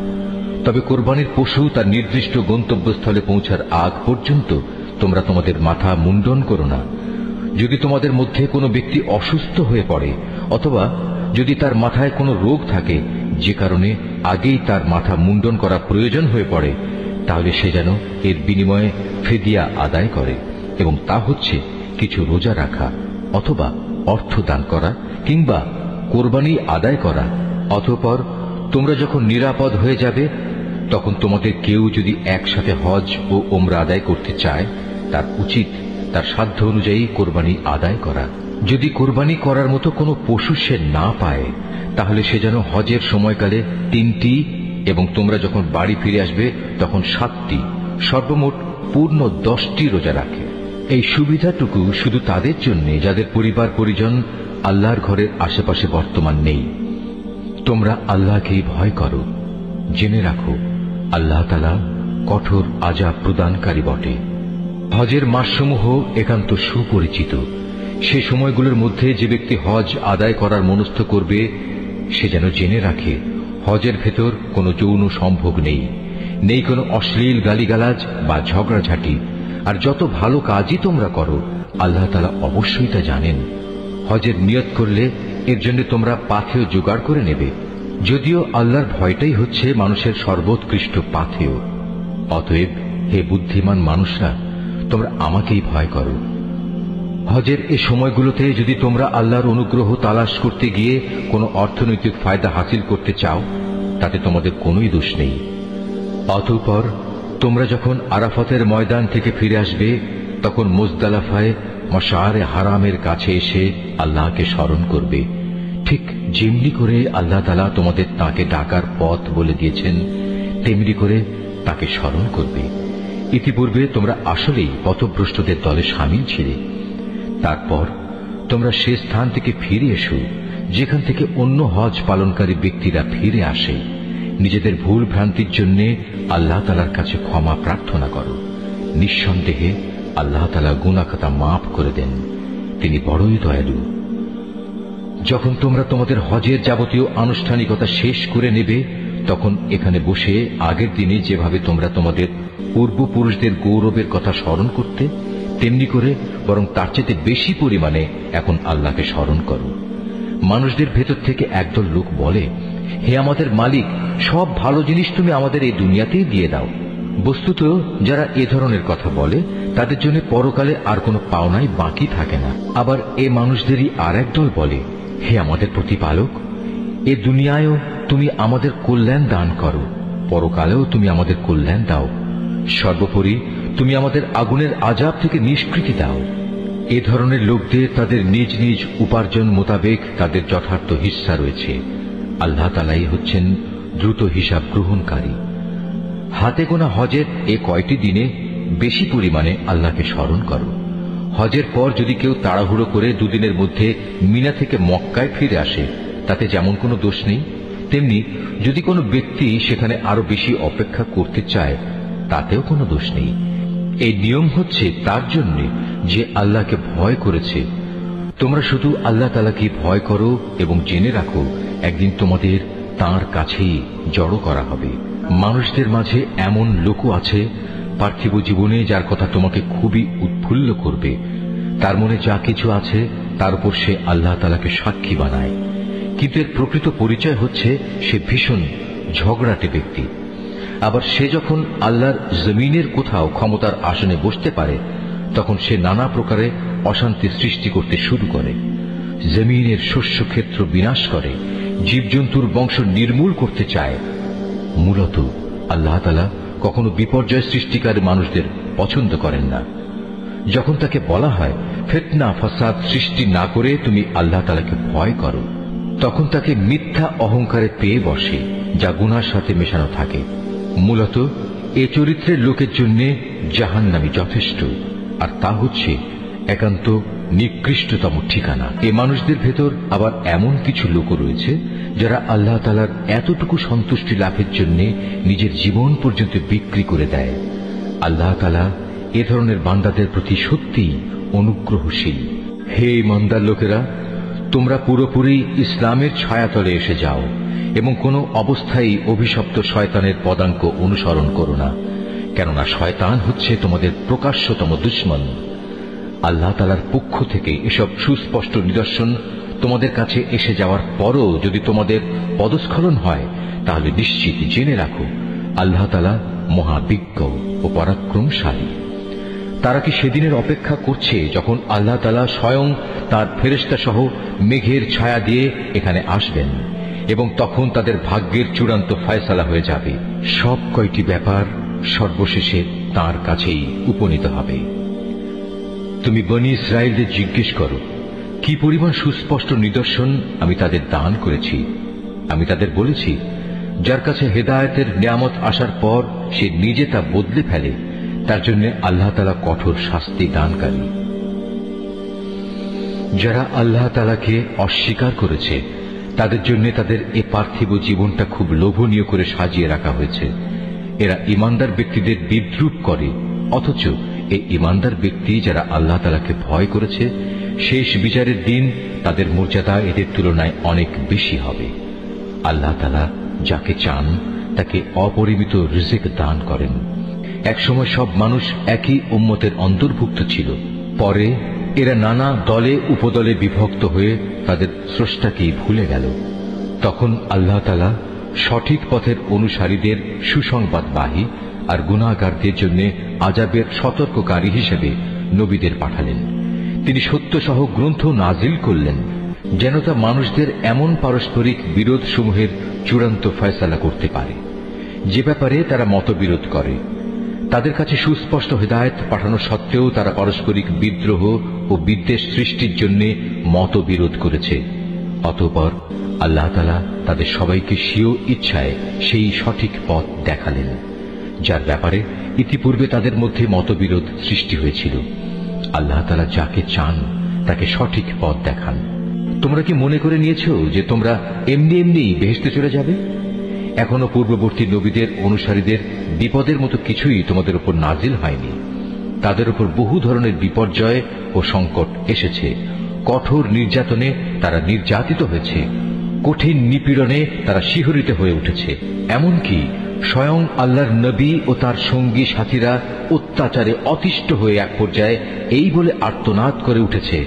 তবে কোরবানির পশু তার নির্দিষ্ট গন্তব্যস্থলে পৌঁছার আগ পর্যন্ত তোমরা তোমাদের মাথা মুন্ডন করো না। যদি তোমাদের মধ্যে কোনো ব্যক্তি অসুস্থ হয়ে পড়ে অথবা যদি তার মাথায় কোনো রোগ থাকে যে কারণে আগেই তার মাথা মুন্ডন করা প্রয়োজন হয়ে পড়ে, তাহলে সে যেন এর বিনিময়ে ফিদিয়া আদায় করে, এবং তা হচ্ছে কিছু রোজা রাখা অথবা অর্থ দান করা কিংবা কোরবানি আদায় করা। অতঃপর তোমরা যখন নিরাপদ হয়ে যাবে তখন তোমাদের কেউ যদি একসাথে হজ ও ওমরা আদায় করতে চায় তার উচিত তার সাধ্য অনুযায়ী কোরবানি আদায় করা। যদি কোরবানি করার মতো কোনো পশু সে না পায়, তাহলে সে যেন হজের সময়কালে 3টি এবং তোমরা যখন বাড়ি ফিরে আসবে তখন 7টি, সর্বমোট পূর্ণ 10টি রোজা রাখে। এই সুবিধাটুকু শুধু তাদের জন্য যাদের পরিবার পরিজন আল্লাহর ঘরের আশেপাশে বর্তমান নেই। তোমরা আল্লাহকেই ভয় করো, জেনে রাখো আল্লাহ তাআলা কঠোর আযাব প্রদানকারী বটে। হজের মাসসমূহ একান্ত সুপরিচিত। সে সময়গুলোর মধ্যে যে ব্যক্তি হজ আদায় করার মনস্থ করবে সে যেন জেনে রাখে হজের ভেতর কোনো যৌন সম্ভোগ নেই, নেই কোনো অশ্লীল গালিগালাজ বা ঝগড়াঝাটি। আর যত ভালো কাজই তোমরা করো আল্লাহ তাআলা অবশ্যই তা জানেন। হজের নিয়ত করলে এর জন্য তোমরা পাথেয় জোগাড় করে নেবে, যদিও আল্লাহর ভয়টাই হচ্ছে মানুষের সর্বোৎকৃষ্ট পাথেয়। অতএব হে বুদ্ধিমান মানুষরা, তোমরা আমাকেই ভয় করো। হজের এই সময়গুলোতে যদি তোমরা আল্লাহর অনুগ্রহ তালাশ করতে গিয়ে কোনো অর্থনৈতিক ফায়দা হাসিল করতে চাও, তাতে তোমাদের কোনোই দোষ নেই। অতঃপর তোমরা যখন আরাফাতের ময়দান থেকে ফিরে আসবে তখন মুজদালিফায় মাশআরে হারামের কাছে এসে আল্লাহকে স্মরণ করবে, ঠিক যেমনি করে আল্লাহ তাআলা তোমাদের তাকে ডাকার পথ বলে দিয়েছেন তেমনি করে তাকে স্মরণ করবে। ইতিপূর্বে তোমরা আসলেই পথভ্রষ্টদের দলে শামিল ছিলে। তারপর তোমরা সে স্থান থেকে ফিরে এসো যেখান থেকে অন্য হজ পালনকারী ব্যক্তিরা ফিরে আসে। নিজেদের ভুল ভ্রান্তির জন্য আল্লাহ তাআলার কাছে ক্ষমা প্রার্থনা করো। নিঃসন্দেহে আল্লাহ তাআলা গুনাহ খাতা মাফ করে দেন, তিনি বড়ই দয়ালু। যখন তোমরা তোমাদের হজের যাবতীয় আনুষ্ঠানিকতা শেষ করে নেবে তখন এখানে বসে আগের দিনে যেভাবে তোমরা তোমাদের পূর্বপুরুষদের গৌরবের কথা স্মরণ করতে, তেমনি করে বরং তার চেয়ে বেশি পরিমাণে এখন আল্লাহকে স্মরণ করো। মানুষদের ভেতর থেকে একদল লোক বলে, হে আমাদের মালিক, সব ভালো জিনিস তুমি আমাদের এই দুনিয়াতেই দিয়ে দাও। বস্তুত যারা এ ধরনের কথা বলে তাদের জন্য পরকালে আর কোনো পাওনাই বাকি থাকে না। আবার এ মানুষদেরই আর একদল বলে, হে আমাদের প্রতিপালক, এ দুনিয়ায়ও তুমি আমাদের কল্যাণ দান করো, পরকালেও তুমি আমাদের কল্যাণ দাও, সর্বোপরি তুমি আমাদের আগুনের আযাব থেকে নিষ্কৃতি দাও। এ ধরনের লোকদের তাদের নিজ নিজ উপার্জন মোতাবেক তাদের যথার্থ হিস্সা রয়েছে। আল্লাহ তাআলাই হচ্ছেন দ্রুত হিসাব গ্রহণকারী। হাতে গোনা হজের এ কয়টি দিনে বেশি পরিমাণে আল্লাহকে স্মরণ করো। হজের পর যদি কেউ তাড়াহুড়ো করে দুদিনের মধ্যে মিনা থেকে মক্কায় ফিরে আসে তাতে যেমন কোনো দোষ নেই, তেমনি যদি কোনো ব্যক্তি সেখানে আরো বেশি অপেক্ষা করতে চায় তাতেও কোনো দোষ নেই। এই নিয়ম হচ্ছে তার জন্য যে আল্লাহকে ভয় করেছে। তোমরা শুধু আল্লাহ তাআলাকে ভয় করো এবং জেনে রাখো একদিন তোমাদের তাঁর কাছেই জড়ো করা হবে। মানুষদের মাঝে এমন লোকও আছে পার্থিব জীবনে যার কথা তোমাকে খুবই উৎফুল্ল করবে। তার মনে যা কিছু আছে তার উপর সে আল্লাহ তাআলাকে সাক্ষী বানায়, কিন্তু এর প্রকৃত পরিচয় হচ্ছে সে ভীষণ ঝগড়াটে ব্যক্তি। আবার সে যখন আল্লাহর জমিনের কোথাও ক্ষমতার আসনে বসতে পারে তখন সে নানা প্রকারে অশান্তি সৃষ্টি করতে শুরু করে, জমিনের শস্য ক্ষেত্র বিনাশ করে, জীবজন্তুর বংশ নির্মূল করতে চায়। মূলত আল্লাহ তাআলা কখনো বিপর্যয় সৃষ্টিকারী মানুষদের পছন্দ করেন না। যখন তাকে বলা হয় ফিতনা ফাসাদ সৃষ্টি না করে তুমি আল্লাহ তাআলাকে ভয় করো, তখন তাকে মিথ্যা অহংকারে পেয়ে বসে যা গুনাহর সাথে মেশানো থাকে। মূলত এ চরিত্রের লোকের জন্য জাহান্নামী যথেষ্ট, আর তা হচ্ছে একান্ত নিকৃষ্টতম ঠিকানা। এ মানুষদের ভেতর আবার এমন কিছু লোক রয়েছে যারা আল্লাহ তাআলার এতটুকু সন্তুষ্টি লাভের জন্য নিজের জীবন পর্যন্ত বিক্রি করে দেয়। আল্লাহ তাআলা এ ধরনের বান্দাদের প্রতি সত্যিই অনুগ্রহশীল। হে ইমানদার লোকেরা, তোমরা পুরোপুরি ইসলামের ছায়াতলে এসে যাও এবং কোনো অবস্থায় অভিশপ্ত শয়তানের পদাঙ্ক অনুসরণ করো না, কেননা শয়তান হচ্ছে তোমাদের প্রকাশ্যতম দুশমন। আল্লাহ তাআলার পক্ষ থেকে এসব সুস্পষ্ট নিদর্শন তোমাদের কাছে এসে যাওয়ার পরও যদি তোমাদের পদস্খলন হয় তাহলে নিশ্চিত জেনে রাখো আল্লাহ তাআলা মহাবিজ্ঞ ও পরাক্রমশালী। তারা কি সেদিনের অপেক্ষা করছে যখন আল্লাহ তাআলা স্বয়ং তার ফেরেশতা সহ মেঘের ছায়া দিয়ে এখানে আসবেন এবং তখন তাদের ভাগ্যের চূড়ান্ত ফয়সালা হয়ে যাবে। সব কয়টি ব্যাপার সর্বশেষে তার কাছেই উপনীত হবে। তুমি বনী ইসরায়েলদের জিজ্ঞেস করো, কি পরিমাণ সুস্পষ্ট নিদর্শন আমি তাদের দান করেছি। আমি তাদের বলেছি, যার কাছে হেদায়েতের নিয়ামত আসার পর সে নিজে তা বদলে ফেলে, তার জন্য আল্লাহ তাআলা কঠোর শাস্তি দানকারী। যারা আল্লাহ তাআলাকে অস্বীকার করেছে তাদের জন্য তাদের এ পার্থিব জীবনটা খুব লোভনীয় করে সাজিয়ে রাখা হয়েছে। এরা ঈমানদার ব্যক্তিদের বিদ্রূপ করে, অথচ এই ঈমানদার ব্যক্তি যারা আল্লাহ তাআলাকে ভয় করেছে, শেষ বিচারের দিন তাদের মর্যাদা এদের তুলনায় অনেক বেশি হবে। আল্লাহ তাআলা যাকে চান তাকে অপরিমিত রিজিক দান করেন। একসময় সব মানুষ একই উম্মতের অন্তর্ভুক্ত ছিল, পরে এরা নানা দলে উপদলে বিভক্ত হয়ে তাদের স্রষ্টাকেই ভুলে গেল। তখন আল্লাহ তাআলা সঠিক পথের অনুসারীদের সুসংবাদবাহী আর গুনাহগারদের জন্য আযাবের সতর্ককারী হিসেবে নবীদের পাঠালেন। তিনি সত্যসহ গ্রন্থ নাজিল করলেন, যেন তা মানুষদের এমন পারস্পরিক বিরোধ সমূহের চূড়ান্ত ফয়সালা করতে পারে যে ব্যাপারে তারা মতবিরোধ করে। তাদের কাছে সুস্পষ্ট হিদায়াত পাঠানো সত্ত্বেও তারা পারস্পরিক বিদ্রোহ ও বিদ্বেষ সৃষ্টির জন্য মতবিরোধ করেছে। অতঃপর আল্লাহ তাআলা তাদের সবাইকে স্বীয় ইচ্ছায় সেই সঠিক পথ দেখালেন, যার ব্যাপারে ইতিপূর্বে তাদের মধ্যে মতবিরোধ সৃষ্টি হয়েছিল। আল্লাহ তাআলা যাকে চান তাকে সঠিক পথ দেখান। তোমরা কি মনে করে নিয়েছ যে তোমরা এমনি এমনি বেহেশতে চলে যাবে? এখনো পূর্ববর্তী নবীদের অনুসারীদের বিপদের মতো কিছুই তোমাদের উপর নাজিল হয়নি। তাদের উপর বহু ধরনের বিপর্যয় ও সংকট এসেছে। কঠোর নির্যাতনে তারা নির্যাতিত হয়েছে, কঠিন নিপীড়নে তারা শিহরিত হয়ে উঠেছে। এমনকি স্বয়ং আল্লাহর নবী ও তার সঙ্গী সাথীরা অত্যাচারে অতিষ্ঠ হয়ে এক পর্যায়ে এই বলে আর্তনাদ করে উঠেছে,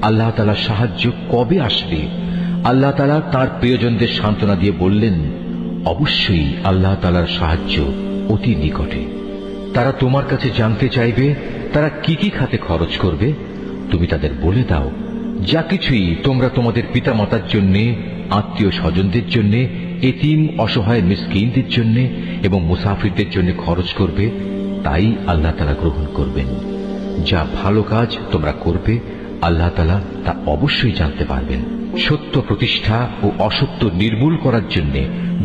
আল্লাহ তাআলার সাহায্য কবে আসবে? আল্লাহ তাআলা তাঁর প্রিয়জনদের সান্ত্বনা দিয়ে বললেন, অবশ্যই আল্লাহ তাআলার সাহায্য অতি নিকটে। তারা তোমার কাছে জানতে চাইবে তারা কি কি খাতে খরচ করবে। তুমি তাদের বলে দাও, যা কিছুই তোমরা তোমাদের পিতামাতার জন্য, আত্মীয় স্বজনদের জন্য, এতিম অসহায় মিসকিনদের জন্য এবং মুসাফিরদের জন্য খরচ করবে, তাই আল্লাহ তাআলা গ্রহণ করবেন। যা ভালো কাজ তোমরা করবে আল্লাহ তাআলা তা অবশ্যই জানতে পারবেন। সত্য প্রতিষ্ঠা ও অসত্য নির্মূল করার জন্য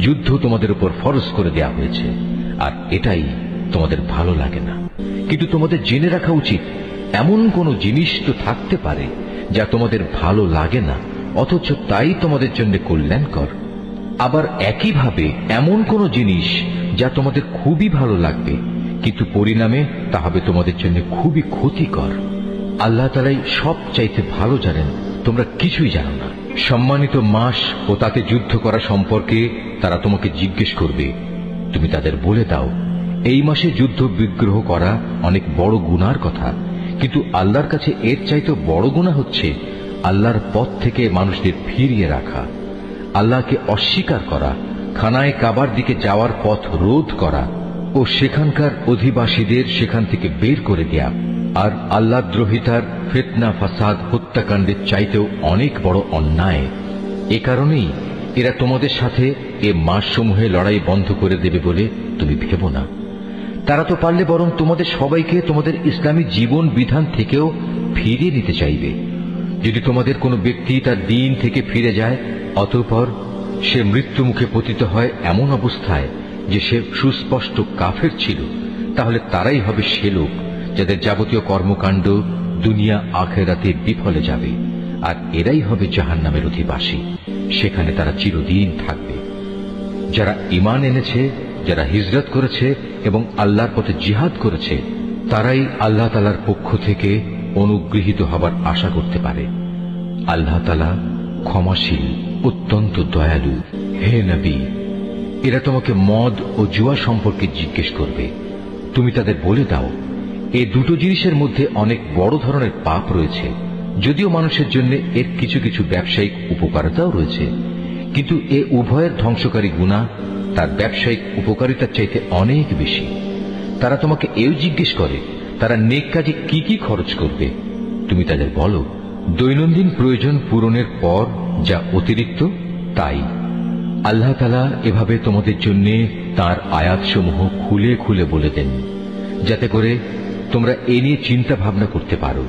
যুদ্ধ তোমাদের উপর ফরজ করে দেওয়া হয়েছে, আর এটাই তোমাদের ভালো লাগে না। কিন্তু তোমাদের জেনে রাখা উচিত, এমন কোন জিনিস তো থাকতে পারে যা তোমাদের ভালো লাগে না, অথচ তাই তোমাদের জন্য কল্যাণকর। আবার একইভাবে এমন কোন জিনিস যা তোমাদের খুবই ভালো লাগবে, কিন্তু পরিণামে তা হবে তোমাদের জন্য খুবই ক্ষতিকর। আল্লাহ তাআলাই সব চাইতে ভালো জানেন, তোমরা কিছুই জানো না। সম্মানিত মাস ও তাতে যুদ্ধ করা সম্পর্কে তারা তোমাকে জিজ্ঞেস করবে। তুমি তাদের বলে দাও, এই মাসে যুদ্ধ বিগ্রহ করা অনেক বড় গুনার কথা, কিন্তু আল্লাহর কাছে এর চাইতে বড় গুনাহ হচ্ছে আল্লাহর পথ থেকে মানুষদের ফিরিয়ে রাখা, আল্লাহকে অস্বীকার করা, খানায়ে কাবার দিকে যাওয়ার পথ রোধ করা ও সেখানকার অধিবাসীদের সেখান থেকে বের করে দেয়া। আর আল্লাহ দ্রোহিতার ফিতনা, ফাসাদ, হত্যাকাণ্ডের চাইতেও অনেক বড় অন্যায়। এ কারণেই এরা তোমাদের সাথে এ মাসসমূহে লড়াই বন্ধ করে দেবে বলে তুমি ভেবো না। তারা তো পারলে বরং তোমাদের সবাইকে তোমাদের ইসলামী জীবন বিধান থেকেও ফিরিয়ে নিতে চাইবে। যদি তোমাদের কোনো ব্যক্তি তার দিন থেকে ফিরে যায়, অতঃপর সে মৃত্যু মুখে পতিত হয় এমন অবস্থায় যে সে সুস্পষ্ট কাফের ছিল, তাহলে তারাই হবে সে লোক যাদের যাবতীয় কর্মকাণ্ড দুনিয়া আখিরাতে বিফলে যাবে, আর এরাই হবে জাহান্নামের অধিবাসী। সেখানে তারা চিরদিন থাকবে। যারা ঈমান এনেছে, যারা হিজরত করেছে এবং আল্লাহর পথে জিহাদ করেছে, তারাই আল্লাহ তাআলার পক্ষ থেকে অনুগৃহীত হবার আশা করতে পারে। আল্লাহ তাআলা ক্ষমাশীল, অত্যন্ত দয়ালু। হে নবী, এরা তোমাকে মদ ও জুয়া সম্পর্কে জিজ্ঞেস করবে। তুমি তাদের বলে দাও, এই দুটো জিনিসের মধ্যে অনেক বড় ধরনের পাপ রয়েছে। যদিও মানুষের জন্য এর কিছু কিছু ব্যবসায়িক উপকারিতাও রয়েছে, কিন্তু এ উভয়ের ধ্বংসকারী গুনাহ তার ব্যবসায়িক উপকারিতার চাইতে অনেক বেশি। তারা তোমাকে এও জিজ্ঞেস করে তারা নেক কাজে কি কি খরচ করবে। তুমি তাদের বলো, দৈনন্দিন প্রয়োজন পূরণের পর যা অতিরিক্ত তাই। আল্লাহ তাআলা এভাবে তোমাদের জন্য তাঁর আয়াতসমূহ খুলে খুলে বলে দেন, যাতে করে তোমরা এ নিয়ে চিন্তা ভাবনা করতে পারো।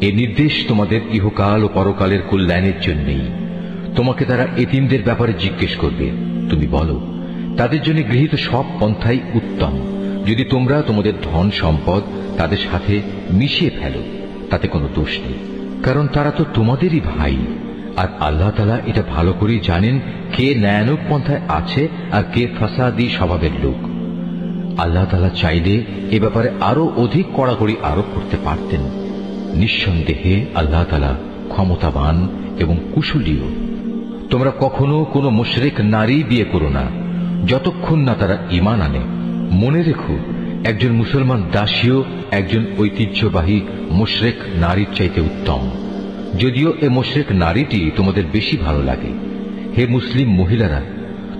এ নির্দেশ তোমাদের ইহকাল ও পরকালের কল্যাণের জন্যই। তোমাকে তারা এতিমদের ব্যাপারে জিজ্ঞেস করবে, তুমি বলো, তাদের জন্য গৃহীত সব পন্থাই উত্তম। যদি তোমরা তোমাদের ধন সম্পদ তাদের সাথে মিশিয়ে ফেলো, তাতে কোনো দোষ নেই, কারণ তারা তো তোমাদেরই ভাই। আর আল্লাহ তাআলা এটা ভালো করেই জানেন কে ন্যায়ানুগ পন্থায় আছে আর কে ফাসাদি স্বভাবের লোক। আল্লাহ তাআলা চাইলে এ ব্যাপারে আরো অধিক কড়াকড়ি আরোপ করতে পারতেন। নিঃসন্দেহে আল্লাহ তাআলা ক্ষমতাবান এবং কুশলীও। তোমরা কখনো কোনো মুশরিক নারী বিয়ে করো না যতক্ষণ না তারা ঈমান আনে। মনে রেখো, একজন মুসলমান দাসীও একজন ঐতিহ্যবাহী মুশরিক নারীর চাইতে উত্তম, যদিও এ মুশরিক নারীটি তোমাদের বেশি ভালো লাগে। হে মুসলিম মহিলারা,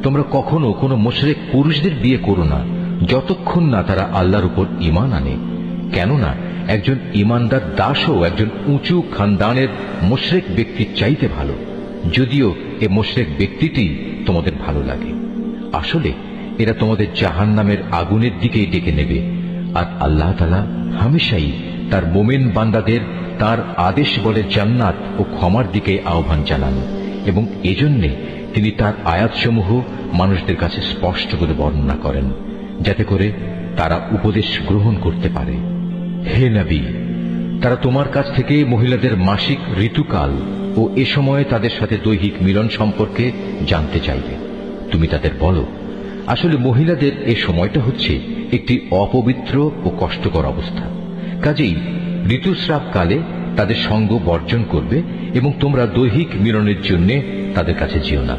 তোমরা কখনো কোনো মুশরিক পুরুষদের বিয়ে করো না যতক্ষণ না তারা আল্লাহর উপর ঈমান আনে। কেননা একজন ঈমানদার দাসও একজন উঁচু খানদানের মুশরিক ব্যক্তির চাইতে ভালো, যদিও এ মুশরিক ব্যক্তিটি তোমাদের ভালো লাগে। আসলে এরা তোমাদের জাহান্নামের আগুনের দিকেই ডেকে নেবে। আর আল্লাহ তাআলা হামেশাই তার মুমিন বান্দাদের তার আদেশ বলে জান্নাত ও ক্ষমার দিকে আহ্বান জানান, এবং এজন্যে তিনি তার আয়াতসমূহ মানুষদের কাছে স্পষ্ট করে বর্ণনা করেন, যাতে করে তারা উপদেশ গ্রহণ করতে পারে। হে নবী, তারা তোমার কাছ থেকে মহিলাদের মাসিক ঋতুকাল ও এ সময়ে তাদের সাথে দৈহিক মিলন সম্পর্কে জানতে চাইবে। তুমি তাদের বলো, আসলে মহিলাদের এ সময়টা হচ্ছে একটি অপবিত্র ও কষ্টকর অবস্থা। কাজেই ঋতুস্রাবকালে তাদের সঙ্গ বর্জন করবে এবং তোমরা দৈহিক মিলনের জন্য তাদের কাছে যেও না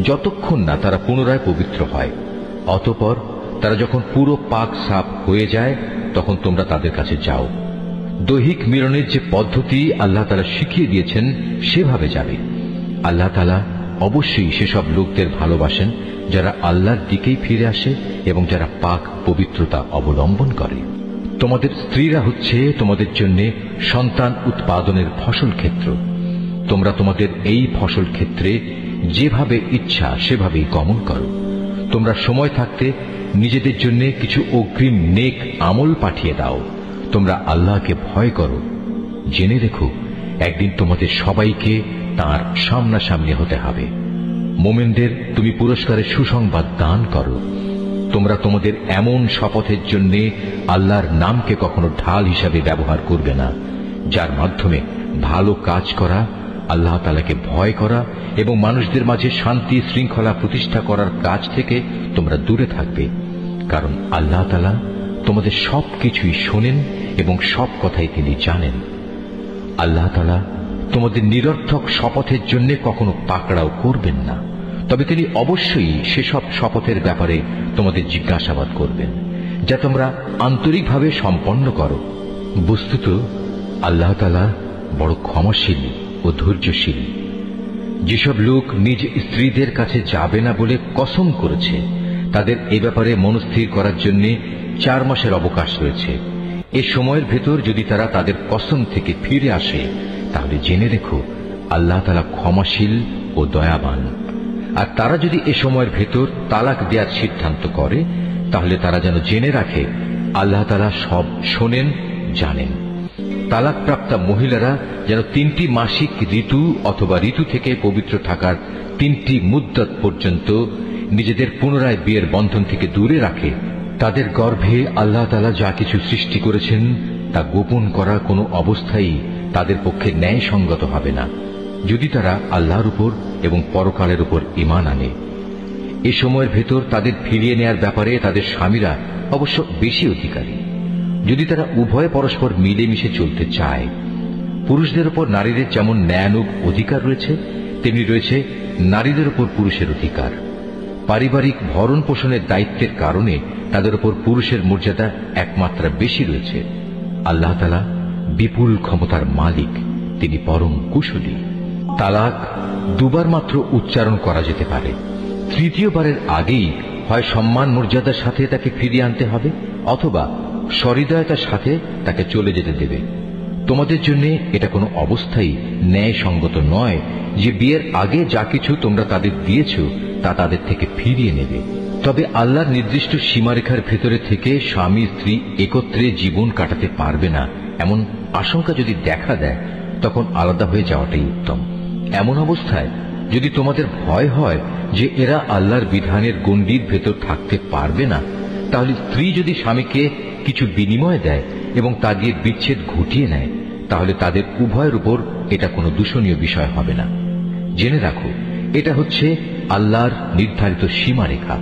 যতক্ষণ না তারা পুনরায় পবিত্র হয়। অতঃপর তারা যখন পুরো পাক সাফ হয়ে যায় তখন তোমরা তাদের কাছে যাও। দৈহিক মিলনের যে পদ্ধতি আল্লাহ তাআলা শিখিয়ে দিয়েছেন সেভাবে যাবে। আল্লাহ তাআলা অবশ্যই সেসব লোকদের ভালোবাসেন যারা আল্লাহর দিকেই ফিরে আসে এবং যারা পাক পবিত্রতা অবলম্বন করে। তোমাদের স্ত্রীরা হচ্ছে তোমাদের জন্য সন্তান উৎপাদনের ফসল ক্ষেত্র। তোমরা তোমাদের এই ফসল ক্ষেত্রে যেভাবে ইচ্ছা সেভাবেই গমন করো। তোমরা সময় থাকতে নিজেদের জন্য কিছু অগ্রিম নেক আমল পাঠিয়ে দাও। তোমরা আল্লাহকে ভয় করো। জেনে রেখো, একদিন তোমাদের সবাইকে তাঁর সামনাসামনি হতে হবে। মোমেনদের তুমি পুরস্কারের সুসংবাদ দান করো। তোমরা তোমাদের এমন শপথের জন্য আল্লাহর নামকে কখনো ঢাল হিসাবে ব্যবহার করবে না, যার মাধ্যমে ভালো কাজ করা, আল্লাহ তাআলাকে ভয় করা এবং মানুষদের মাঝে শান্তি শৃঙ্খলা প্রতিষ্ঠা করার কাজ থেকে তোমরা দূরে থাকবে। কারণ আল্লাহ তাআলা তোমাদের সবকিছুই শোনেন এবং সব কথাই তিনি জানেন। আল্লাহ তাআলা তোমাদের নিরর্থক শপথের জন্য কখনো পাকড়াও করবেন না, তবে তিনি অবশ্যই সেসব শপথের ব্যাপারে তোমাদের জিজ্ঞাসাবাদ করবেন, যা তোমরা আন্তরিকভাবে সম্পন্ন করো। বস্তুত আল্লাহ তাআলা বড় ক্ষমাশীল ও ধৈর্যশীল। যেসব লোক নিজ স্ত্রীদের কাছে যাবে না বলে কসম করেছে, তাদের এ ব্যাপারে মনস্থির করার জন্য 4 মাসের অবকাশ রয়েছে। এ সময়ের ভেতর যদি তারা তাদের কসম থেকে ফিরে আসে, তাহলে জেনে রেখো আল্লাহ তাআলা ক্ষমাশীল ও দয়াবান। আর তারা যদি এ সময়ের ভেতর তালাক দেওয়ার সিদ্ধান্ত করে, তাহলে তারা যেন জেনে রাখে আল্লাহ তাআলা সব শোনেন, জানেন। তালাকপ্রাপ্তা মহিলারা যেন 3টি মাসিক ঋতু অথবা ঋতু থেকে পবিত্র থাকার 3টি মুদ্দত পর্যন্ত নিজেদের পুনরায় বিয়ের বন্ধন থেকে দূরে রাখে। তাদের গর্ভে আল্লাহ তাআলা যা কিছু সৃষ্টি করেছেন তা গোপন করা কোনো অবস্থায় তাদের পক্ষে ন্যায়সঙ্গত হবে না, যদি তারা আল্লাহর উপর এবং পরকালের উপর ঈমান আনে। এ সময়ের ভেতর তাদের ফিরিয়ে নেয়ার ব্যাপারে তাদের স্বামীরা অবশ্য বেশি অধিকারী, যদি তারা উভয়ে পরস্পর মিলেমিশে চলতে চায়। পুরুষদের উপর নারীদের যেমন ন্যায়ানুগ অধিকার রয়েছে, তেমনি রয়েছে নারীদের উপর পুরুষের অধিকার। পারিবারিক ভরণ পোষণের দায়িত্বের কারণে তাদের উপর পুরুষের মর্যাদা একমাত্রা বেশি রয়েছে। আল্লাহ তাআলা বিপুল ক্ষমতার মালিক, তিনি পরম কুশলী। তালাক 2 বার মাত্র উচ্চারণ করা যেতে পারে। 3য়বারের আগেই হয় সম্মান মর্যাদার সাথে তাকে ফিরিয়ে আনতে হবে, অথবা সহৃদয়তার সাথে তাকে চলে যেতে দেবে। তোমাদের জন্য এটা কোনো অবস্থায় ন্যায়সঙ্গত নয় যে বিয়ের আগে যা কিছু তোমরা তাদের দিয়েছ তা তাদের থেকে ফিরিয়ে নেবে। তবে আল্লাহর নির্দিষ্ট সীমারেখার ভেতরে থেকে স্বামী স্ত্রী একত্রে জীবন কাটাতে পারবে না এমন আশঙ্কা যদি দেখা দেয়, তখন আলাদা হয়ে যাওয়াটাই উত্তম। এমন অবস্থায় যদি তোমাদের ভয় হয় যে এরা আল্লাহর বিধানের গণ্ডির ভেতর থাকতে পারবে না, তাহলে স্ত্রী যদি স্বামীকে কিছু বিনিময় দেয় এবং তা দিয়ে বিচ্ছেদ ঘটিয়ে নেয়, তাহলে তাদের উভয়ের উপর এটা কোনো দূষণীয় বিষয় হবে না। জেনে রাখো, এটা হচ্ছে আল্লাহর নির্ধারিত সীমারেখা,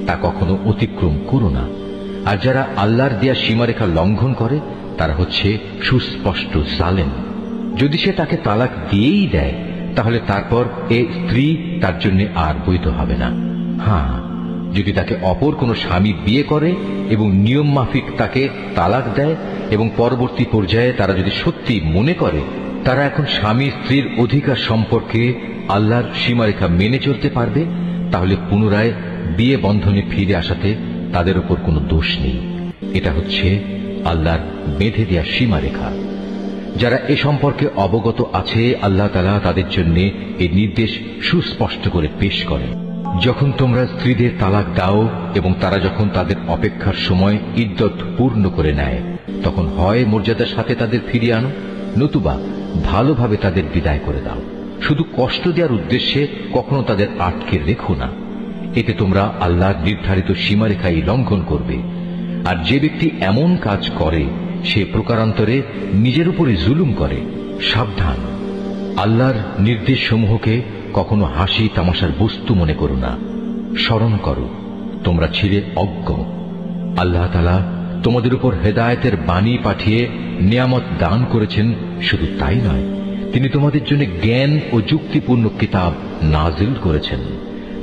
তা কখনো অতিক্রম করো না। আর যারা আল্লাহর দেয়া সীমারেখা লঙ্ঘন করে তারা হচ্ছে সুস্পষ্ট জালেম। যদি সে তাকে তালাক দিয়েই দেয়, তাহলে তারপর এ স্ত্রী তার জন্য আর বৈধ হবে না। হ্যাঁ, যদি তাকে অপর কোনো স্বামী বিয়ে করে এবং নিয়ম মাফিক তাকে তালাক দেয় এবং পরবর্তী পর্যায়ে তারা যদি সত্যি মনে করে তারা এখন স্বামী স্ত্রীর অধিকার সম্পর্কে আল্লাহর সীমারেখা মেনে চলতে পারবে, তাহলে পুনরায় বিয়ে বন্ধনে ফিরে আসাতে তাদের উপর কোনো দোষ নেই। এটা হচ্ছে আল্লাহর বেঁধে দেয়া সীমারেখা। যারা এ সম্পর্কে অবগত আছে, আল্লাহ তাআলা তাদের জন্য এই নির্দেশ সুস্পষ্ট করে পেশ করেন। যখন তোমরা স্ত্রীদের তালাক দাও এবং তারা যখন তাদের অপেক্ষার সময় ইদ্যত পূর্ণ করে নেয়, তখন হয় মর্যাদার সাথে তাদের ফিরিয়ে আনো, নতুবা ভালোভাবে তাদের বিদায় করে দাও। শুধু কষ্ট দেওয়ার উদ্দেশ্যে কখনো তাদের আটকে রেখো না। এতে তোমরা আল্লাহর নির্ধারিত সীমারেখাই লঙ্ঘন করবে। আর যে ব্যক্তি এমন কাজ করে সে প্রকারান্তরে নিজের উপরে জুলুম করে। সাবধান, আল্লাহর নির্দেশ সমূহকে কখনো হাসি তামাশার বস্তু মনে করো না। স্মরণ করো, তোমরা ছিলে অজ্ঞ। আল্লাহ তাআলা তোমাদের উপর হেদায়েতের বাণী পাঠিয়ে নিয়ামত দান করেছেন। শুধু তাই নয়, তিনি তোমাদের জন্য জ্ঞান ও যুক্তিপূর্ণ কিতাব নাজিল করেছেন,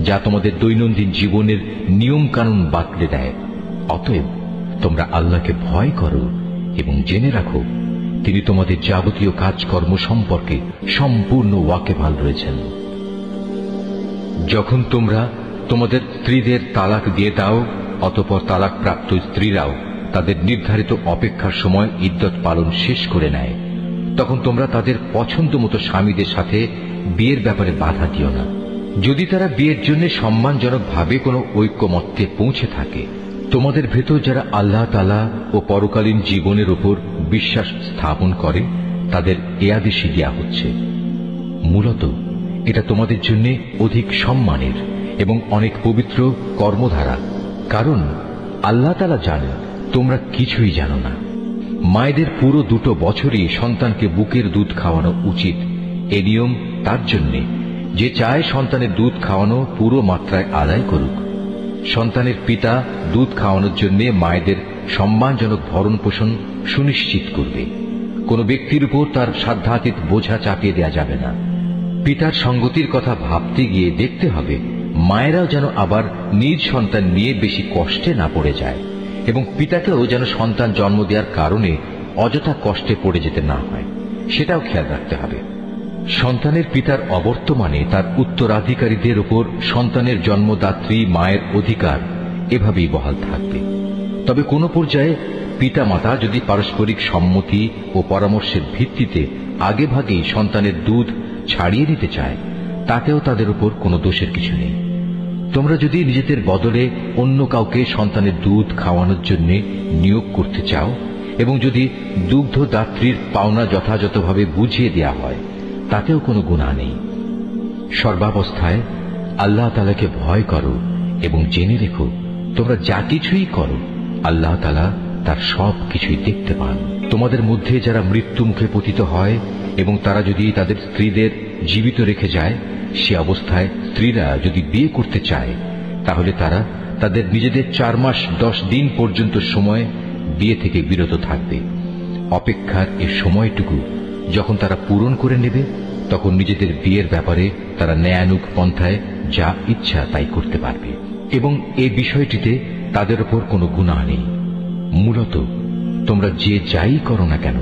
যা তোমাদের দৈনন্দিন জীবনের নিয়ম কানুন বাতলে দেয়। অতএব তোমরা আল্লাহকে ভয় করো এবং জেনে রাখো, তিনি তোমাদের যাবতীয় কাজকর্ম সম্পর্কে সম্পূর্ণ ওয়াকিবহাল রয়েছেন। যখন তোমরা তোমাদের স্ত্রীদের তালাক দিয়ে দাও, অতঃপর তালাক প্রাপ্ত স্ত্রীরাও তাদের নির্ধারিত অপেক্ষার সময় ইদ্যত পালন শেষ করে নেয়, তখন তোমরা তাদের পছন্দ মতো স্বামীদের সাথে বিয়ের ব্যাপারে বাধা দিও না। যদি তারা বিয়ের জন্য সম্মানজনকভাবে কোনো ঐক্যমত্যে পৌঁছে থাকে, তোমাদের ভেতর যারা আল্লাহ তাআলা ও পরকালীন জীবনের উপর বিশ্বাস স্থাপন করে তাদের এ আদেশই দেয়া হচ্ছে। মূলত এটা তোমাদের জন্য অধিক সম্মানের এবং অনেক পবিত্র কর্মধারা, কারণ আল্লাহ তাআলা জানেন তোমরা কিছুই জানো না। মায়েদের পুরো 2 বছরই সন্তানকে বুকের দুধ খাওয়ানো উচিত। এ নিয়ম তার জন্য যে চায় সন্তানের দুধ খাওয়ানো পুরো মাত্রায় আদায় করুক। সন্তানের পিতা দুধ খাওয়ানোর জন্য মায়েদের সম্মানজনক ভরণ পোষণ সুনিশ্চিত করবে। কোন ব্যক্তির উপর তার সাধ্যাতীত বোঝা চাপিয়ে দেওয়া যাবে না। পিতার সঙ্গতির কথা ভাবতে গিয়ে দেখতে হবে মায়েরাও যেন আবার নিজ সন্তান নিয়ে বেশি কষ্টে না পড়ে যায়, এবং পিতাকেও যেন সন্তান জন্ম দেওয়ার কারণে অযথা কষ্টে পড়ে যেতে না হয়, সেটাও খেয়াল রাখতে হবে। সন্তানের পিতার অবর্তমানে তার উত্তরাধিকারীদের উপর সন্তানের জন্মদাত্রী মায়ের অধিকার এভাবেই বহাল থাকবে। তবে কোন পর্যায়ে পিতা মাতা যদি পারস্পরিক সম্মতি ও পরামর্শের ভিত্তিতে আগেভাগেই সন্তানের দুধ ছাড়িয়ে নিতে চায়, তাতেও তাদের উপর কোনো দোষের কিছু নেই। তোমরা যদি নিজেদের বদলে অন্য কাউকে সন্তানের দুধ খাওয়ানোর জন্য নিয়োগ করতে চাও এবং যদি দুগ্ধদাত্রীর পাওনা যথাযথভাবে বুঝিয়ে দেয়া হয়, তাতেও কোনো গুনাহ নেই। সর্বাবস্থায় আল্লাহ তাআলাকে ভয় করো এবং জেনে রেখো, তোমরা যা কিছুই করো আল্লাহ তাআলা তার সব কিছুই দেখতে পান। তোমাদের মধ্যে যারা মৃত্যু মুখে পতিত হয় এবং তারা যদি তাদের স্ত্রীদের জীবিত রেখে যায়, সে অবস্থায় স্ত্রীরা যদি বিয়ে করতে চায়, তাহলে তারা তাদের নিজেদের 4 মাস 10 দিন পর্যন্ত সময় বিয়ে থেকে বিরত থাকবে। অপেক্ষার এ সময়টুকু যখন তারা পূরণ করে নেবে, তখন নিজেদের বিয়ের ব্যাপারে তারা ন্যায়ানুগ পন্থায় যা ইচ্ছা তাই করতে পারবে, এবং এই বিষয়টিতে তাদের উপর কোনো গুনাহ নেই। মূলত তোমরা যে যাই করো না কেন,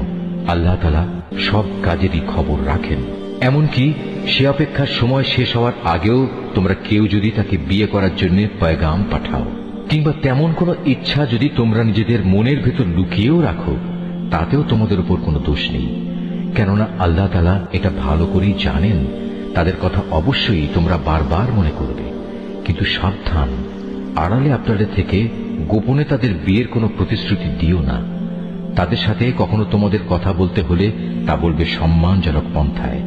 আল্লাহ তাআলা সব কাজেরই খবর রাখেন। এমনকি সে অপেক্ষার সময় শেষ হওয়ার আগেও তোমরা কেউ যদি তাকে বিয়ে করার জন্য পয়গাম পাঠাও, কিংবা তেমন কোনো ইচ্ছা যদি তোমরা নিজেদের মনের ভেতর লুকিয়েও রাখো, তাতেও তোমাদের উপর কোনো দোষ নেই। কেননা আল্লাহ তাআলা এটা ভালো করেই জানেন তাদের কথা অবশ্যই তোমরা বারবার মনে করবে। কিন্তু সাবধান, আড়ালে আপনাদের থেকে গোপনে তাদের বিয়ের কোনো প্রতিশ্রুতি দিও না। তাদের সাথে কখনো তোমাদের কথা বলতে হলে তা বলবে সম্মানজনক পন্থায়,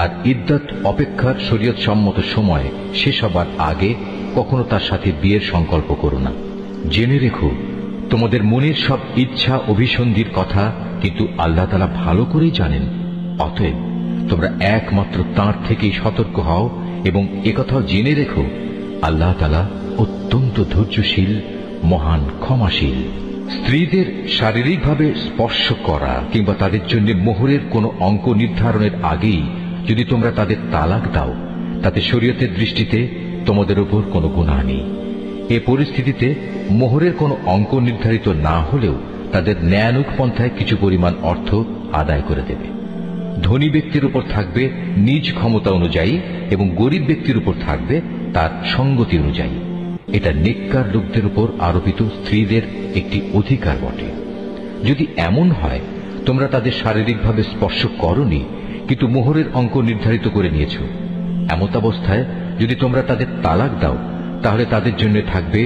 আর ইদ্দত অপেক্ষার শরীয়ত সম্মত সময় শেষ হবার আগে কখনো তার সাথে বিয়ের সংকল্প করো না। জেনে রেখো, তোমাদের মনের সব ইচ্ছা অভিসন্ধির কথা কিন্তু আল্লাহ তাআলা ভালো করেই জানেন। অতএব তোমরা একমাত্র তাঁর থেকেই সতর্ক হও এবং একথাও জেনে রেখো, আল্লাহ তাআলা অত্যন্ত ধৈর্যশীল, মহান ক্ষমাশীল। স্ত্রীদের শারীরিকভাবে স্পর্শ করা কিংবা তাদের জন্য মোহরের কোনো অঙ্ক নির্ধারণের আগেই যদি তোমরা তাদের তালাক দাও, তাতে শরীয়তের দৃষ্টিতে তোমাদের উপর কোনো গুনাহ নেই। এ পরিস্থিতিতে মোহরের কোনো অঙ্ক নির্ধারিত না হলেও তাদের ন্যায়ানুগ পন্থায় কিছু পরিমাণ অর্থ আদায় করে দেবে। ধনী ব্যক্তির উপর থাকবে নিজ ক্ষমতা অনুযায়ী এবং গরিব ব্যক্তির উপর থাকবে তার সঙ্গতি অনুযায়ী। এটা নেককার লোকদের উপর আরোপিত স্ত্রীদের একটি অধিকার বটে। যদি এমন হয় তোমরা তাদের শারীরিকভাবে স্পর্শ করনি কিন্তু মোহরের অঙ্ক নির্ধারিত করে নিয়েছ, এমত অবস্থায় যদি তোমরা তাদের তালাক দাও, তাহলে তাদের জন্য থাকবে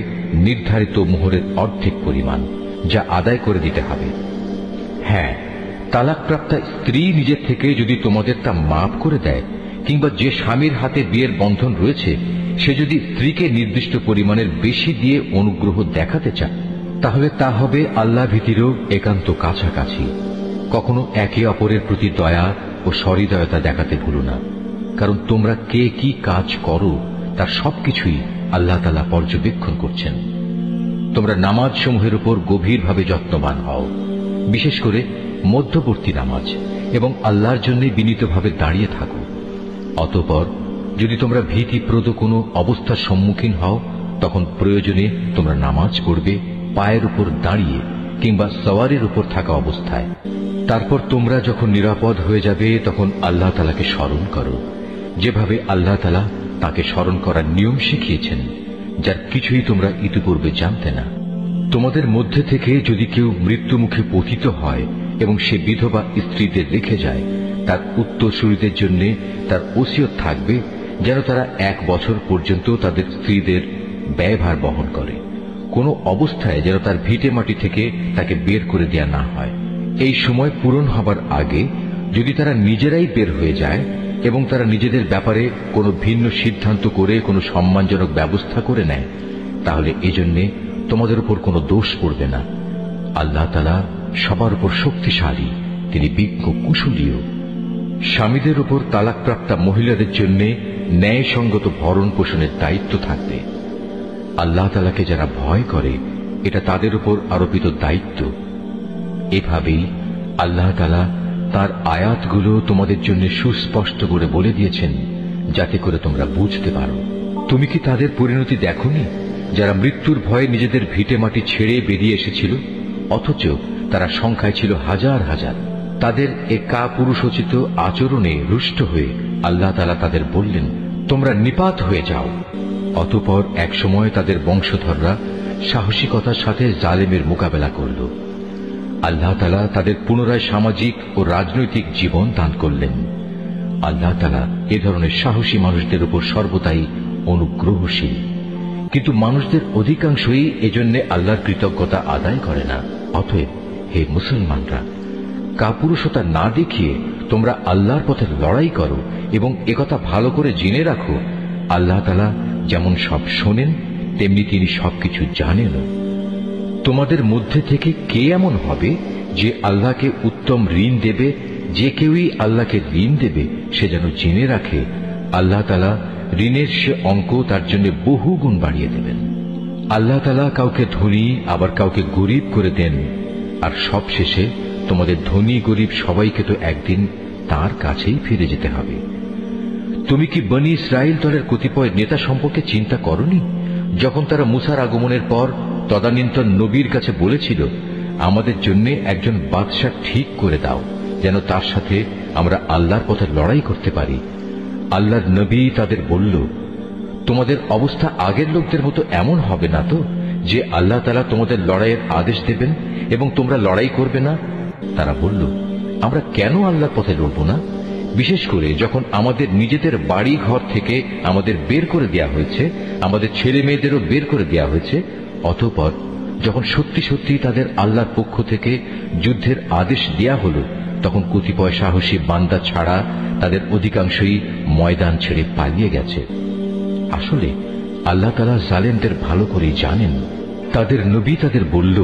নির্ধারিত মোহরের অর্ধেক পরিমাণ, যা আদায় করে দিতে হবে। হ্যাঁ, তালাকপ্রাপ্তা স্ত্রী নিজের থেকে যদি তোমাদের তা মাফ করে দেয়, কিংবা যে স্বামীর হাতে বিয়ের বন্ধন রয়েছে সে যদি স্ত্রীকে নির্দিষ্ট পরিমাণের বেশি দিয়ে অনুগ্রহ দেখাতে চায়, তাহলে তা হবে আল্লাহ ভীতিরও একান্ত কাছাকাছি। কখনো একে অপরের প্রতি দয়া ও সহৃদয়তা দেখাতে ভুলো না, কারণ তোমরা কে কি কাজ করো তার সবকিছুই আল্লাহ তাআলা পর্যবেক্ষণ করছেন। তোমরা নামাজ সমূহের উপর গভীরভাবে যত্নবান হও, বিশেষ করে মধ্যবর্তী নামাজ, এবং আল্লাহর জন্য বিনীতভাবে দাঁড়িয়ে থাকো। অতঃপর যদি তোমরা ভীতিপ্রদ কোনো অবস্থার সম্মুখীন হও, তখন প্রয়োজনে তোমরা নামাজ পড়বে পায়ের উপর দাঁড়িয়ে কিংবা সওয়ারের উপর থাকা অবস্থায়। তারপর তোমরা যখন নিরাপদ হয়ে যাবে তখন আল্লাহ তাআলাকে স্মরণ করো, যেভাবে আল্লাহ তাআলা তাকে স্মরণ করার নিয়ম শিখিয়েছেন, যার কিছুই তোমরা ইতিপূর্বে জানতে না। তোমাদের মধ্যে থেকে যদি কেউ মৃত্যুমুখে পতিত হয় এবং সে বিধবা স্ত্রীদের রেখে যায়, তার উত্তরসূরিদের জন্য তার ওসিয়ত থাকবে যেন তারা 1 বছর পর্যন্ত তাদের স্ত্রীদের ব্যয়ভার বহন করে। কোনো অবস্থায় যেন তার ভিটে মাটি থেকে তাকে বের করে দেয়া না হয়। এই সময় পূরণ হবার আগে যদি তারা নিজেরাই বের হয়ে যায় এবং তারা নিজেদের ব্যাপারে কোনো ভিন্ন সিদ্ধান্ত করে কোনো সম্মানজনক ব্যবস্থা করে নেয়, তাহলে এজন্য তোমাদের উপর কোনো দোষ পড়বে না। আল্লাহ তাআলা সবার উপর শক্তিশালী, তিনি বিজ্ঞ কুশলীও। স্বামীদের উপর তালাকপ্রাপ্তা মহিলাদের জন্য ন্যায়সঙ্গত ভরণ পোষণের দায়িত্ব থাকবে। আল্লাহ তাআলাকে যারা ভয় করে, এটা তাদের উপর আরোপিত দায়িত্ব। এভাবেই আল্লাহ তাআলা তার আয়াতগুলো তোমাদের জন্য সুস্পষ্ট করে বলে দিয়েছেন, যাতে করে তোমরা বুঝতে পারো। তুমি কি তাদের পরিণতি দেখোনি যারা মৃত্যুর ভয়ে নিজেদের ভিটে মাটি ছেড়ে বেরিয়ে এসেছিল, অথচ তারা সংখ্যায় ছিল হাজার হাজার। তাদের এ কাপুরুষোচিত আচরণে রুষ্ট হয়ে আল্লাহ তাআলা তাদের বললেন, তোমরা নিপাত হয়ে যাও। অতঃপর এক সময় তাদের বংশধররা সাহসিকতার সাথে জালেমের মোকাবেলা করল। আল্লাহ তাআলা তাদের পুনরায় সামাজিক ও রাজনৈতিক জীবন দান করলেন। আল্লাহ তাআলা এ ধরনের সাহসী মানুষদের উপর সর্বদাই অনুগ্রহশীল, কিন্তু মানুষদের অধিকাংশই এজন্য আল্লাহর কৃতজ্ঞতা আদায় করে না। অতএব হে মুসলমানরা, কাপুরুষতা না দেখিয়ে তোমরা আল্লাহর পথে লড়াই করো এবং একথা ভালো করে জেনে রাখো, আল্লাহ তাআলা যেমন সব শোনেন তেমনি তিনি সবকিছু জানেনও। তোমাদের মধ্যে থেকে কে এমন হবে যে আল্লাহকে উত্তম ঋণ দেবে? যে কেউই আল্লাহকে ঋণ দেবে সে যেন জেনে রাখে আল্লাহ তাআলা ঋণের সে অঙ্ক তার জন্য বহু গুণ বাড়িয়ে দেবেন। আল্লাহ তাআলা কাউকে ধনী আবার কাউকে গরিব করে দেন, আর সবশেষে তোমাদের ধনী গরিব সবাইকে তো একদিন তার কাছেই ফিরে যেতে হবে। তুমি কি বনী ইসরাইল দলের কতিপয় নেতা সম্পর্কে চিন্তা করনি, যখন তারা মুসার আগমনের পর তদানীন্তন নবীর কাছে বলেছিল, আমাদের জন্য একজন বাদশাহ ঠিক করে দাও যেন তার সাথে আমরা আল্লাহর পথে লড়াই করতে পারি। আল্লাহর নবী তাদের বলল, তোমাদের অবস্থা আগের লোকদের মতো এমন হবে না তো যে আল্লাহ তাআলা তোমাদের লড়াইয়ের আদেশ দেবেন এবং তোমরা লড়াই করবে না? তারা বলল, আমরা কেন আল্লাহর পথে লড়ব না, বিশেষ করে যখন আমাদের নিজেদের বাড়ি ঘর থেকে আমাদের বের করে দেয়া হয়েছে, আমাদের ছেলে মেয়েদেরও বের করে দেয়া হয়েছে। অতঃপর যখন সত্যি সত্যি তাদের আল্লাহর পক্ষ থেকে যুদ্ধের আদেশ দেয়া হল, তখন কতিপয় সাহসী বান্দা ছাড়া তাদের অধিকাংশই ময়দান ছেড়ে পালিয়ে গেছে। আসলে আল্লাহ তাআলা জালেমদের ভালো করেই জানেন। তাদের নবী তাদের বলল,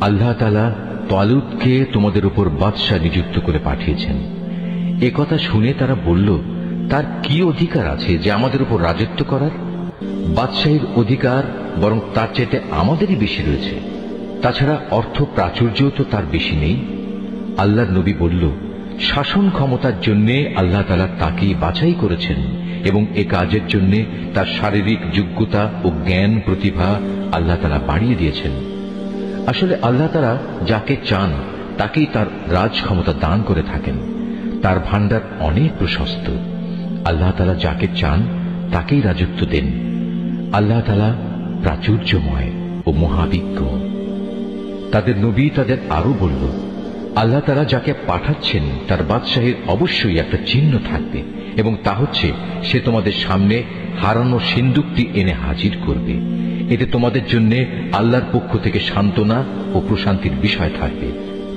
আল্লাহ তাআলা তালুতকে তোমাদের উপর বাদশাহ নিযুক্ত করে পাঠিয়েছেন। একথা শুনে তারা বলল, তার কি অধিকার আছে যে আমাদের উপর রাজত্ব করার? বাদশাহীর অধিকার বরং তার চাইতে আমাদেরই বেশি রয়েছে। তাছাড়া অর্থ প্রাচুর্যও তো তার বেশি নেই। আল্লাহর নবী বলল, শাসন ক্ষমতার জন্য আল্লাহ তাআলা তাকেই বাছাই করেছেন এবং এ কাজের জন্য তার শারীরিক যোগ্যতা ও জ্ঞান প্রতিভা আল্লাহ তাআলা বাড়িয়ে দিয়েছেন। আসলে আল্লাহ তাআলা যাকে চান তাকেই তার রাজ ক্ষমতা দান করে থাকেন। তার ভান্ডার অনেক প্রশস্ত। আল্লাহ তাআলা যাকে চান তাকেই রাজত্ব দেন। আল্লাহ তাআলা প্রাচুর্যময় ও মহাবিজ্ঞ। তাদের নবী তাদের আরো বলল, আল্লাহ তাআলা যাকে পাঠাচ্ছেন তার বাদশাহীর অবশ্যই একটা চিহ্ন থাকবে এবং তা হচ্ছে সে তোমাদের সামনে হারানো সিন্দুকটি এনে হাজির করবে। এতে তোমাদের জন্য আল্লাহর পক্ষ থেকে সান্ত্বনা ও প্রশান্তির বিষয় থাকবে।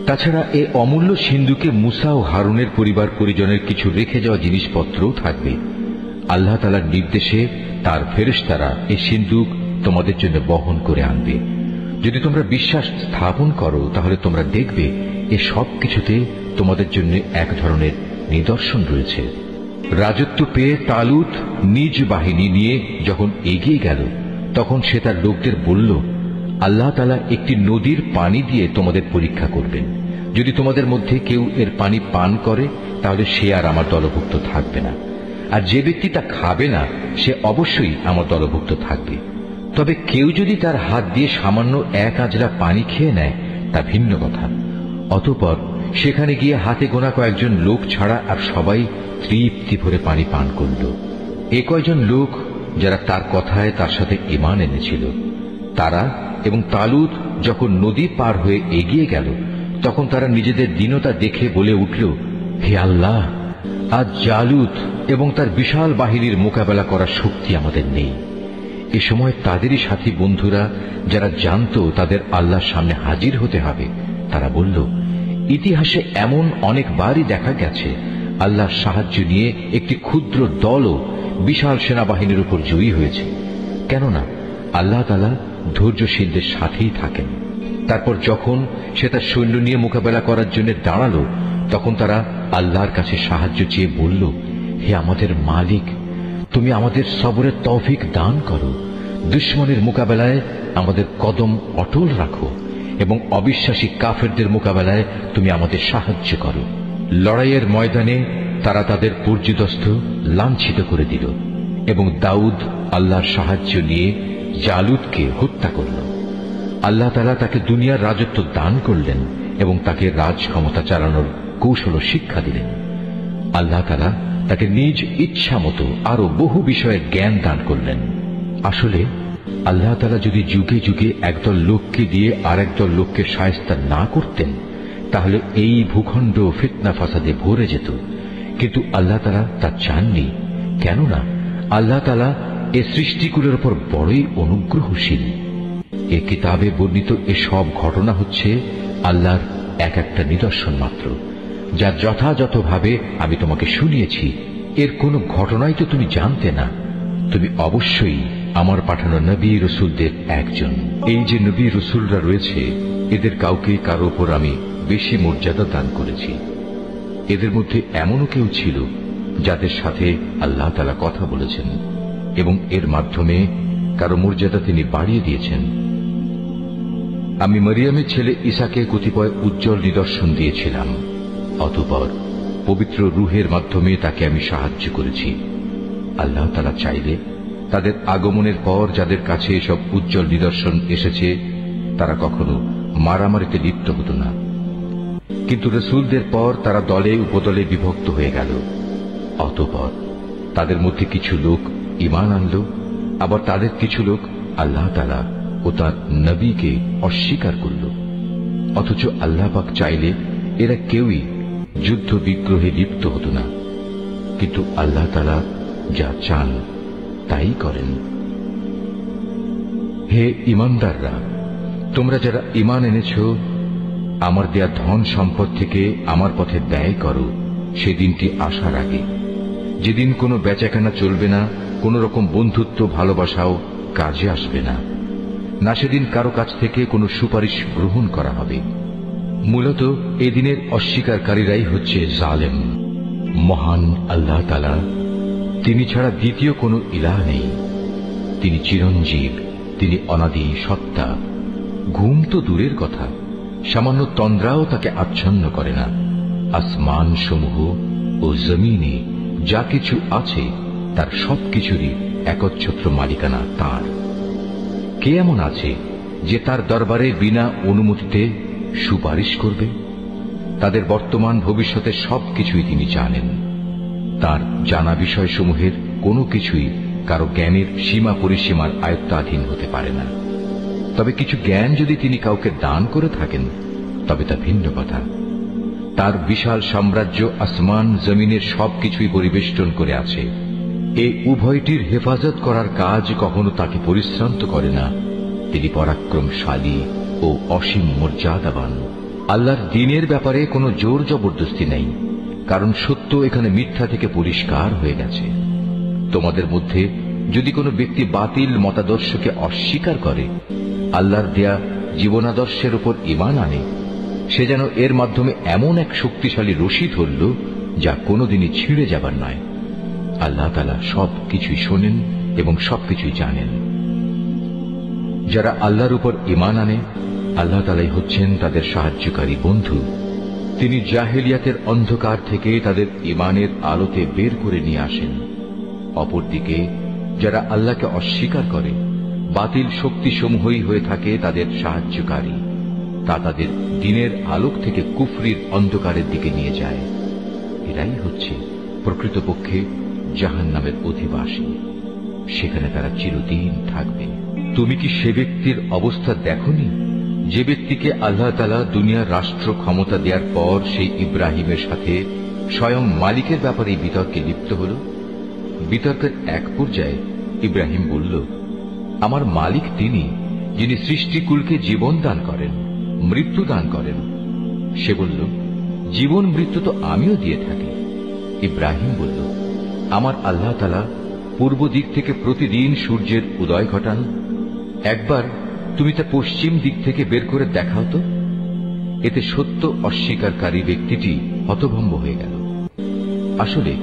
তাছাড়া এ অমূল্য সিন্দুকে মুসা ও হারুনের পরিবার পরিজনের কিছু রেখে যাওয়া জিনিসপত্রও থাকবে। আল্লাহ তাআলার নির্দেশে তার ফেরেশতারা এই সিন্দুক তোমাদের জন্য বহন করে আনবে। যদি তোমরা বিশ্বাস স্থাপন করো তাহলে তোমরা দেখবে এ সব কিছুতে তোমাদের জন্য এক ধরনের নিদর্শন রয়েছে। রাজত্ব পেয়ে তালুত নিজ বাহিনী নিয়ে যখন এগিয়ে গেল, তখন সে তার লোকদের বলল, আল্লাহ তাআলা একটি নদীর পানি দিয়ে তোমাদের পরীক্ষা করবেন। যদি তোমাদের মধ্যে কেউ এর পানি পান করে তাহলে সে আর আমার দলভুক্ত থাকবে না, আর যে ব্যক্তি তা খাবে না সে অবশ্যই আমার দলভুক্ত থাকবে। তবে কেউ যদি তার হাত দিয়ে সামান্য এক আজলা পানি খেয়ে নেয় তা ভিন্ন কথা। অতঃপর সেখানে গিয়ে হাতে গোনা কয়েকজন লোক ছাড়া আর সবাই তৃপ্তি ভরে পানি পান করল। এ কয়জন লোক যারা তার কথায় তার সাথে ঈমান এনেছিল, তারা এবং তালুত যখন নদী পার হয়ে এগিয়ে গেল, তখন তারা নিজেদের দীনতা দেখে বলে উঠল, হে আল্লাহ, আজ জালুত এবং তার বিশাল বাহিনীর মোকাবেলা করার শক্তি আমাদের নেই। এ সময় তাদেরই সাথী বন্ধুরা যারা জানত তাদের আল্লাহর সামনে হাজির হতে হবে, তারা বলল, ইতিহাসে এমন অনেকবারই দেখা গেছে আল্লাহর সাহায্য নিয়ে একটি ক্ষুদ্র দলও বিশাল সেনাবাহিনীর উপর জয়ী হয়েছে। কেননা আল্লাহ তাআলা ধৈর্যশীলদের সাথেই থাকেন। তারপর যখন সে তার সৈন্য নিয়ে মোকাবেলা করার জন্য দাঁড়ালো, তখন তারা আল্লাহর কাছে সাহায্য চেয়ে বলল, হে আমাদের মালিক, তুমি আমাদের সবরের তৌফিক দান করো। দুশমনের মোকাবেলায় আমাদের কদম অটল রাখো এবং অবিশ্বাসী কাফেরদের মোকাবেলায় তুমি আমাদের সাহায্য করো। লড়াইয়ের ময়দানে তারা তাদের পর্যুদস্ত লাঞ্ছিত করে দিল এবং দাউদ আল্লাহর সাহায্য নিয়ে জালুতকে হত্যা করল। আল্লাহ তাআলা তাকে দুনিয়ার রাজত্ব দান করলেন এবং তাকে রাজ ক্ষমতা চালানোর কৌশল শিক্ষা দিলেন। আল্লাহ তাআলা তাকে নিজ ইচ্ছা মতো আরো বহু বিষয়ে জ্ঞান দান করলেন। আসলে আল্লাহ তাআলা যদি যুগে যুগে একদল লোককে দিয়ে আর একদল লোককে শায়েস্তা না করতেন তাহলে এই ভূখণ্ড ফিতনা ফাসাদে ভরে যেত। কিন্তু আল্লাহ তাআলা তা চাননি, কেননা আল্লাহ তাআলা এ সৃষ্টিগুলোর উপর বড়ই অনুগ্রহশীল। এ কিতাবে বর্ণিত এসব ঘটনা হচ্ছে আল্লাহর এক একটা নিদর্শন মাত্র, যা যথাযথভাবে আমি তোমাকে শুনিয়েছি। এর কোন ঘটনাই তো তুমি জানতে না। তুমি অবশ্যই আমার পাঠানো নবী রসুলদের একজন। এই যে নবী রসুলরা রয়েছে, এদের কাউকে কারো উপর আমি বেশি মর্যাদা দান করেছি। এদের মধ্যে এমনও কেউ ছিল যাদের সাথে আল্লাহ তাআলা কথা বলেছেন এবং এর মাধ্যমে কারো মর্যাদা তিনি বাড়িয়ে দিয়েছেন। আমি মরিয়মের ছেলে ঈসাকে কতিপয় উজ্জ্বল নিদর্শন দিয়েছিলাম। অতঃপর পবিত্র রূহের মাধ্যমে তাকে আমি সাহায্য করেছি। আল্লাহ তাআলা চাইলে তাদের আগমনের পর যাদের কাছে এসব উজ্জ্বল নিদর্শন এসেছে তারা কখনো মারামারিতে লিপ্ত হতো না। কিন্তু রাসূলদের পর তারা দলে উপদলে বিভক্ত হয়ে গেল। অতঃপর তাদের মধ্যে কিছু লোক ঈমান আনল, আবার তাদের কিছু লোক আল্লাহ তাআলা ও তার নবীকে অস্বীকার করল। অথচ আল্লাহ পাক চাইলে এরা কেউই যুদ্ধ বিগ্রহে লিপ্ত হতো না। কিন্তু আল্লাহ তাআলা যা চান তাই করেন। হে ঈমানদাররা, তোমরা যারা ঈমান এনেছ, আমার দেয়া ধন সম্পদ থেকে আমার পথে ব্যয় করো সেদিনটি আসার আগে, যেদিন কোনো বেচাকেনা চলবে না, কোন রকম বন্ধুত্ব ভালোবাসাও কাজে আসবে না, না সেদিন কারো কাছ থেকে কোনো সুপারিশ গ্রহণ করা হবে। মূলত এদিনের অস্বীকারীরাই হচ্ছে জালেম। মহান আল্লাহ তাআলা, তিনি ছাড়া দ্বিতীয় কোনো ইলাহ নেই। তিনি চিরঞ্জীব, তিনি অনাদি সত্তা। ঘুম তো দূরের কথা, সামান্য তন্দ্রাও তাকে আচ্ছন্ন করে না। আসমান সমূহ ও জমিনে যা কিছু আছে তার সবকিছুরই একচ্ছত্র মালিকানা তার। কে এমন আছে যে তার দরবারে বিনা অনুমতিতে সুপারিশ করবে? তাদের বর্তমান ভবিষ্যতের সবকিছুই তিনি জানেন। তার জানা বিষয়সমূহের কোনো কিছুই কারো জ্ঞানের সীমা পরিসীমার আয়ত্তাধীন হতে পারে না। তবে কিছু জ্ঞান যদি তিনি কাউকে দান করে থাকেন তবে তা ভিন্ন কথা। তার বিশাল সাম্রাজ্য আসমান জমিনের সবকিছুই পরিবেষ্টন করে আছে। এই উভয়টির হেফাজত করার কাজ কখনো তাকে পরিশ্রান্ত করে না। তিনি পরাক্রমশালী ও অসীম মর্যাদাবান। আল্লাহর দ্বীনের ব্যাপারে কোনো জোর জবরদস্তি নেই, কারণ সত্য এখানে মিথ্যা থেকে পরিষ্কার হয়ে গেছে। তোমাদের মধ্যে যদি কোনো ব্যক্তি বাতিল মতাদর্শকে অস্বীকার করে আল্লাহর দেয়া জীবনাদর্শের উপর ঈমান আনে, সে যেন এর মাধ্যমে এমন এক শক্তিশালী রশি ধরল যা কোনোদিনই ছিঁড়ে যাবার নয়। আল্লাহ তাআলা সবকিছুই শোনেন এবং সবকিছুই জানেন। যারা আল্লাহর উপর ঈমান আনে, আল্লাহ তাআলাই হচ্ছেন তাদের সাহায্যকারী বন্ধু। তিনি জাহেলিয়াতের অন্ধকার থেকে তাদের ঈমানের আলোতে বের করে নিয়ে আসেন। অপরদিকে যারা আল্লাহকে অস্বীকার করে, বাতিল শক্তিসমূহই হয়ে থাকে তাদের সাহায্যকারী। তা তাদের দ্বীনের আলোক থেকে কুফরির অন্ধকারের দিকে নিয়ে যায়। এরাই হচ্ছে প্রকৃতপক্ষে জাহান্নামের অধিবাসী। সেখানে তারা চিরদিন থাকবে। তুমি কি সে ব্যক্তির অবস্থা দেখোনি যে ব্যক্তিকে আল্লাহ তাআলা দুনিয়ার রাষ্ট্র ক্ষমতা দেওয়ার পর সেই ইব্রাহিমের সাথে স্বয়ং মালিকের ব্যাপারে বিতর্কে লিপ্ত হল? বিতর্কের এক পর্যায়ে ইব্রাহিম বলল, আমার মালিক তিনি, যিনি সৃষ্টিকুলকে জীবন দান করেন, মৃত্যু দান করেন। সে বলল, জীবন মৃত্যু তো আমিও দিয়ে থাকি। ইব্রাহিম বলল, আমার আল্লাহ তাআলা পূর্ব দিক থেকে প্রতিদিন সূর্যের উদয় ঘটান। একবার তুমি তা পশ্চিম দিক থেকে বের করে দেখাও তো। এতে সত্য অস্বীকারী ব্যক্তিটি হতভম্ব হয়ে গেল। আসলে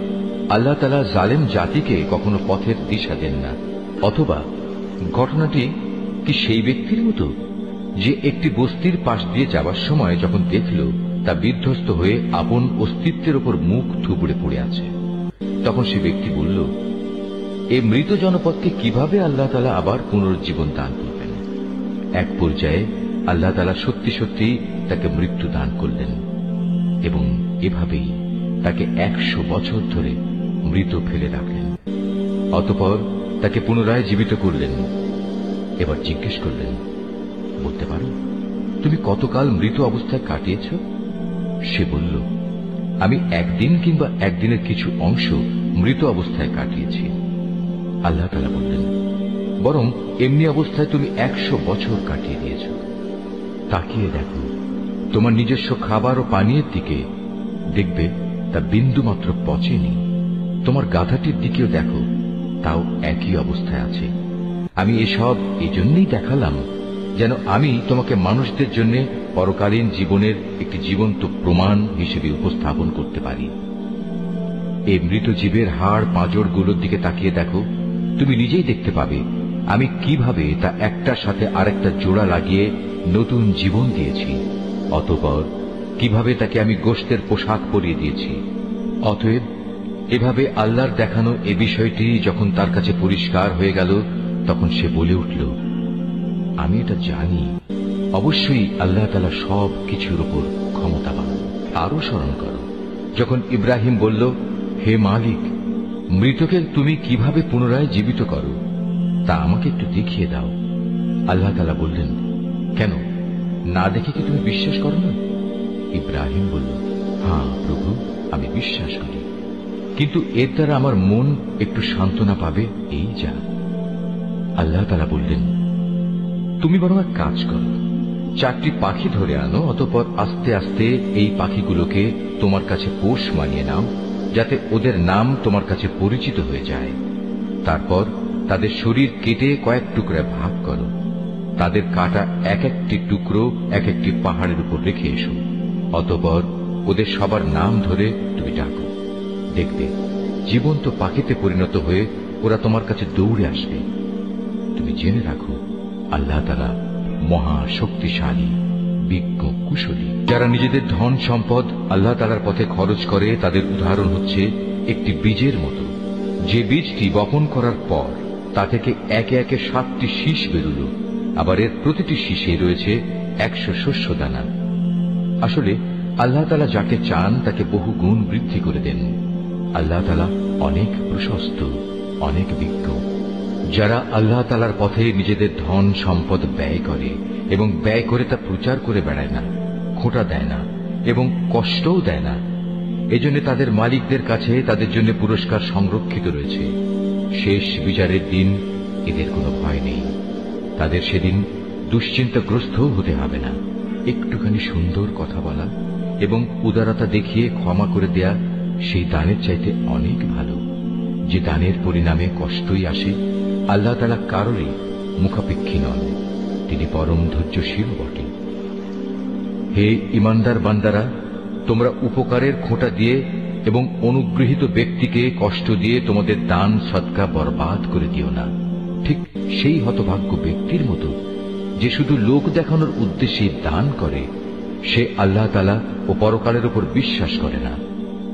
আল্লাহ তাআলা জালেম জাতিকে কখনো পথের দিশা দেন না। অথবা ঘটনাটি কি সেই ব্যক্তির মতো যে একটি বস্তির পাশ দিয়ে যাবার সময় যখন দেখল তা বিধ্বস্ত হয়ে আপন অস্তিত্বের উপর মুখ থুবড়ে পড়ে আছে, তখন সে ব্যক্তি বলল, এই মৃত জনপদকে কিভাবে আল্লাহ তাআলা আবার পুনরুজ্জীবন দান করবেন? এক পর্যায়ে আল্লাহ তাআলা সত্যি সত্যি তাকে মৃত্যু দান করলেন এবং এভাবেই তাকে 100 বছর ধরে মৃত ফেলে রাখলেন। অতঃপর তাকে পুনরায় জীবিত করলেন। এবার জিজ্ঞেস করলেন, বলতে পারো তুমি কতকাল মৃত অবস্থায় কাটিয়েছ? সে বলল, আমি একদিন কিংবা একদিনের কিছু অংশ মৃত অবস্থায় কাটিয়েছি। আল্লাহ তাআলা বললেন, বরং এমনি অবস্থায় তুমি 100 বছর কাটিয়ে দিয়েছ। তাকিয়ে দেখো তোমার নিজস্ব খাবার ও পানীয়ের দিকে, দেখবে তা বিন্দুমাত্র পচেনি। তোমার গাধাটির দিকেও দেখো, তাও একই অবস্থায় আছে। আমি এসব এই জন্যই দেখালাম যেন আমি তোমাকে মানুষদের জন্য পরকালীন জীবনের একটি জীবন্ত প্রমাণ হিসেবে উপস্থাপন করতে পারি। এই মৃত জীবের হাড় পাঁজরগুলোর দিকে তাকিয়ে দেখো, তুমি নিজেই দেখতে পাবে আমি কিভাবে তা একটার সাথে আরেকটা জোড়া লাগিয়ে নতুন জীবন দিয়েছি। অতঃপর কিভাবে তাকে আমি গোশতের পোশাক পরিয়ে দিয়েছি। অতএব এভাবে আল্লাহর দেখানো এ বিষয়টি যখন তার কাছে পরিষ্কার হয়ে গেল, তখন সে বলে উঠল, আমি এটা জানি, অবশ্যই আল্লাহ তাআলা সব কিছুর উপর ক্ষমতাবান। আরো স্মরণ করো যখন ইব্রাহিম বলল, হে মালিক, মৃতকে তুমি কিভাবে পুনরায় জীবিত করো তা আমাকে একটু দেখিয়ে দাও। আল্লাহ তাআলা বললেন, কেন, না দেখে কি তুমি বিশ্বাস করো না? ইব্রাহিম বলল, হ্যাঁ প্রভু, আমি বিশ্বাস করি, কিন্তু এর দ্বারা আমার মন একটু সান্ত্বনা পাবে, এই যা। আল্লাহ তাআলা বললেন, তুমি বরং এক কাজ করো, 4টি পাখি ধরে আনো, অতঃপর আস্তে আস্তে এই পাখিগুলোকে তোমার কাছে পোষ মানিয়ে নাও, যাতে ওদের নাম তোমার কাছে পরিচিত হয়ে যায়। তারপর তাদের শরীর কেটে কয়েক টুকরা ভাগ করো। তাদের কাটা এক একটি টুকরো এক একটি পাহাড়ের উপর রেখে এসো। অতঃপর ওদের সবার নাম ধরে তুমি ডাকো। দেখবে জীবন্ত পাখিতে পরিণত হয়ে ওরা তোমার কাছে দৌড়ে আসবে। তুমি জেনে রাখো, আল্লাহ তাআলা মহা শক্তিশালী, বিজ্ঞ, কুশলী। যারা নিজেদের ধন সম্পদ আল্লাহ তাআলার পথে খরচ করে, তাদের উদাহরণ হচ্ছে একটি বীজের মতো, যে বীজটি বপন করার পর তা থেকে একে একে 7টি শীষ বেরুল, আবার এর প্রতিটি শীষে রয়েছে 100 শস্য দানা। আসলে আল্লাহ তাআলা যাকে চান তাকে বহু গুণ বৃদ্ধি করে দেন। আল্লাহ তাআলা অনেক প্রশস্ত, অনেক বিজ্ঞ। যারা আল্লাহ তাআলার পথে নিজেদের ধন সম্পদ ব্যয় করে এবং ব্যয় করে তা প্রচার করে বেড়ায় না, খোঁটা দেয় না এবং কষ্টও দেয় না, এজন্য তাদের মালিকদের কাছে তাদের জন্য পুরস্কার সংরক্ষিত রয়েছে। শেষ বিচারের দিন এদের কোনো ভয় নেই। তাদের সেদিন দুশ্চিন্তাগ্রস্তও হতে হবে না। একটুখানি সুন্দর কথা বলা এবং উদারতা দেখিয়ে ক্ষমা করে দেয়া সেই দানের চাইতে অনেক ভালো। যে দানের পরিণামে কষ্টই আসে, আল্লাহ তাআলা কারোরই মুখাপেক্ষী নন, তিনি পরম ধৈর্যশীল বটে। হে ঈমানদার বান্দারা, তোমরা উপকারের খোঁটা দিয়ে এবং অনুগৃহীত ব্যক্তিকে কষ্ট দিয়ে তোমাদের দান সদকা বরবাদ করে দিও না। ঠিক সেই হতভাগ্য ব্যক্তির মতো যে শুধু লোক দেখানোর উদ্দেশ্যে দান করে, সে আল্লাহ তাআলা ও পরকালের উপর বিশ্বাস করে না।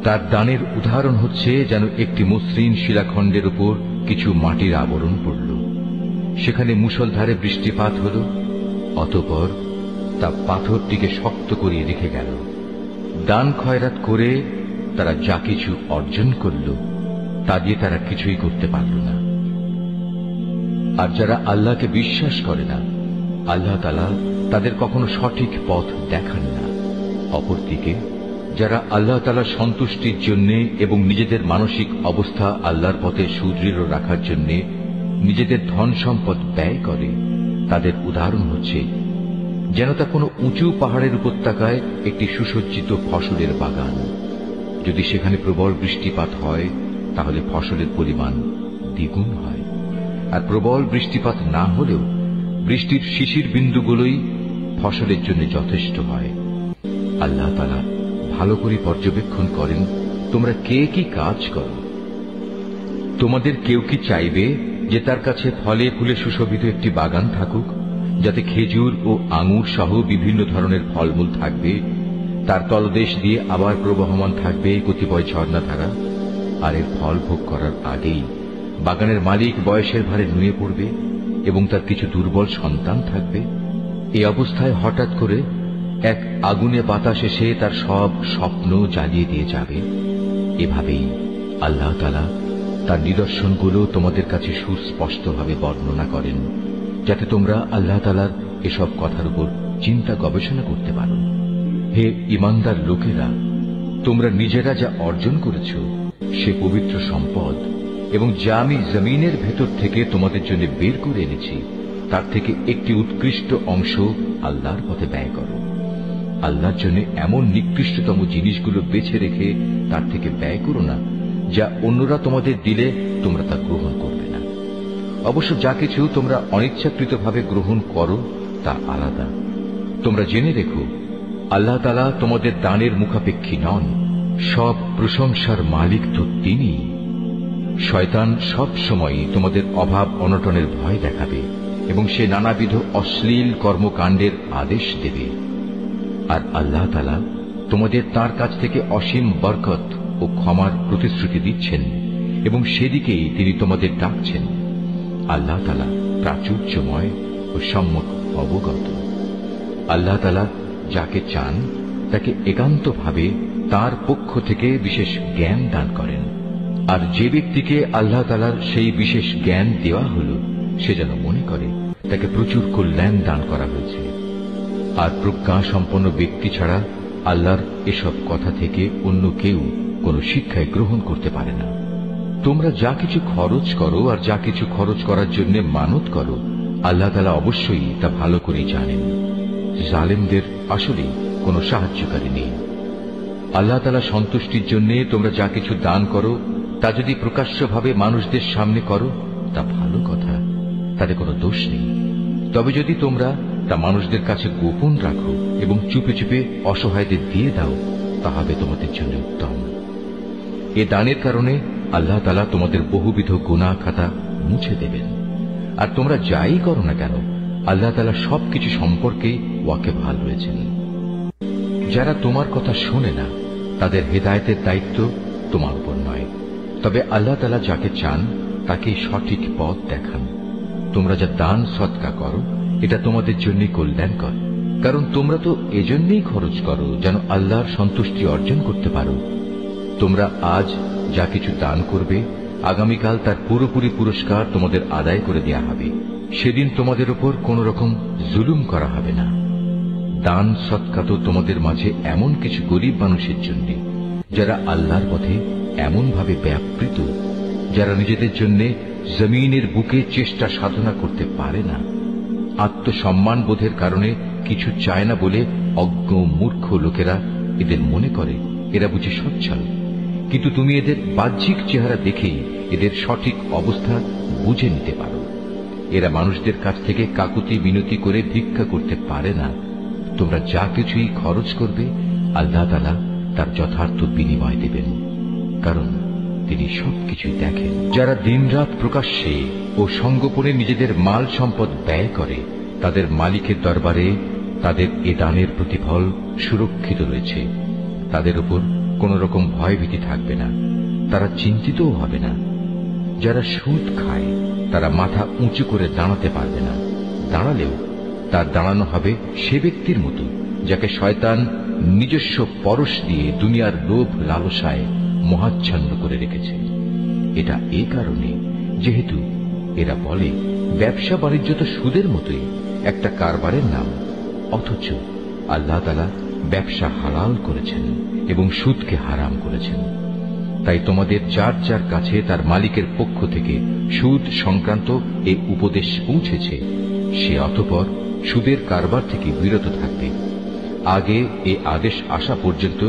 তার দানের উদাহরণ হচ্ছে যেন একটি মসৃণ শিলাখণ্ডের উপর কিছু মাটির আবরণ পড়ল, সেখানে মুষলধারে বৃষ্টিপাত হল, অতঃপর তা পাথরটিকে শক্ত করিয়ে রেখে গেল। দান খয়রাত করে তারা যা কিছু অর্জন করল, তা দিয়ে তারা কিছুই করতে পারল না। আর যারা আল্লাহকে বিশ্বাস করে না, আল্লাহ তাআলা তাদের কখনো সঠিক পথ দেখান না। অপরদিকে যারা আল্লাহ তাআলার সন্তুষ্টির জন্য এবং নিজেদের মানসিক অবস্থা আল্লাহর পথে সুদৃঢ় রাখার জন্য নিজেদের ধন সম্পদ ব্যয় করে, তাদের উদাহরণ হচ্ছে যেন তা কোনো উঁচু পাহাড়ের উপত্যকায় একটি সুসজ্জিত ফসলের বাগান। যদি সেখানে প্রবল বৃষ্টিপাত হয়, তাহলে ফসলের পরিমাণ দ্বিগুণ হয়। আর প্রবল বৃষ্টিপাত না হলেও বৃষ্টির শিশির বিন্দুগুলোই ফসলের জন্য যথেষ্ট হয়। আল্লাহ তাআলা ভালো করে পর্যবেক্ষণ করেন তোমরা কে কি কাজ করো। তোমাদের কেউ কি চাইবে যে তার কাছে ফলে ফুলে সুশোভিত একটি বাগান থাকুক, যাতে খেজুর ও আঙুর সহ বিভিন্ন ধরনের ফলমূল থাকবে, তার তলদেশ দিয়ে আবার প্রবহমান থাকবে কতিপয় ঝর্ণাধারা, আর এর ফল ভোগ করার আগেই বাগানের মালিক বয়সের ভারে নুয়ে পড়বে এবং তার কিছু দুর্বল সন্তান থাকবে। এই অবস্থায় হঠাৎ করে এক আগুনে বাতাস এসে তার সব স্বপ্ন জ্বালিয়ে দিয়ে যাবে। এভাবেই আল্লাহ তাআলা তার নিদর্শনগুলো তোমাদের কাছে সুস্পষ্টভাবে বর্ণনা করেন, যাতে তোমরা আল্লাহ তাআলার এসব কথার উপর চিন্তা গবেষণা করতে পারো। হে ঈমানদার লোকেরা, তোমরা নিজেরা যা অর্জন করেছ সে পবিত্র সম্পদ এবং যা আমি জমিনের ভেতর থেকে তোমাদের জন্য বের করে এনেছি, তার থেকে একটি উৎকৃষ্ট অংশ আল্লাহর পথে ব্যয় করো। আল্লাহর জন্য এমন নিকৃষ্টতম জিনিসগুলো বেছে রেখে তার থেকে ব্যয় করো না, যা অন্যরা তোমাদের দিলে তোমরা তা গ্রহণ করবে না। অবশ্য যা কিছু তোমরা অনিচ্ছাকৃতভাবে গ্রহণ করো তা আলাদা। তোমরা জেনে রেখো, আল্লাহ তাআলা তোমাদের দানের মুখাপেক্ষী নন, সব প্রশংসার মালিক তো তিনি। শয়তান সব সময় তোমাদের অভাব অনটনের ভয় দেখাবে এবং সে নানাবিধ অশ্লীল কর্মকাণ্ডের আদেশ দেবে। আর আল্লাহ তাআলা তোমাদের তার কাছ থেকে অসীম বরকত ও ক্ষমার প্রতিশ্রুতি দিচ্ছেন এবং সেদিকেই তিনি তোমাদের ডাকছেন। আল্লাহ তাআলা প্রাচুর্যময় ও সম্যক অবগত। আল্লাহ তাআলা যাকে চান তাকে একান্তভাবে তার পক্ষ থেকে বিশেষ জ্ঞান দান করেন। আর যে ব্যক্তিকে আল্লাহ তাআলার সেই বিশেষ জ্ঞান দেওয়া হল, সে যেন মনে করে তাকে প্রচুর কল্যাণ দান করা হয়েছে। আর প্রজ্ঞা সম্পন্ন ব্যক্তি ছাড়া আল্লাহর এসব কথা থেকে অন্য কেউ কোনো শিক্ষায় গ্রহণ করতে পারে না। তোমরা যা কিছু খরচ করো আর যা কিছু খরচ করার জন্য মানত করো, আল্লাহ তাআলা অবশ্যই তা ভালো করে জানেন। জালেমদের আসলে কোনো সাহায্যকারী নেই। আল্লাহ তাআলা সন্তুষ্টির জন্য তোমরা যা কিছু দান করো তা যদি প্রকাশ্যভাবে মানুষদের সামনে করো তা ভালো কথা, তাতে কোনো দোষ নেই। তবে যদি তোমরা তা মানুষদের কাছে গোপন রাখো এবং চুপে চুপে অসহায়দের দিয়ে দাও, তা হবে তোমাদের জন্য উত্তম। এ দানের কারণে আল্লাহ তাআলা তোমাদের বহুবিধ গুনাহ খাতা মুছে দেবেন। আর তোমরা যাই করো না কেন, আল্লাহ তাআলা সবকিছু সম্পর্কে ওয়াকিবহাল রয়েছেন। যারা তোমার কথা শোনে না, তাদের হেদায়েতের দায়িত্ব তোমার উপর নয়, তবে আল্লাহ তাআলা যাকে চান তাকে সঠিক পথ দেখান। তোমরা যা দান সদকা করো এটা তোমাদের জন্য কল্যাণকর, কারণ তোমরা তো এজন্যই খরচ করো যেন আল্লাহর সন্তুষ্টি অর্জন করতে পারো। তোমরা আজ যা কিছু দান করবে, আগামীকাল তার পুরোপুরি পুরস্কার তোমাদের আদায় করে দেয়া হবে। সেদিন তোমাদের উপর কোন রকম জুলুম করা হবে না। দান সদকা তো তোমাদের মাঝে এমন কিছু গরিব মানুষের জন্য যারা আল্লাহর পথে এমন ভাবে ব্যাপৃত, যারা নিজেদের জন্য জমিনের বুকে চেষ্টা সাধনা করতে পারে না। আত্মসম্মান বোধের কারণে কিছু চায় না বলে অজ্ঞ মূর্খ লোকেরা এদের মনে করে এরা বুঝি সচ্ছল, কিন্তু তুমি এদের বাহ্যিক চেহারা দেখেই এদের সঠিক অবস্থা বুঝে নিতে পারো। এরা মানুষদের কাছ থেকে কাকুতি মিনতি করে ভিক্ষা করতে পারে না। তোমরা যা কিছুই খরচ করবে আল্লাহ তাআলা তার যথার্থ বিনিময় দেবেন, কারণ তিনি সবকিছুই দেখেন। যারা দিনরাত প্রকাশ্যে ও সঙ্গোপনে নিজেদের মাল সম্পদ ব্যয় করে, তাদের মালিকের দরবারে তাদের এ দানের প্রতিফল সুরক্ষিত রয়েছে। তাদের উপর কোন রকম ভয়ভীতি থাকবে না, তারা চিন্তিতও হবে না। যারা সুদ খায় তারা মাথা উঁচু করে দাঁড়াতে পারবে না, দাঁড়ালেও তার দাঁড়ানো হবে সে ব্যক্তির মতো যাকে শয়তান নিজস্ব পরশ দিয়ে দুনিয়ার লোভ লালসায় মহাচ্ছন্ন করে রেখেছে। এটা এই কারণে যেহেতু এরা বলে ব্যবসা বাণিজ্য তো সুদের মতোই একটা কারবারের নাম, অথচ আল্লাহ তাআলা ব্যবসা হালাল করেছেন এবং সুদকে হারাম করেছেন। তাই তোমাদের যার যার কাছে তার মালিকের পক্ষ থেকে সুদ সংক্রান্ত এই উপদেশ পৌঁছেছে, সে অতঃপর সুদের কারবার থেকে বিরত থাকবে। আগে এ আদেশ আসা পর্যন্ত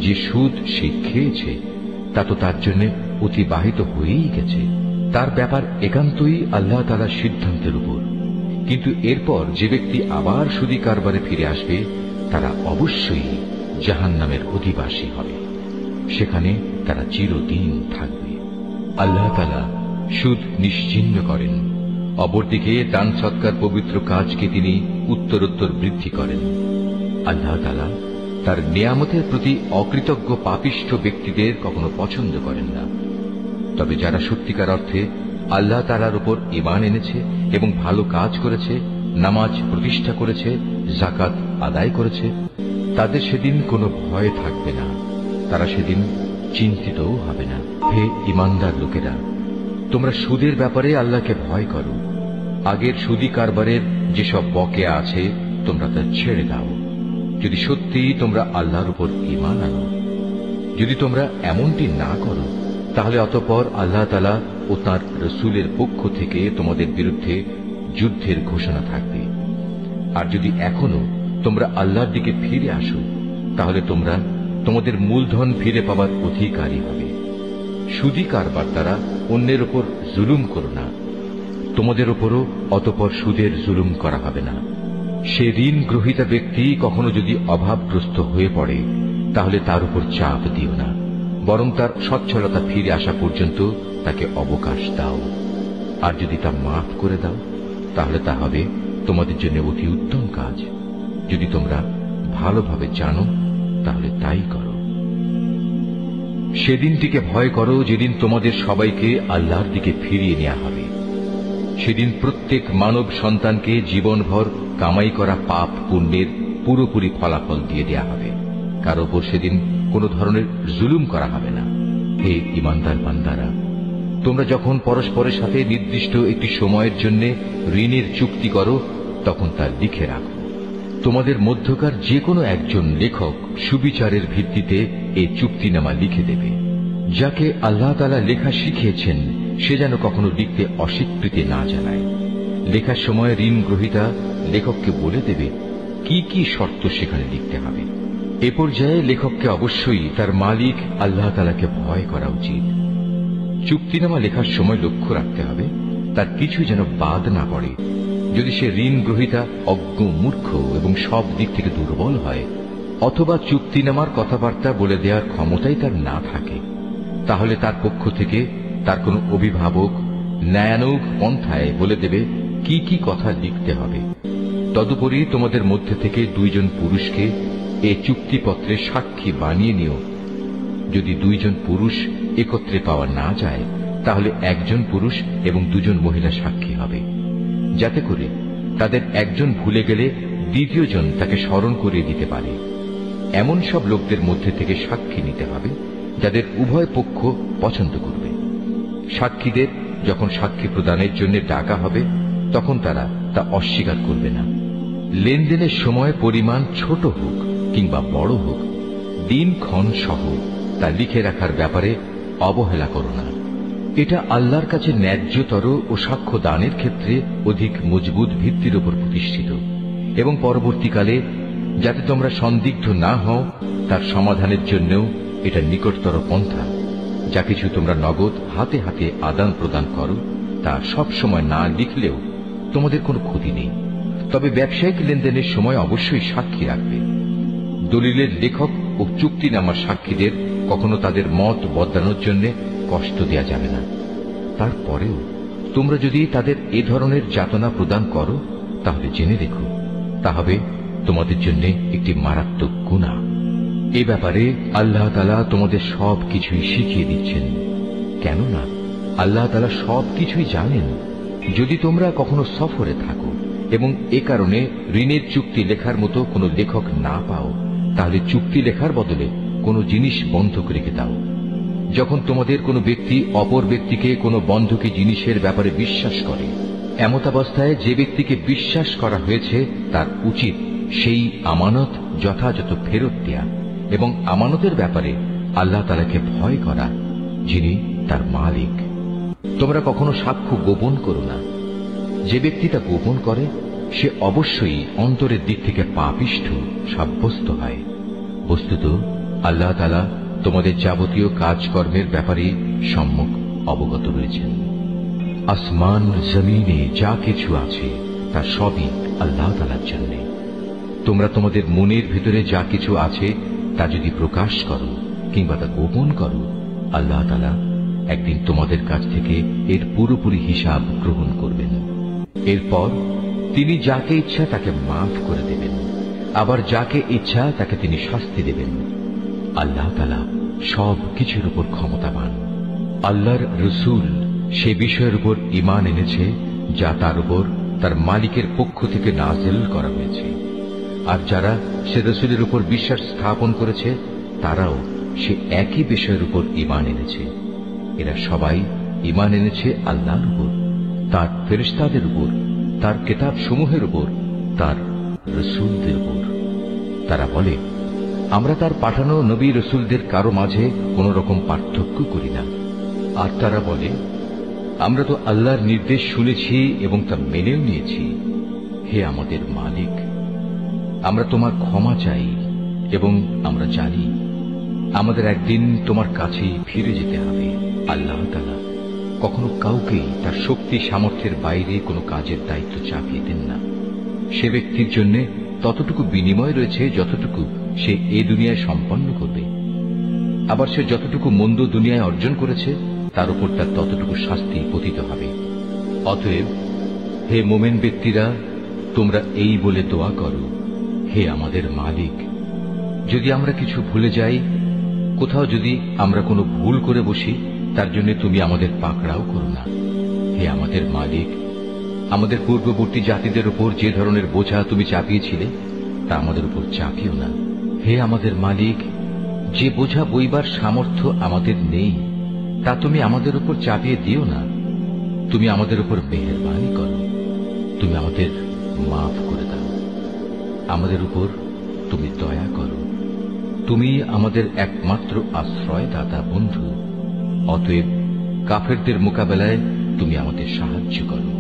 যে সুদ সে খেয়েছে তা তো তার জন্য অতিবাহিত হয়েই গেছে, তার ব্যাপার একান্তই আল্লাহ তাআলার সিদ্ধান্তের উপর। কিন্তু এরপর যে ব্যক্তি আবার সুদী কারবারে ফিরে আসবে তারা অবশ্যই জাহান্নামের অধিবাসী হবে, সেখানে তারা চিরদিন থাকবে। আল্লাহ তাআলা সুদ নিশ্চিহ্ন করেন, অপরদিকে দান সৎকার পবিত্র কাজকে তিনি উত্তরোত্তর বৃদ্ধি করেন। আল্লাহ তাআলা তার নিয়ামতের প্রতি অকৃতজ্ঞ পাপিষ্ঠ ব্যক্তিদের কখনো পছন্দ করেন না। তবে যারা সত্যিকার অর্থে আল্লাহ তাআলার উপর ঈমান এনেছে এবং ভালো কাজ করেছে, নামাজ প্রতিষ্ঠা করেছে, যাকাত আদায় করেছে, তাদের সেদিন কোনো ভয় থাকবে না, তারা সেদিন চিন্তিতও হবে না। হে ঈমানদার লোকেরা, তোমরা সুদের ব্যাপারে আল্লাহকে ভয় করো। আগের সুদী কারবারের যেসব বকেয়া আছে তোমরা তা ছেড়ে দাও, যদি সত্যিই তোমরা আল্লাহর উপর ঈমান আনো। যদি তোমরা এমনটি না করো তাহলে অতঃপর আল্লাহ তাআলা ও তাঁর রাসূলের পক্ষ থেকে তোমাদের বিরুদ্ধে যুদ্ধের ঘোষণা থাকবে। আর যদি এখনো তোমরা আল্লাহর দিকে ফিরে আসো তাহলে তোমরা তোমাদের মূলধন ফিরে পাবার অধিকারী হবে। সুদী কারবার দ্বারা অন্যের উপর জুলুম করো না, তোমাদের উপরও অতঃপর সুদের জুলুম করা হবে না। সে ঋণ গ্রহীতা ব্যক্তি কখনো যদি অভাবগ্রস্ত হয়ে পড়ে তাহলে তার উপর চাপ দিও না, বরং তার সচ্ছলতা ফিরে আসা পর্যন্ত তাকে অবকাশ দাও। আর যদি তা মাফ করে দাও তাহলে তা হবে তোমাদের জন্য অতি উত্তম কাজ। যদি তোমরা ভালোভাবে জানো তাহলে তাই করো। সেদিনটিকে ভয় করো যেদিন তোমাদের সবাইকে আল্লাহর দিকে ফিরিয়ে নেওয়া হবে। সেদিন প্রত্যেক মানব সন্তানকে জীবনভর কামাই করা পাপ পুণ্যের পুরোপুরি ফলাফল দিয়ে দেয়া হবে। কারো উপর সেদিন কোনো ধরনের জুলুম করা হবে না। হে ঈমানদার বান্দারা, তোমরা যখন পরস্পরের সাথে নির্দিষ্ট একটি সময়ের জন্য ঋণের চুক্তি করো তখন তা লিখে রাখো। তোমাদের মধ্যকার যে কোনো একজন লেখক সুবিচারের ভিত্তিতে এই চুক্তিনামা লিখে দেবে। যাকে আল্লাহ তাআলা লেখা শিখিয়েছেন সে যেন কখনো লিখতে অস্বীকৃতি না জানায়। লেখার সময় ঋণ গ্রহীতা লেখককে বলে দেবে, কি কি শর্ত সেখানে লিখতে হবে। এ পর্যায়ে লেখককে অবশ্যই তার মালিক আল্লাহ তাআলাকে ভয় করা উচিত। চুক্তিনামা লেখার সময় লক্ষ্য রাখতে হবে তার কিছু যেন বাদ না পড়ে। যদি সে ঋণ গ্রহীতা অজ্ঞ, মূর্খ এবং সব দিক থেকে দুর্বল হয়, অথবা চুক্তিনামার কথাবার্তা বলে দেওয়ার ক্ষমতাই তার না থাকে, তাহলে তার পক্ষ থেকে তার কোনো অভিভাবক ন্যায়ানুগ পন্থায় বলে দেবে কি কি কথা লিখতে হবে। তদুপরি তোমাদের মধ্যে থেকে দুইজন পুরুষকে এ চুক্তিপত্রে সাক্ষী বানিয়ে নিও। যদি দুইজন পুরুষ একত্রে পাওয়া না যায়, তাহলে একজন পুরুষ এবং দুজন মহিলা সাক্ষী হবে, যাতে করে তাদের একজন ভুলে গেলে দ্বিতীয় জন তাকে স্মরণ করিয়ে দিতে পারে। এমন সব লোকদের মধ্যে থেকে সাক্ষী নিতে হবে যাদের উভয় পক্ষ পছন্দ করবে। সাক্ষীদের যখন সাক্ষী প্রদানের জন্য ডাকা হবে, তখন তারা তা অস্বীকার করবে না। লেনদেনের সময় পরিমাণ ছোট হোক কিংবা বড় হোক, দিনক্ষণ সহ তা লিখে রাখার ব্যাপারে অবহেলা করো না। এটা আল্লাহর কাছে ন্যায্যতর ও সাক্ষ্য দানের ক্ষেত্রে অধিক মজবুত ভিত্তির উপর প্রতিষ্ঠিত, এবং পরবর্তীকালে যাতে তোমরা সন্দিগ্ধ না হও তার সমাধানের জন্যও এটা নিকটতর পন্থা। যা কিছু তোমরা নগদ হাতে হাতে আদান প্রদান করো, তা সব সময় না লিখলেও তোমাদের কোনো ক্ষতি নেই। তবে ব্যবসায়িক লেনদেনের সময় অবশ্যই সাক্ষী রাখবে। দলিলের লেখক ও চুক্তিনামার সাক্ষীদের কখনো তাদের মত বদলানোর জন্য কষ্ট দেয়া যাবে না। তারপরেও তোমরা যদি তাদের এ ধরনের যাতনা প্রদান করো, তাহলে জেনে রেখো তা হবে তোমাদের জন্য একটি মারাত্মক গুনাহ। এ ব্যাপারে আল্লাহ তাআলা তোমাদের সব কিছুই শিখিয়ে দিচ্ছেন, কেননা আল্লাহ তাআলা সব কিছুই জানেন। যদি তোমরা কখনো সফরে থাকো এবং এ কারণে ঋণের চুক্তি লেখার মতো কোনো লেখক না পাও, তাহলে চুক্তি লেখার বদলে কোনো জিনিস বন্ধক রেখে দাও। যখন তোমাদের কোনো ব্যক্তি অপর ব্যক্তিকে কোনো বন্ধকি জিনিসের ব্যাপারে বিশ্বাস করে, এমতাবস্থায় যে ব্যক্তিকে বিশ্বাস করা হয়েছে তার উচিত সেই আমানত যথাযথ ফেরত দেয়া এবং আমানতের ব্যাপারে আল্লাহ তাআলাকে ভয় করা, যিনি তার মালিক। তোমরা কখনো সাক্ষ্য গোপন করো না। যে ব্যক্তি তা গোপন করে সে অবশ্যই অন্তরের দিক থেকে পাপিষ্ঠ সাব্যস্ত হয়। বস্তুত আল্লাহ তাআলা তোমাদের যাবতীয় কাজকর্মের ব্যাপারে সম্যক অবগত রয়েছেন। আসমান জমিনে যা কিছু আছে তা সবই আল্লাহ তাআলার জন্য। তোমরা তোমাদের মনের ভিতরে যা কিছু আছে তা যদি প্রকাশ করো কিংবা তা গোপন করো, আল্লাহ তাআলা একদিন তোমাদের কাছ থেকে এর পুরোপুরি হিসাব গ্রহণ করবেন। এরপর তিনি যাকে ইচ্ছা তাকে মাফ করে দেবেন, আবার যাকে ইচ্ছা তাকে তিনি শাস্তি দেবেন। আল্লাহ তাআলা সব কিছুর উপর ক্ষমতাবান। আল্লাহর রসুল সে বিষয়ের উপর ঈমান এনেছে যা তার উপর তার মালিকের পক্ষ থেকে নাযিল করা হয়েছে, আর যারা সে রসুলের উপর বিশ্বাস স্থাপন করেছে তারাও সে একই বিষয়ের উপর ঈমান এনেছে। এরা সবাই ঈমান এনেছে আল্লাহর উপর, তার ফেরেশতাদের উপর, তার কিতাব সমূহের উপর, তার রসুলদের উপর। তারা বলে, আমরা তার পাঠানো নবী রসুলদের কারো মাঝে কোন রকম পার্থক্য করি না। আর তারা বলে, আমরা তো আল্লাহর নির্দেশ শুনেছি এবং তা মেনেও নিয়েছি। হে আমাদের মালিক, আমরা তোমার ক্ষমা চাই এবং আমরা জানি আমাদের একদিন তোমার কাছেই ফিরে যেতে হবে। আল্লাহ তাআলা কখনো কাউকেই তার শক্তি সামর্থ্যের বাইরে কোনো কাজের দায়িত্ব চাপিয়ে দেন না। সে ব্যক্তির জন্য ততটুকু বিনিময় রয়েছে যতটুকু সে এ দুনিয়ায় সম্পন্ন করবে, আবার সে যতটুকু মন্দ দুনিয়ায় অর্জন করেছে তার উপর তার ততটুকু শাস্তি পতিত হবে। অতএব হে মোমেন ব্যক্তিরা, তোমরা এই বলে দোয়া করো, হে আমাদের মালিক, যদি আমরা কিছু ভুলে যাই, কোথাও যদি আমরা কোনো ভুল করে বসি, তার জন্য তুমি আমাদের পাকড়াও করো না। হে আমাদের মালিক, আমাদের পূর্ববর্তী জাতিদের উপর যে ধরনের বোঝা তুমি চাপিয়েছিলে তা আমাদের উপর চাপিও না। হে আমাদের মালিক, যে বোঝা বইবার সামর্থ্য আমাদের নেই তা তুমি আমাদের উপর চাপিয়ে দিও না। তুমি আমাদের উপর মেহেরবানি করো, তুমি আমাদের মাফ করে দাও, আমাদের উপর তুমি দয়া করো। তুমি আমাদের একমাত্র আশ্রয়দাতা বন্ধু। অতএব কাফেরদের মোকাবেলায় তুমি আমাদের সাহায্য করো।